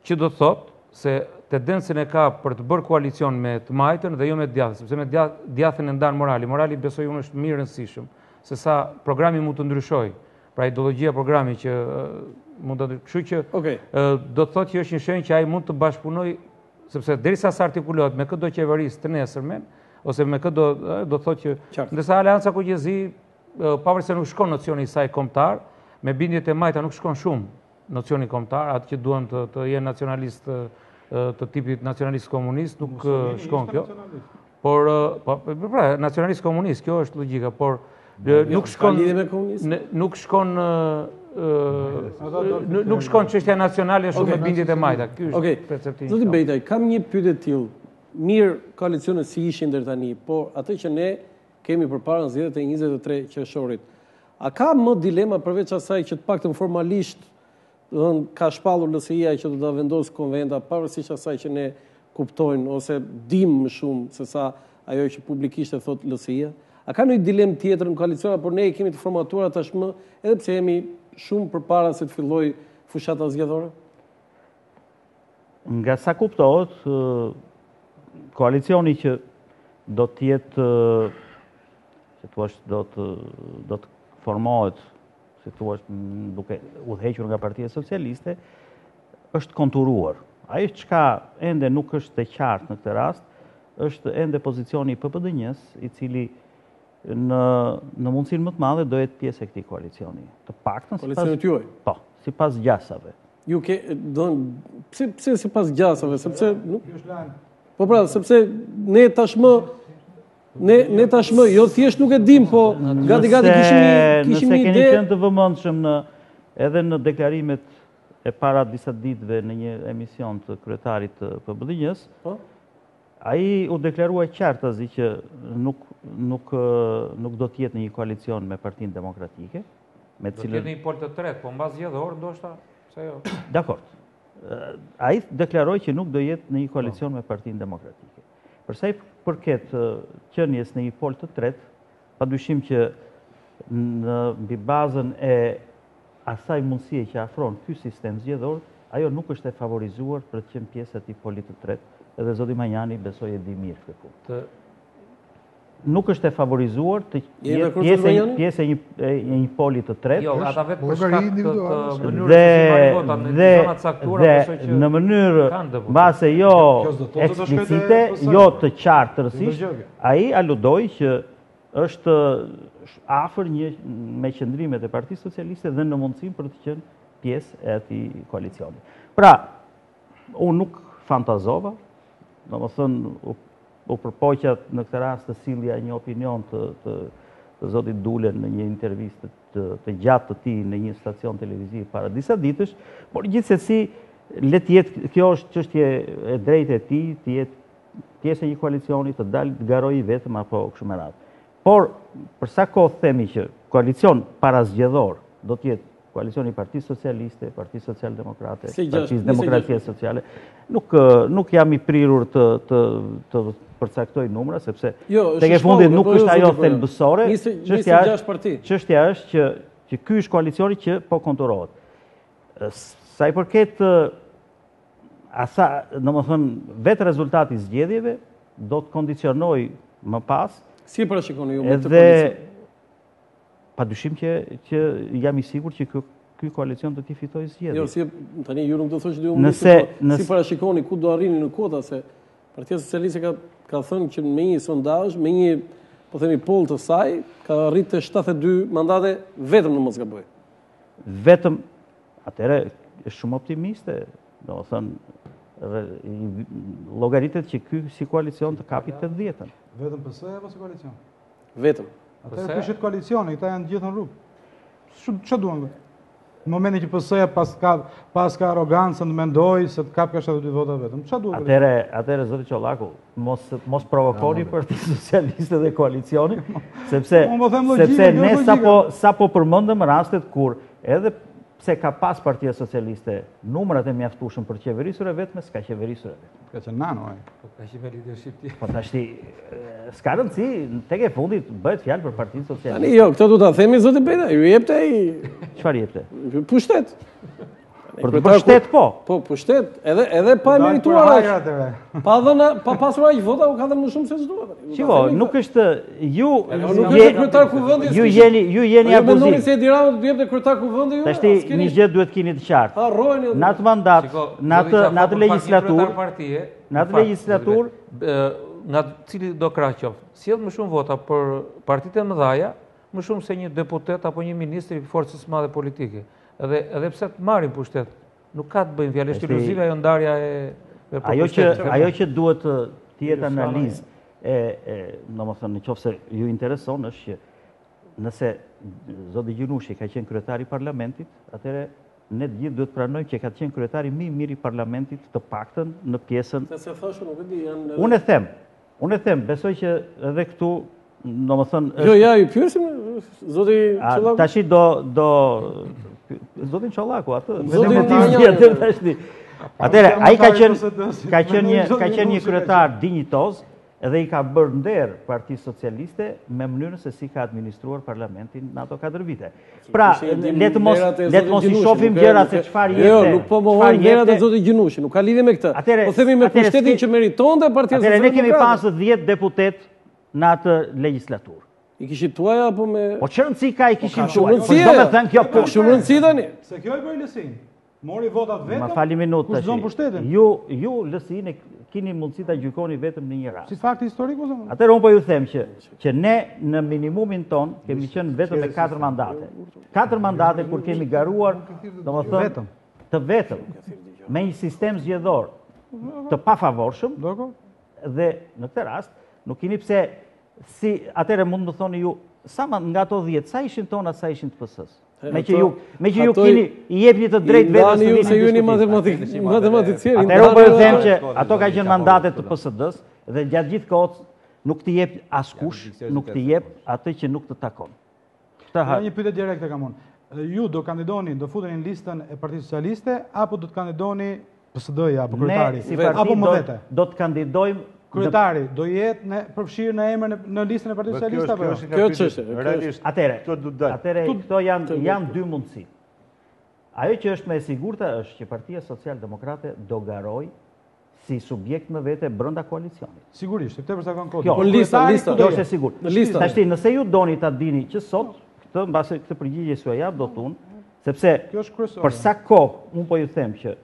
Speaker 6: që do të thotë se tendencën e ka për të bërë koalicion me të majtën dhe jo me të djathtë, sepse me djathën e ndan morali. Morali besoj unë është më i rëndësishëm se sa programi mund të ndryshoj, pra ideologjia programi që mund të ndryshoj, që do të thotë që është një shenjë që ai mund të bashkëpunoj, sepse derisa sa artikulohet me këtë do qeverisë të nesërmen, ose me këtë do të thotë që ndërsa Aleanca Kuqezi, pavarësisht se nuk shkon nocioni i saj kombëtar, me bindjet e majta nuk shkon shumë nocioni kombëtar, atë që duan të jenë nacionalist të tipit nacionalist komunist, nuk shkon kjo. Por, nacionalist komunist, kjo është logjika, por nuk shkon çështja nacionale shumë me bindjet e majta. Ky është perceptimi.
Speaker 1: Zoti Bejtaj, kam një pyetje të tillë. Mirë koalicionet si ishin deri tani, por atë që ne kemi përpara në zgjedhjet e 23 qershorit. A ka më dilema përveç asaj që të paktën formalisht ka shpallur LSI-ja që do ta vendosë konventa, pavarësisht asaj që ne kuptojnë ose dim më shumë se sa ajo që publikisht e thot LSI-ja? A ka një dilemë tjetër në koaliciona, por ne i kemi të formatuar tashmë, edhe pse jemi shumë përpara se të filloj fushata zgjedhore?
Speaker 2: Nga sa kuptohet, koalicioni që do të jetë, si thua, do të formohet, si thua, duke udhëhequr nga Partia Socialiste, është konturuar. Ai çka ende nuk është e qartë në këtë rast, është ende pozicioni i PPD-s, i cili në mundësinë më të madhe do jetë pjesë e këtij koalicioni. Të paktën
Speaker 1: koalicionit juaj.
Speaker 2: Po, sipas gjasave.
Speaker 1: Ju pse sipas gjasave, sepse po pra, sepse ne tashmë jo thjesht nuk e dim, po gati kishim një ide.
Speaker 2: Nëse keni qenë të vëmendshëm edhe në deklarimet e para disa ditëve në një emision të kryetarit të PPD-s, ai u deklarua qartazi që nuk do të jetë në një koalicion me Partinë Demokratike.
Speaker 6: Do të jetë në një pol të tretë, po mbas zgjedhor ndoshta, pse jo?
Speaker 2: Dakor. Ai deklaroi që nuk do jetë në një koalicion me Partinë Demokratike. Për sa i përket qenies në një pol të tretë, padyshim që në mbi bazën e asaj mundësie që afron ky sistem zgjedhor, ajo nuk është e favorizuar për të qenë pjesë e atij poli të tretë. Edhe zoti Manjani besoj e di mirë këtë punë. Nuk është e favorizuar të jetë pjesë e një poli të tretë.
Speaker 6: Jo, ata vetë për shkak të mënyrës se marrin vota në zonat caktuara, besoj që
Speaker 2: në mënyrë mbase jo eksplicite, jo të qartë tërësisht, ai aludoi që është afër me qëndrimet e Partisë Socialiste dhe në mundësinë për të qenë pjesë e atij koalicioni. Pra, unë nuk fantazova, domethënë u përpoqja në këtë rast të sillja një opinion të zotit Dule në një intervistë të gjatë të tij në një stacion televiziv para disa ditësh, por gjithsesi le të jetë, kjo është çështje e drejtë e tij, të jetë pjesë e një koalicioni, të dalë të garojë vetëm apo kështu me radhë. Por për sa kohë themi që koalicion parazgjedhor do të jetë koalicioni Partisë Socialiste, Partisë Social-Demokrate, Partisë Demokracie Sociale, nuk jam i prirur të përcaktoj numra, sepse tek e fundit nuk është ajo thelbësore.
Speaker 1: Çështja është
Speaker 2: që ky është koalicioni që po konturohet. Sa i përket vetë rezultati i zgjedhjeve do të kondicionoj më pas.
Speaker 1: Si e parashikoni ju me të
Speaker 2: koalicion? Padyshim që jam i sigurt që ky koalicion do t'i fitojë zgjedhjet.
Speaker 1: Jo, si tani ju nuk do thosh dhe si parashikoni ku do arrini në kota, se Partia Socialiste ka thënë që me një sondazh, me një, po themi, poll të saj, ka arritë 72 mandate vetëm në mos gaboj.
Speaker 2: Vetëm, atëre është shumë optimiste, do të thënë, llogaritet që ky si koalicion të kapi 80-ën.
Speaker 5: Vetëm PS apo si koalicion?
Speaker 1: Vetëm.
Speaker 5: Atëherë kishit koalicioni, këta janë gjithë në rrugë. Ç'a duan këta? Në momentin që PS-ja pas ka arrogancën të mendoj se të kap ka 72 vota vetëm. Ç'a duhet?
Speaker 2: Atëherë zoti Çollaku, mos provokoni Partinë Socialiste dhe koalicionin, sepse ne sapo përmendëm rastet kur edhe pse ka pas Partia Socialiste numrat e mjaftueshëm për qeverisur e vetme, s'ka qeverisur e vetme.
Speaker 5: Ka qenë nano,
Speaker 6: ka qenë me leadership ti.
Speaker 2: Po tashti, s'ka rëndësi, tek e fundit bëhet fjalë për Partinë Socialiste.
Speaker 1: Tani jo, këtë du ta themi zoti Beda, ju jepte ai.
Speaker 2: Çfarë jepte?
Speaker 1: Pushtet.
Speaker 2: Për të pushtet po.
Speaker 1: Po, pushtet, edhe pa e merituar aq. Pa pasur aq vota, u ka dhënë më shumë se ç'duhet.
Speaker 2: Shiko, nuk është ju
Speaker 1: kryetar kuvendi.
Speaker 2: Ju jeni abuziv.
Speaker 1: Ju mendoni se Edi Rama do të jepte kryetar kuvendi ju?
Speaker 2: Tashti një gjë duhet keni të qartë.
Speaker 1: Harrojeni.
Speaker 2: Në atë mandat, në atë legjislaturë,
Speaker 6: nga cili do krah qoftë, sjell më shumë vota për partitë e mëdha, më shumë se një deputet apo një ministër i forcës së madhe politike. Edhe pse të marrin pushtet, nuk ka të bëjmë fjalë, është iluzive ajo ndarja e
Speaker 2: ajo që duhet të jetë analizë domethënë nëse ju intereson është që nëse zoti Gjunushi ka qenë kryetari i parlamentit, atëherë ne të gjithë duhet pranojmë që ka qenë kryetari më i mirë i parlamentit, të paktën në pjesën.
Speaker 1: Se thashë nuk e di janë.
Speaker 2: Unë e them, besoj që edhe këtu domethënë
Speaker 1: Jo, ja, ju pyesim zoti Çollaku.
Speaker 2: Tashi zotin Çollaku atë. Atëherë ai ka qenë një kryetar dinjitoz edhe i ka bërë nder Partisë Socialiste me mënyrën se si ka administruar parlamentin në ato 4 vite. Pra, le të mos i shohim gjërat se çfarë jepte.
Speaker 1: Jo, nuk po mohojmë gjërat e zotit Gjunushi, nuk ka lidhje me këtë. Po themi me pushtetin që meritonte Partia Socialiste.
Speaker 2: Atëherë ne kemi pasur 10 deputet në atë legjislaturë.
Speaker 1: I kishit tuaj apo me...
Speaker 2: Po që rëndësi ka i kishim
Speaker 1: tuaj? Shumë rëndësi tani.
Speaker 5: Se kjo i bëri Lësin. Mori votat vetëm.
Speaker 2: Ma fali minutë tash.
Speaker 5: Kush zon pushtetin?
Speaker 2: Ju Lësin keni mundësi ta gjykoni vetëm në një rast.
Speaker 5: Si fakt historik ose?
Speaker 2: Atëherë unë po ju them që ne në minimumin ton kemi qenë vetëm me 4 mandate. 4 mandate kur kemi garuar, domethënë të vetëm me një sistem zgjedhor të pafavorshëm, dhe në këtë rast nuk keni pse si atëre mund të thoni ju sa nga ato 10 sa ishin tona sa ishin të PS-s. Me që ju keni i jepni të drejtë vetës
Speaker 1: të se ju jeni matematicien.
Speaker 2: Atëherë unë po ju them që ato ka qenë mandate të PSD-s dhe gjatë gjithë kohës nuk t'i jep askush, nuk t'i jep atë që nuk të takon.
Speaker 5: Një pyetje direkte kam unë. Ju do kandidoni, do futeni në listën e Partisë Socialiste apo do të kandidoni PSD-ja apo kryetari? Apo më vete?
Speaker 2: Do të kandidojmë.
Speaker 5: Kryetari do jetë përfshirë në emrin në listën e Partisë Socialiste apo jo?
Speaker 1: Kjo çështje.
Speaker 2: Atëherë këto janë dy mundësi. Ajo që është më e sigurta është që Partia Socialdemokrate do garoj si subjekt më vete brenda koalicionit.
Speaker 5: Sigurisht, sepse sa kanë kohë.
Speaker 1: Po lista
Speaker 2: kjo është e sigurt. Tashti nëse ju doni ta dini që sot këtë mbase këtë përgjigje s'u jap dot unë, sepse për sa kohë unë po ju them që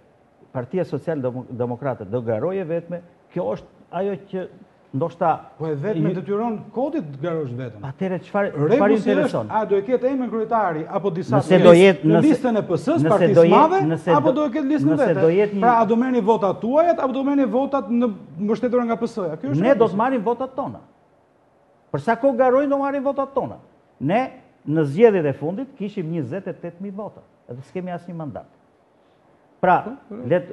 Speaker 2: Partia Socialdemokrate do garojë vetme, kjo është ajo që ndoshta
Speaker 5: po e vetëm detyron kodit të garosh vetëm.
Speaker 2: Atëherë çfarë intereson?
Speaker 5: A do e ketë emrin kryetari apo disa
Speaker 2: në
Speaker 5: listën e PS-s Partisë së Madhe apo do e ketë listën vetë? Pra a do merrni votat tuaja apo do merrni votat në mbështetur nga PS-ja? Kjo është
Speaker 2: ne do të marrim votat tona. Për sa kohë garojnë do marrim votat tona. Ne në zgjedhjet e fundit kishim 28000 vota, edhe s'kemi asnjë mandat. Pra,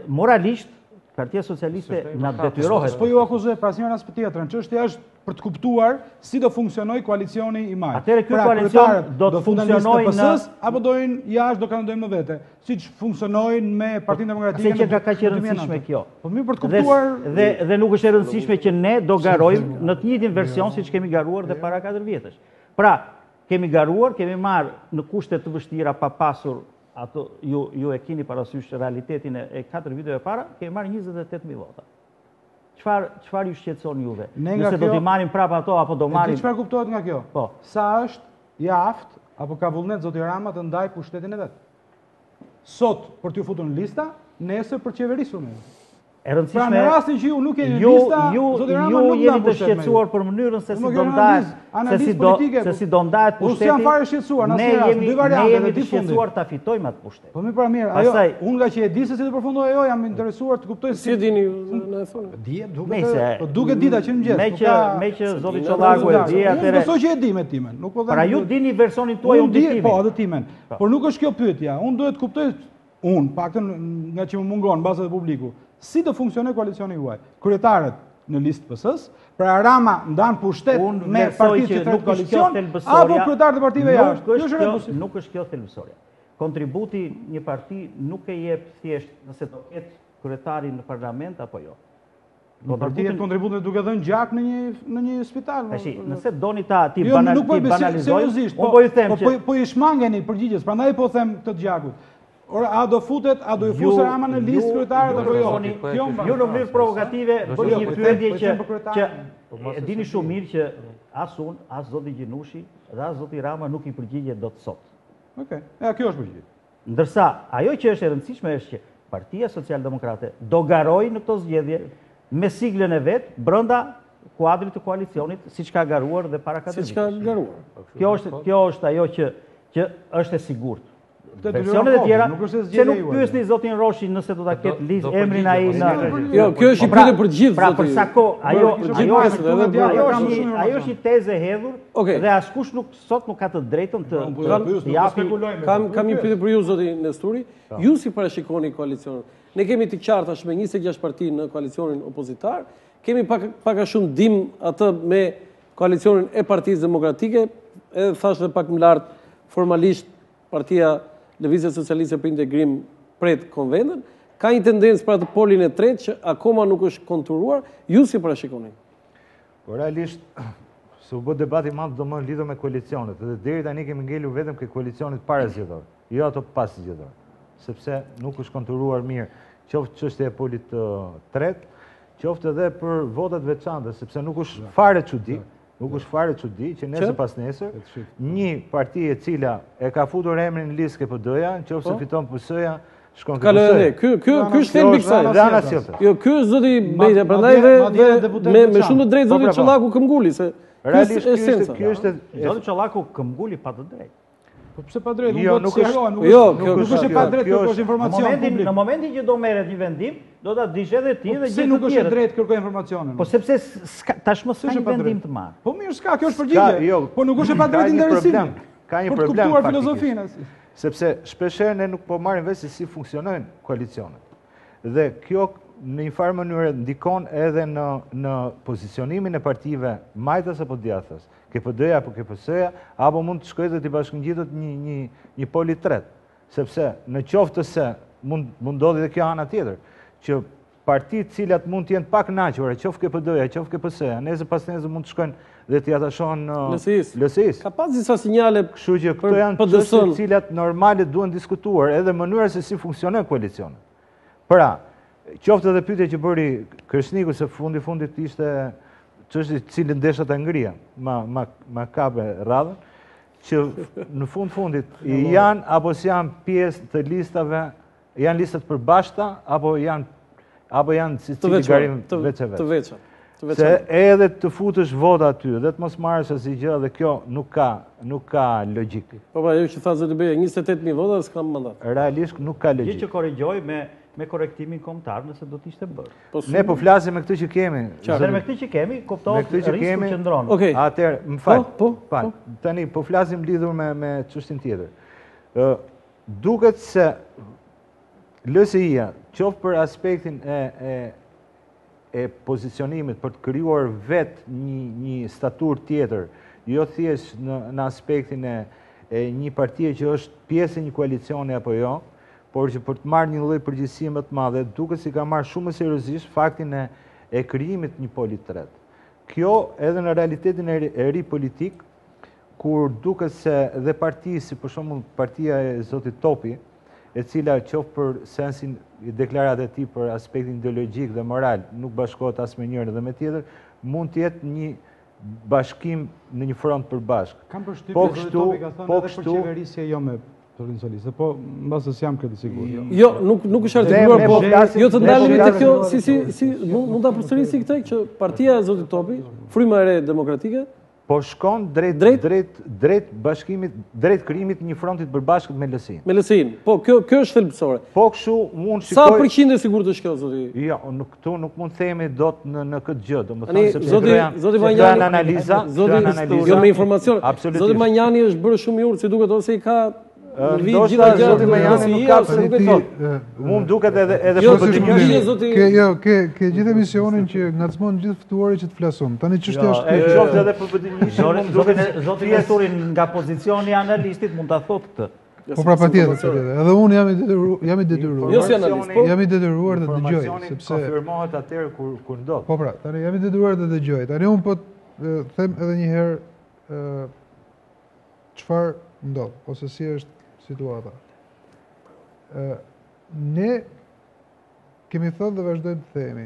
Speaker 2: moralisht Partia Socialiste na detyrohet.
Speaker 5: Po ju akuzoj për asnjë rast tjetër. Çështja është për të kuptuar si do funksionoj koalicioni i maj.
Speaker 2: Atëherë ky koalicion do të funksionojë në
Speaker 5: apo dojnë jashtë do kandidojnë më vete, siç funksionojnë me Partinë Demokratike.
Speaker 2: Se që ka qenë rëndësishme kjo.
Speaker 5: Po mirë për të kuptuar
Speaker 2: dhe nuk është e rëndësishme që ne do garojmë në të njëjtin version siç kemi garuar dhe para 4 vjetësh. Pra, kemi garuar, kemi marrë në kushte të vështira pa pasur, ato ju e keni parasysh realitetin e 4 viteve para, kemi marrë 28.000 vota. Çfarë ju shqetëson juve? Nëse do t'i marrim prapë ato, apo do marrim...
Speaker 5: Çfarë kuptohet nga kjo?
Speaker 2: Po.
Speaker 5: Sa është jaft, apo ka vullnet zoti Rama të ndaj pushtetin e vetë? Sot për t'ju futur në lista, nesër për qeverisur me. Pra në rastin që ju nuk e një lista, zoti Rama nuk
Speaker 2: jeni të shqetësuar për mënyrën se si do ndahet pushteti.
Speaker 5: Unë jam fare shqetësuar,
Speaker 2: ne jemi të shqetësuar ta fitojmë atë pushtet.
Speaker 5: Po mi pra mirë, ajo, unë nga që e di se si të përfundoj ajo, jam interesuar të kuptoj
Speaker 1: si dini në thonë.
Speaker 5: Dihet, duket dita që në mëngjes.
Speaker 2: Me që zoti Çollaku e di, atëherë.
Speaker 5: Unë besoj që e di me timen.
Speaker 2: Pra ju dini versionin tuaj unë di timen.
Speaker 5: Po, edhe timen. Por nuk është kjo pyetja. Unë duhet të kuptoj paktën nga që më mungon bazat e publiku. Si të funksionoj koalicioni juaj? Kryetarët në listë PS-s, pra Rama ndan pushtet me partitë që tret koalicion, apo kryetarët e partive jashtë?
Speaker 2: Nuk është kjo thelbësorja. Kontributi një parti nuk e jep thjesht nëse do ketë kryetari në parlament apo jo.
Speaker 5: Në parti jep kontributin duke dhënë gjak në një spital.
Speaker 2: Nëse doni ta ti banalizojmë,
Speaker 5: unë po ju them që po i shmangeni përgjigjes, prandaj po them këtë gjakut. Ora, a do futet, a do i fusë Rama në listë kryetarët apo jo?
Speaker 2: Ju në mënyrë provokative bëni një pyetje që e dini shumë mirë që as unë, as zoti Gjinushi dhe as zoti Rama nuk i përgjigjet dot sot.
Speaker 5: Okej, kjo është përgjigje.
Speaker 2: Ndërsa ajo që është e rëndësishme është që Partia Socialdemokrate do garojë në këto zgjedhje me siglën e vet brenda kuadrit të koalicionit, siç ka garuar dhe para 4
Speaker 1: viteve. Siç ka garuar.
Speaker 2: Kjo është ajo që është e sigurt. Versionet e tjera, se nuk pyesni zotin Roshi nëse do ta ketë listë emrin ai në...
Speaker 1: Jo, kjo është i pyetje për të gjithë.
Speaker 2: Pra për sa kohë, ajo është një tezë e hedhur dhe askush sot nuk ka të drejtën të japi.
Speaker 1: Kam një pyetje për ju zoti Nesturi. Ju si parashikoni koalicionin? Ne kemi të qartë tash me 26 parti në koalicionin opozitar, kemi pak a shumë dim atë me koalicionin e Partisë Demokratike, edhe thashë pak më lart formalisht Partia Lëvizja Socialiste për Integrim pret konventën, ka një tendencë për atë polin e tretë që akoma nuk është konturuar, ju si parashikoni?
Speaker 4: Po realisht, se u bë debati madh domosdoshmë lidhur me koalicionet, dhe deri tani kemi ngelur vetëm ke koalicionet para zgjedhor, jo ato pas zgjedhor, sepse nuk është konturuar mirë, qoftë çështja e polit të tretë, qoftë edhe për votat veçanta, sepse nuk është fare çudi. Nuk është fare çudi që nesër pas nesër një parti e cila e ka futur emrin në listë KPD-ja, nëse fiton PS-ja, shkon
Speaker 1: KPD. Ky është thelbi i kësaj. Jo, ky është zoti Bejta, prandaj dhe me shumë të drejtë zoti Çollaku këmbguli se
Speaker 4: realisht ky është
Speaker 2: zoti Çollaku këmbguli pa të drejtë.
Speaker 5: Po pse pa drejtë?
Speaker 4: Nuk
Speaker 5: është pa drejtë, kjo është informacion publik.
Speaker 2: Në momentin që do merret një vendim, do ta dish edhe ti dhe gjithë të tjerë.
Speaker 5: Pse nuk është drejtë kërkoj informacionin?
Speaker 2: Po sepse tashmë s'ka vendim të marr.
Speaker 5: Po mirë, s'ka, kjo është përgjigje. Po nuk është pa drejtë interesimi.
Speaker 4: Ka një problem faktikisht. Sepse shpeshherë ne nuk po marrim vesh se si funksionojnë koalicionet. Dhe kjo në një farë mënyrë ndikon edhe në pozicionimin e partive majtas apo djathtas. KPD-ja apo KPS-ja, apo mund të shkojë dhe të bashkëngjitet një poli tret. Sepse në qoftë se mund ndodhi dhe kjo ana tjetër, që partitë cilat mund të jenë pak kënaqura, qoftë KPD-ja, qoftë KPS-ja, nesër pas nesër mund të shkojnë dhe të atash LSI-s.
Speaker 1: Ka pas disa sinjale,
Speaker 4: kështu që këto janë çështje të cilat normale duhen diskutuar, edhe mënyra se si funksionon koalicioni. Pra, qoftë edhe pyetja që bëri Kreshniku se fundit ishte çështje cilën desha ta ngrija, ma kape radhën, që në fundit janë apo s'janë pjesë të listave, janë listat përbashkëta apo janë si cili garim veç. Se edhe të futësh vota aty dhe të mos marrësh asnjë gjë dhe kjo nuk ka logjik.
Speaker 1: Po ajo që tha zoti Beja, 28.000 vota dhe s'kam mandat.
Speaker 4: Realisht nuk ka logjik.
Speaker 2: Gjë që korrigjoj me korektimin kombëtar nëse do të ishte bërë.
Speaker 4: Ne po flasim me këtë që kemi.
Speaker 2: Dhe me këtë që kemi, kuptohet risku që ndron.
Speaker 4: Atëherë, më fal. Tani po flasim lidhur me çështjen tjetër. Duket se LSI-ja, qoftë për aspektin e pozicionimit për të krijuar vetë një statur tjetër, jo thjesht në aspektin e një partie që është pjesë e një koalicioni apo jo, por që për të marrë një lloj përgjegjësie më të madhe, duket si ka marrë shumë seriozisht faktin e krijimit një poli të tretë. Kjo edhe në realitetin e ri politik kur duket se dhe parti, si për shembull partia e Zotit Topi, e cila qoftë për sensin deklarat e tij për aspektin ideologjik dhe moral, nuk bashkohet as me njërin dhe me tjetër, mund të jetë një bashkim në një front përbashk.
Speaker 5: Kam përshtypjen se Zotit Topi ka thënë edhe për qeverisje jo me Zotin Socialiste, po mbas se jam këtë sigurt.
Speaker 1: Jo, nuk është artikuluar, po jo të ndalemi te kjo, si mund ta përsërisi këtë që partia e Zotit Topi, Fryma e Re Demokratike,
Speaker 4: po shkon drejt bashkimit, drejt krijimit një frontit përbashkët me LSI.
Speaker 1: Me LSI. Po kjo është thelbësore.
Speaker 4: Po kështu mund shikoj.
Speaker 1: Sa përqind e sigurt është kjo, zoti?
Speaker 4: Jo, këtu nuk mund të themi dot në këtë gjë,
Speaker 1: domethënë sepse zoti Manjani
Speaker 4: analiza,
Speaker 1: jo me informacion. Zoti Manjani është bërë shumë i urtë, si duket, ose i ka
Speaker 4: ndoshta zoti Manjani nuk ka se nuk e thot. Mund duket edhe
Speaker 3: ke gjithë emisionin që ngacmon gjithë ftuarit që të flasun. Tani çështja është
Speaker 4: qoftë edhe për BDI.
Speaker 2: Zoti Nestorin nga pozicioni i analistit mund ta thotë këtë.
Speaker 3: Po pra patjetër. Edhe unë jam i detyruar.
Speaker 1: Jo si analist, po
Speaker 3: jam i detyruar të dëgjoj sepse
Speaker 4: konfirmohet atëherë kur ndodh.
Speaker 3: Po pra, tani jam i detyruar të dëgjoj. Tani unë po them edhe një herë çfarë ndodh ose si është situata. Ne kemi thënë dhe vazhdojmë të themi,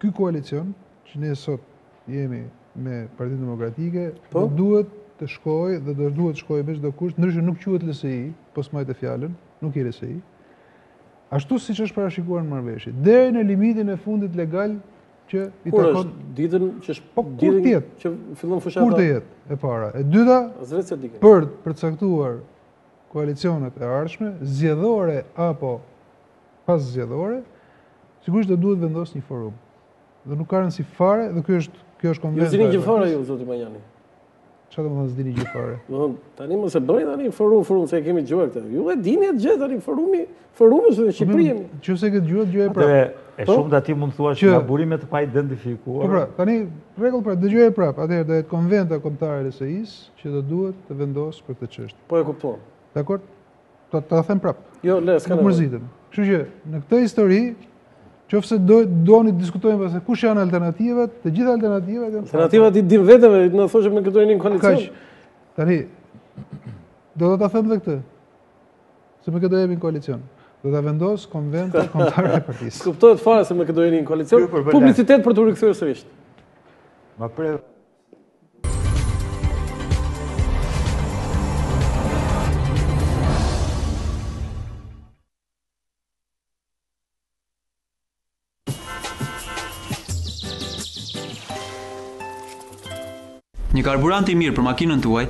Speaker 3: ky koalicion, që ne sot jemi me Partinë Demokratike, duhet të shkojë dhe do duhet të shkojë me çdo kusht, ndryshe nuk quhet LSI, po s'majtë fjalën, nuk i LSI. Ashtu siç është parashikuar në marrëveshje, deri në limitin e fundit legal që i takon
Speaker 1: ditën që që fillon fushata.
Speaker 3: Kur të jetë e para. E dyta, për përcaktuar koalicionet e ardhshme, zgjedhore apo pas zgjedhore, sigurisht do duhet vendos një forum. Dhe nuk ka rëndësi fare, dhe kjo është konvent.
Speaker 1: Ju zini gjë fare ju, zoti Manjani.
Speaker 3: Çfarë do të thonë zini gjë fare?
Speaker 1: Tani mos e bëni tani forum se e kemi dëgjuar këtë. Ju e dini atë gjë tani forumi është në Shqipëri.
Speaker 3: Nëse këtë dëgjoj prapë.
Speaker 2: E shumë të ati mund të thuash nga burime të pa identifikuar.
Speaker 3: Po pra, tani, rregull pra, dëgjoj prapë, atëherë do jetë konventa kombëtare e LSI-s që do duhet të vendosë për këtë çështje.
Speaker 1: Po e kuptoj.
Speaker 3: Dakor? Ta them prapë.
Speaker 1: Jo, s'ka
Speaker 3: nevojë. Mërzitëm. Kështu që në këtë histori, qofse doni të diskutojmë pastaj kush janë alternativat, të gjitha alternativat janë.
Speaker 1: Alternativat i dim vetëm, në thoshë me këto jeni në koalicion.
Speaker 3: Tani, do ta them edhe këtë. Se me këtë jemi në koalicion. Do ta vendos konventa kombëtare e partisë.
Speaker 1: Kuptohet fare se me këtë do jeni në koalicion. Publicitet për të rikthyer sërish.
Speaker 4: Ma pre
Speaker 10: Një karburant i mirë për makinën tuaj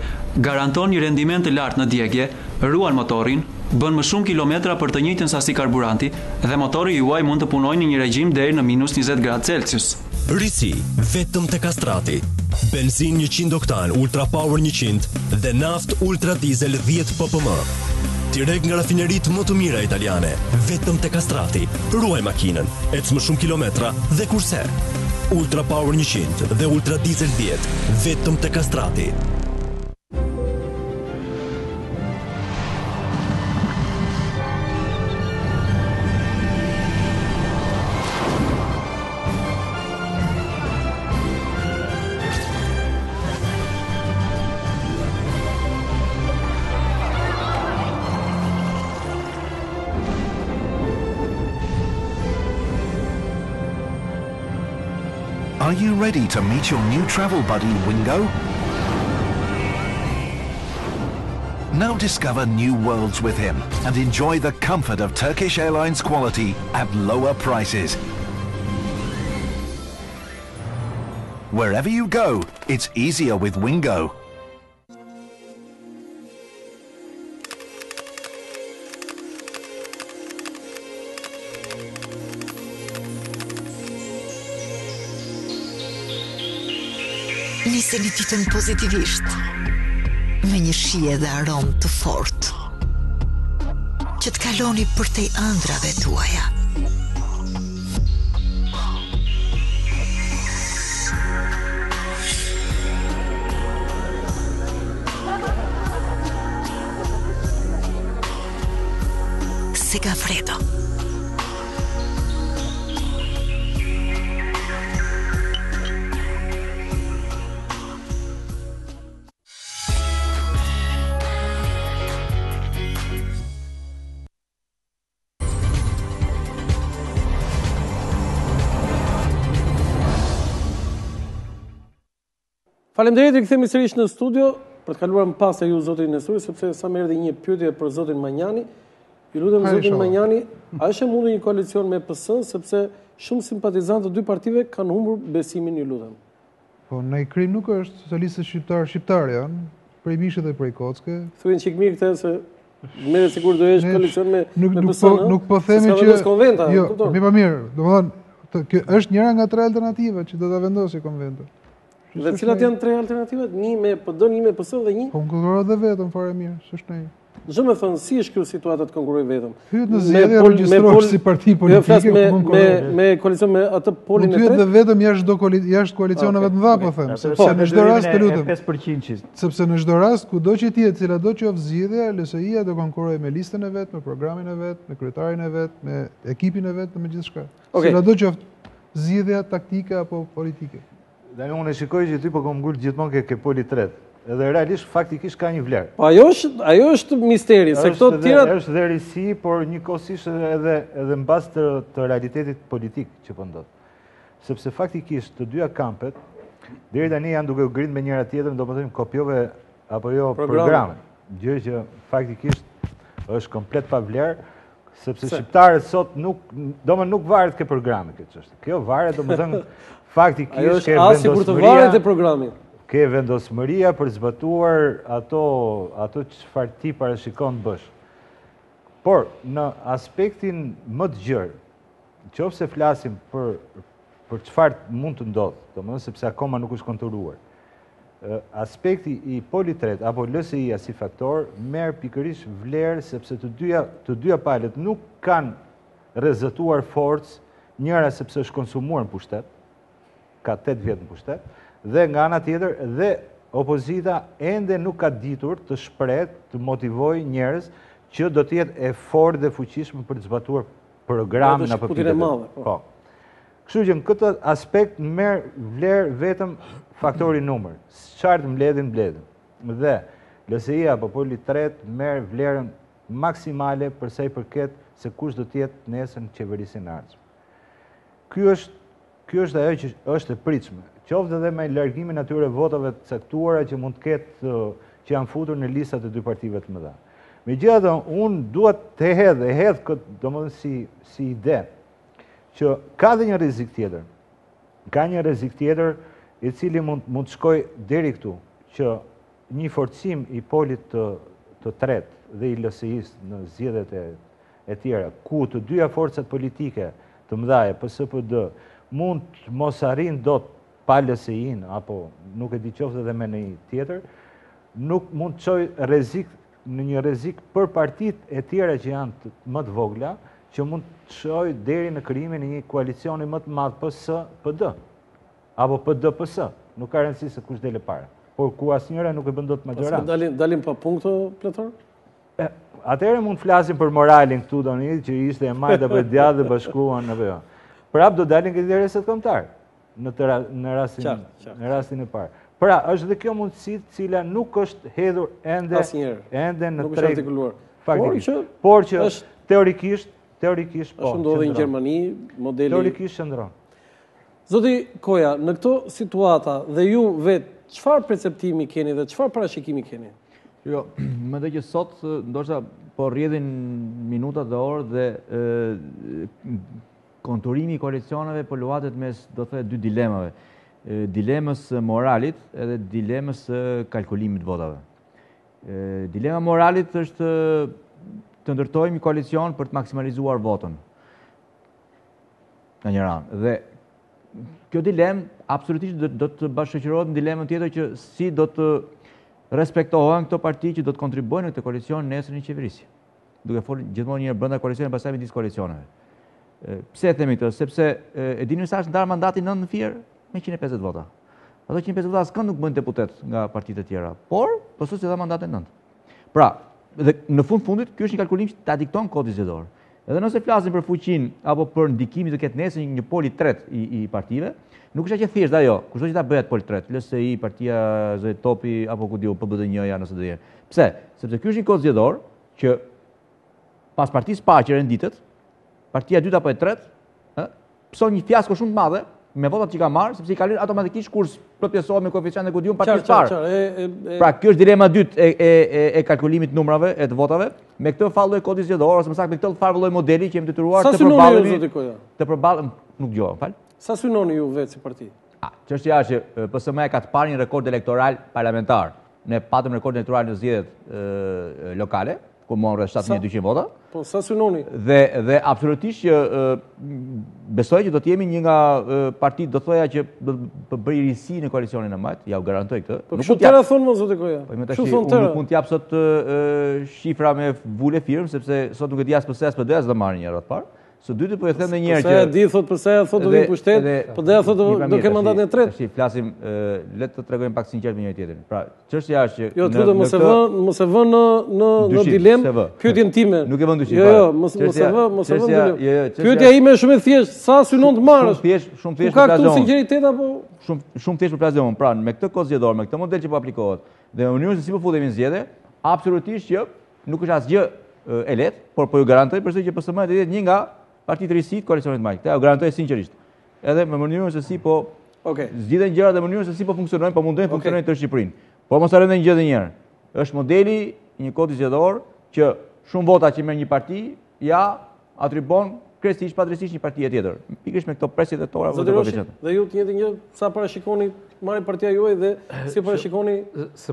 Speaker 10: garanton një rendiment të lartë në djegje, ruan motorin, bën më shumë kilometra për të njëjtën sasi karburanti dhe motori juaj mund të punojë në një regjim deri në -20 gradë Celsius.
Speaker 11: Risi vetëm te Kastrati. Benzin 100 oktan Ultra Power 100 dhe naft Ultra Diesel 10 ppm. Direkt nga rafineritë më të mira italiane, vetëm te Kastrati. Ruaj makinën, ec më shumë kilometra dhe kurse. Ultra Power 100 dhe Ultra Diesel 10, vetëm te Kastrati.
Speaker 14: Are you ready to meet your new travel buddy, Wingo? Now discover new worlds with him and enjoy the comfort of Turkish Airlines quality at lower prices. Wherever you go, it's easier with Wingo.
Speaker 12: Niseni ditën pozitivisht, me një shije dhe aromë të fortë, që të kaloni përtej ëndrave tuaja. Segafredo.
Speaker 1: Faleminderit, rikthehemi sërish në studio për të kaluar më pas se ju zoti Nesuri, sepse sa më erdhi një pyetje për zotin Manjani. Ju lutem zotin Manjani, a është e mundur një koalicion me PS, sepse shumë simpatizantë të dy partive kanë humbur besimin, ju lutem.
Speaker 3: Po në Krim nuk është socialistët shqiptar janë, prej Mishit dhe prej Kocke.
Speaker 1: Thuajnë çik mirë këtë se merret sikur do jesh koalicion me PS.
Speaker 3: Nuk po themi që jo, më mirë, domethënë kjo është njëra nga tre alternativa që do ta vendosë konventi.
Speaker 1: Dhe cilat janë tre alternativat? Një me PD, një me PS dhe një?
Speaker 3: Konkurrojnë dhe vetëm fare mirë, s'është ndonjë.
Speaker 1: Dëshoj me thënë, si është kjo situata të konkurrojë vetëm?
Speaker 3: Hyet në zgjedhje regjistrohesh si parti politike,
Speaker 1: me koalicion me atë polin e tretë.
Speaker 3: Hyet dhe vetëm jashtë koalicioneve të mëdha, po them, sepse në çdo rast të lutem.
Speaker 2: 5%.
Speaker 3: Sepse në çdo rast, kudo që të jetë, ciladò qoftë zgjedhja, LSI-ja do konkurrojë me listën e vet, me programin e vet, me kryetarin e vet, me ekipin e vet, me gjithçka. Ciladò qoftë zgjedhja taktike apo politike.
Speaker 4: Dhe unë e shikoj që ty po kom ngul gjithmonë ke poli tret. Edhe realisht faktikisht ka një vlerë.
Speaker 1: Po ajo është misteri, se këto të tjerat
Speaker 4: është dhe risi, por njëkohësisht edhe mbas të realitetit politik që po ndodh. Sepse faktikisht të dyja kampet deri tani janë duke u ngritur me njëra tjetrën, domethënë kopjove apo jo programe. Gjë që faktikisht është komplet pa vlerë, sepse shqiptarët sot nuk varet ke programe këtë çështje. Kjo varet domethënë faktikisht ke
Speaker 1: vendosmëria.
Speaker 4: Ke vendosmëria për zbatuar ato çfarë ti parashikon të bësh. Por në aspektin më të gjerë, nëse flasim për çfarë mund të ndodhë, domethënë sepse akoma nuk është konturuar. Aspekti i politret apo LSI-ja si faktor merr pikërisht vlerë sepse të dyja palët nuk kanë rrezëtuar forcë, njëra sepse është konsumuar në pushtet, ka 8 vjet në pushtet, dhe nga ana tjetër dhe opozita ende nuk ka ditur të shpreh, të motivojë njerëz që do të jetë e fortë dhe fuqishme për të zbatuar programin apo pikën. Po. Kështu që në këtë aspekt merr vlerë vetëm faktori numër. Çfarë mbledhin. Dhe LSI-ja apo poli tret merr vlerën maksimale për sa i përket se kush do të jetë nesër në qeverisin e ardhshme. Ky është ajo që është e pritshme. Qoftë edhe me largimin atyre votave të caktuara që mund të ketë që janë futur në listat e dy partive të mëdha. Megjithatë, unë dua të hedh këtë domethënë si ide që ka dhe një rrezik tjetër. Ka një rrezik tjetër i cili mund të shkojë deri këtu, që një forcim i polit të tretë dhe i LSI-s në zgjedhjet e tjera, ku të dyja forcat politike të mëdha, PS-PD, mund të mos arrin dot pa LSI-n, apo nuk e di qoftë edhe me një tjetër, nuk mund të çojë rrezik në një rrezik për partitë e tjera që janë më të vogla, që mund të çojë deri në krijimin e një koalicioni më të madh PS-PD apo PD-PS. Nuk ka rëndësi se kush del para, por ku asnjëra nuk e bën dot majorancë.
Speaker 1: Dalim pa punkto pletor?
Speaker 4: Atëherë mund të flasim për moralin këtu doni që ishte e majt apo e djathtë dhe bashkuan apo jo. Prap do dalin këtë interesat kombëtar në rastin e parë. Pra, është dhe kjo mundësi cila nuk është hedhur ende në treg faktikisht. Por që teorikisht po.
Speaker 1: Ashtu ndodhi në Gjermani, modeli
Speaker 4: teorikisht qëndron.
Speaker 1: Zoti Koja, në këto situata dhe ju vetë, çfarë perceptimi keni dhe çfarë parashikimi keni?
Speaker 7: Jo, mendoj që sot ndoshta po rrjedhin minutat dhe orë dhe konturimi i koalicioneve po luatet mes, do të thënë, dy dilemave. Dilemës moralit edhe dilemës kalkulimit votave. Dilema moralit është të ndërtojmë një koalicion për të maksimalizuar votën. Në një ranë. Dhe kjo dilemë absolutisht do të bashkëqërohet në dilemën tjetër që si do të respektohen këto parti që do të kontribuojnë në këtë koalicion nesër në qeverisje. Duke folur gjithmonë njëherë brenda koalicionit, pastaj midis koalicioneve. Pse e themi këtë? Sepse e dini sa është ndar mandati 9 në fier me 150 vota. Ato 150 vota s'kan nuk bëjnë deputet nga partitë e tjera, por PS-i dha mandatin 9. Pra, dhe në fundit ky është një kalkulim që ta dikton kodi zgjedhor. Edhe nëse flasim për fuqinë apo për ndikimin që ketë nesër një poli tret i partive, nuk është që thjesht ajo, kushdo që ta bëhet poli tret, LSI, partia Zoe Topi apo ku diu PBD-ja nëse do jenë. Pse? Sepse ky është një kod zgjedhor që pas partisë paqe renditet, partia e dytë apo e tretë, pëson një fiasko shumë të madhe me votat që ka marrë, sepse i kalin automatikisht kur plotësohet me koeficient e kudiun pa të parë. Pra, kjo është dilema dytë e kalkulimit numrave e të votave. Me këtë fallë lloj kodit zgjedhor ose më saktë me këtë farë lloj modeli që jemi detyruar të përballemi, nuk dëgjova, fal.
Speaker 1: Sa synoni ju vetë si parti?
Speaker 7: Çështja është që PSM ka të parë një rekord elektoral parlamentar. Ne patëm rekord elektoral në zgjedhjet lokale, ku morën 7200 vota.
Speaker 1: Po sa synoni?
Speaker 7: Dhe absolutisht që besoj që do të jemi një nga partitë, do thoja që do të bëj risi në koalicionin e majt, ja u garantoj këtë.
Speaker 1: Po kështu tëra thonë më zoti Koja.
Speaker 7: Unë nuk mund t'jap sot shifra me vule firmë, sepse sot nuk e di as PS as PD as do marrin një rrot parë. Së dyti po e them edhe një herë që
Speaker 1: pse di thot pse thot do vi pushtet, po dhe thot do ke mandatin e tretë.
Speaker 7: Tash flasim, le të tregojmë pak sinqert me njëri tjetrin. Pra, çështja është që
Speaker 1: jo, thotë mos e vën në dilemë pyetjen time.
Speaker 7: Nuk e vën dyshim.
Speaker 1: Jo, mos e vën dilemë. Pyetja ime është shumë e thjeshtë, sa synon të marrësh?
Speaker 7: Shumë thjesht
Speaker 1: ka këtu sinqeritet apo
Speaker 7: shumë thjesht për plazon. Pra, me këtë kod zgjedhor, me këtë model që po aplikohet dhe mënyrën se si po futemi në zgjedhje, absolutisht që nuk është asgjë e lehtë, por po ju garantoj përsëri që PSM do jetë një nga partitë risit koalicionit të majt. Këtë u garantoj sinqerisht. Edhe me mënyrën se si po zgjidhen gjërat dhe mënyrën se si po funksionojnë, po mundojnë funksionojnë të Shqipërinë. Por mos harroni një gjë edhe një herë. Është modeli i një kodi zgjedhor që shumë vota që merr një parti ja atribon krejtësisht padrejtisht një parti tjetër. Pikërisht me këto presje tetore apo të koeficientit.
Speaker 1: Dhe ju të njëjtën gjë sa parashikoni marrë partia juaj dhe si parashikoni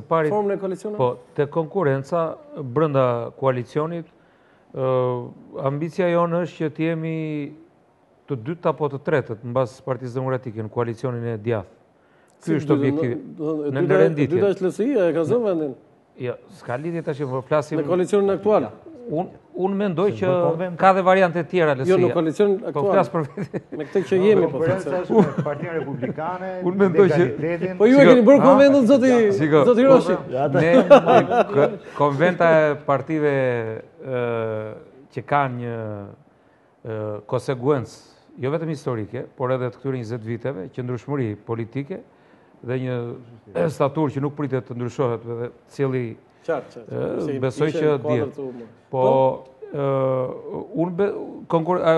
Speaker 1: formën e koalicionit?
Speaker 6: Po, te konkurenca brenda koalicionit ambicia jonë është që të jemi të dytë apo të tretët mbas Partisë Demokratike në koalicionin e djathtë. Ky është objektivi. Në renditje.
Speaker 1: Dyta është LSI-ja, e ka zënë vendin.
Speaker 6: Jo, s'ka lidhje tash, po flasim
Speaker 1: në koalicionin aktual.
Speaker 6: Unë mendoj që ka dhe variante tjera LSI-ja.
Speaker 1: Jo, në koalicionin aktual.
Speaker 6: Po flas për vetë.
Speaker 1: Me këtë që jemi po.
Speaker 4: Partinë Republikane.
Speaker 6: Unë mendoj që
Speaker 1: po ju e keni bërë konventin zoti Roshi.
Speaker 6: Ne konventa e partive që kanë një konsekuencë, jo vetëm historike, por edhe të këtyre 20 viteve, qëndrueshmëri politike dhe një staturë që nuk pritet të ndryshohet dhe cili besoj që dihet. Po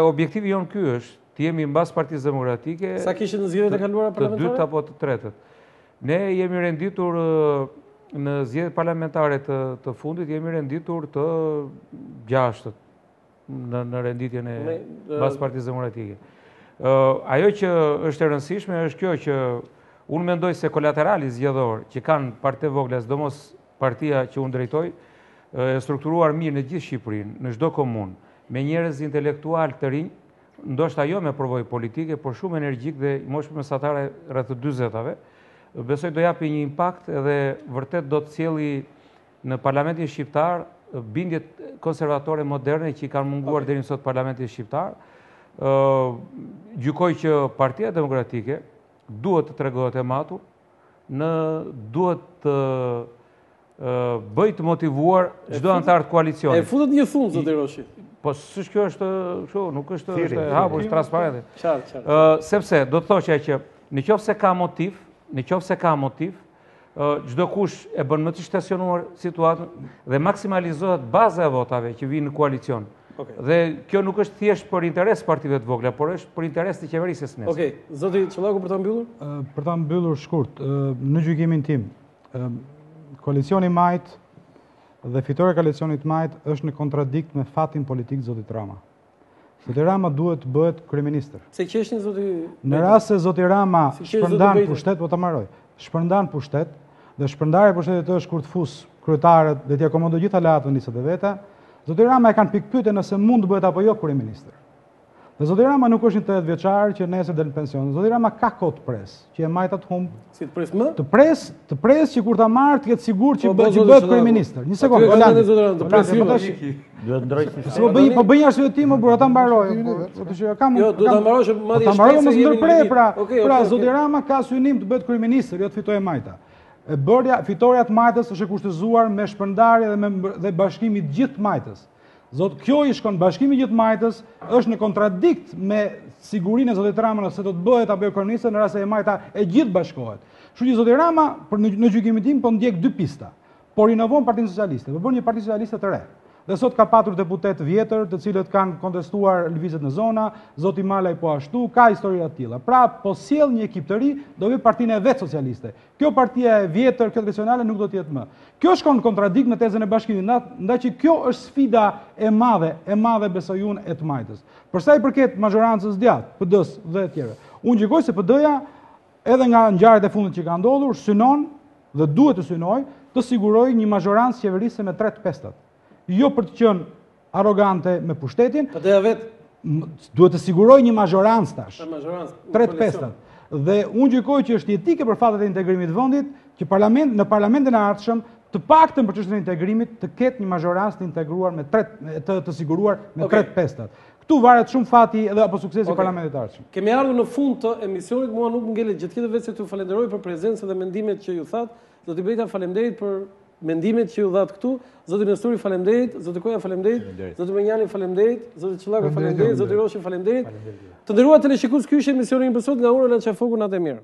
Speaker 6: objektivi jonë ky është të jemi mbas Partisë Demokratike.
Speaker 1: Sa kishin në zgjedhjet e kaluara parlamentare?
Speaker 6: Të dytë apo të tretët. Ne jemi renditur në zgjedhjet parlamentare të fundit, jemi renditur të 6-tët në renditjen e mbas Partisë Demokratike. Ajo që është e rëndësishme është kjo që unë mendoj se kolaterali zgjedhor që kanë partitë vogla, sidomos partia që unë drejtoj, e strukturuar mirë në gjithë Shqipërinë, në çdo komunë, me njerëz intelektual të rinj, ndoshta jo me përvojë politike, por shumë energjik dhe moshë mesatare rreth 40-tave, besoj do japi një impakt edhe vërtet do të sjellë në Parlamentin shqiptar bindjet konservatore moderne që i kanë munguar deri sot Parlamentit shqiptar. Gjykoj që Partia Demokratike duhet të tregohet e matur, duhet të bëj të motivuar çdo antar të koalicionit.
Speaker 1: E futet një thunë zoti Roshi.
Speaker 6: Po s'është kjo është kështu, nuk është hapur, është transparente.
Speaker 1: Qartë.
Speaker 6: Sepse do të thoshja që nëse ka motiv, çdo kush e bën më të shtasionuar situatën dhe maksimalizohet baza e votave që vinë në koalicion. Dhe kjo nuk është thjesht për interes partive të vogla, por është për interes të qeverisë së nesër.
Speaker 1: Okej, zoti Çollaku për ta mbyllur?
Speaker 5: Për ta mbyllur shkurt, në gjykimin tim, koalicioni majt dhe fitore koalicionit majt është në kontradikt me fatin politik zotit Rama. Zoti Rama duhet të bëhet kryeministër.
Speaker 1: Se qeshin zoti?
Speaker 5: Në rast se zoti Rama shpërndan pushtet, po ta marroj. Shpërndan pushtet dhe shpërndarja e pushtetit është kur të fus kryetarët dhe t'i akomodoj gjithë aleatët në listat e veta. Zoti Rama e kanë pikpyetje nëse mund të bëhet apo jo kryeministër. Dhe zoti Rama nuk është një 80 vjeçar që nesër del në pension. Zoti Rama ka kohë të pres, që e majta të humb.
Speaker 1: Si të pres më?
Speaker 5: Të pres që kur ta marr të jetë sigurt që bëhet kryeministër. Një sekondë, Olandi.
Speaker 1: Të pres ju.
Speaker 2: Duhet ndrojë.
Speaker 5: Po bëj arsyetim, por ata mbaroj.
Speaker 1: Jo, do ta mbarosh madje
Speaker 5: shpejt. Ta mbaroj mos ndërprer, pra zoti Rama ka synim të bëhet kryeministër, jo të fitojë majta. Fitoria të majtës është e kushtëzuar me shpërndarje dhe bashkimi të gjithë majtës. Kjo i shkon bashkimi gjithë majtës është në kontradikt me sigurinë e zotit Rama nëse do të bëhet apo jo kryeministër në rast se e majta e gjithë bashkohet. Kështu që zoti Rama në gjykimin tim po ndjek dy pista. Por inovon Partinë Socialiste, po bën një parti socialiste të re. dhe sot ka patur deputet vjetër të cilët kanë kontestuar lëvizjet në zona, zoti Malaj po ashtu, ka historira të tilla. Pra, po sjell një ekip të ri, do vi partinë e vet socialiste. Kjo partia e vjetër, kjo tradicionale nuk do të jetë më. Kjo shkon në kontradikt me tezën e bashkimit, ndaqë kjo është sfida e madhe besoj unë e të majtës. Për sa i përket majorancës djathtë, PD-s dhe të tjerë. Unë gjykoj se PD-ja edhe nga ngjarjet e fundit që ka ndodhur, synon dhe duhet të synoj të sigurojë një majorancë qeverisë me 3/5. Jo për të qenë arrogante me pushtetin, duhet të siguroj një majorancë tash, 3/5. Dhe unë gjykoj që është jetike për fatet e integrimit të vendit, që në parlamentin e ardhshëm, të paktën për çështën e integrimit, të ketë një majorancë të integruar me të siguruar me 3/5. Këtu varet shumë fati edhe apo suksesi i parlamentit të ardhshëm.
Speaker 1: Kemi ardhur në fund të emisionit, mua nuk më ngelet gjë tjetër veç se t'ju falenderoj për prezencën dhe mendimet që ju thatë. Zoti Brejta, faleminderit për mendimet që ju dhatë këtu. Zoti Nesturi, faleminderit. Zoti Koja, faleminderit. Zoti Menjani, faleminderit. Zoti Çollaku, faleminderit. Zoti Roshi, faleminderit. Të nderuar teleshikues, ky ishte emisioni i sot nga Ora Lançafoku, natë e mirë.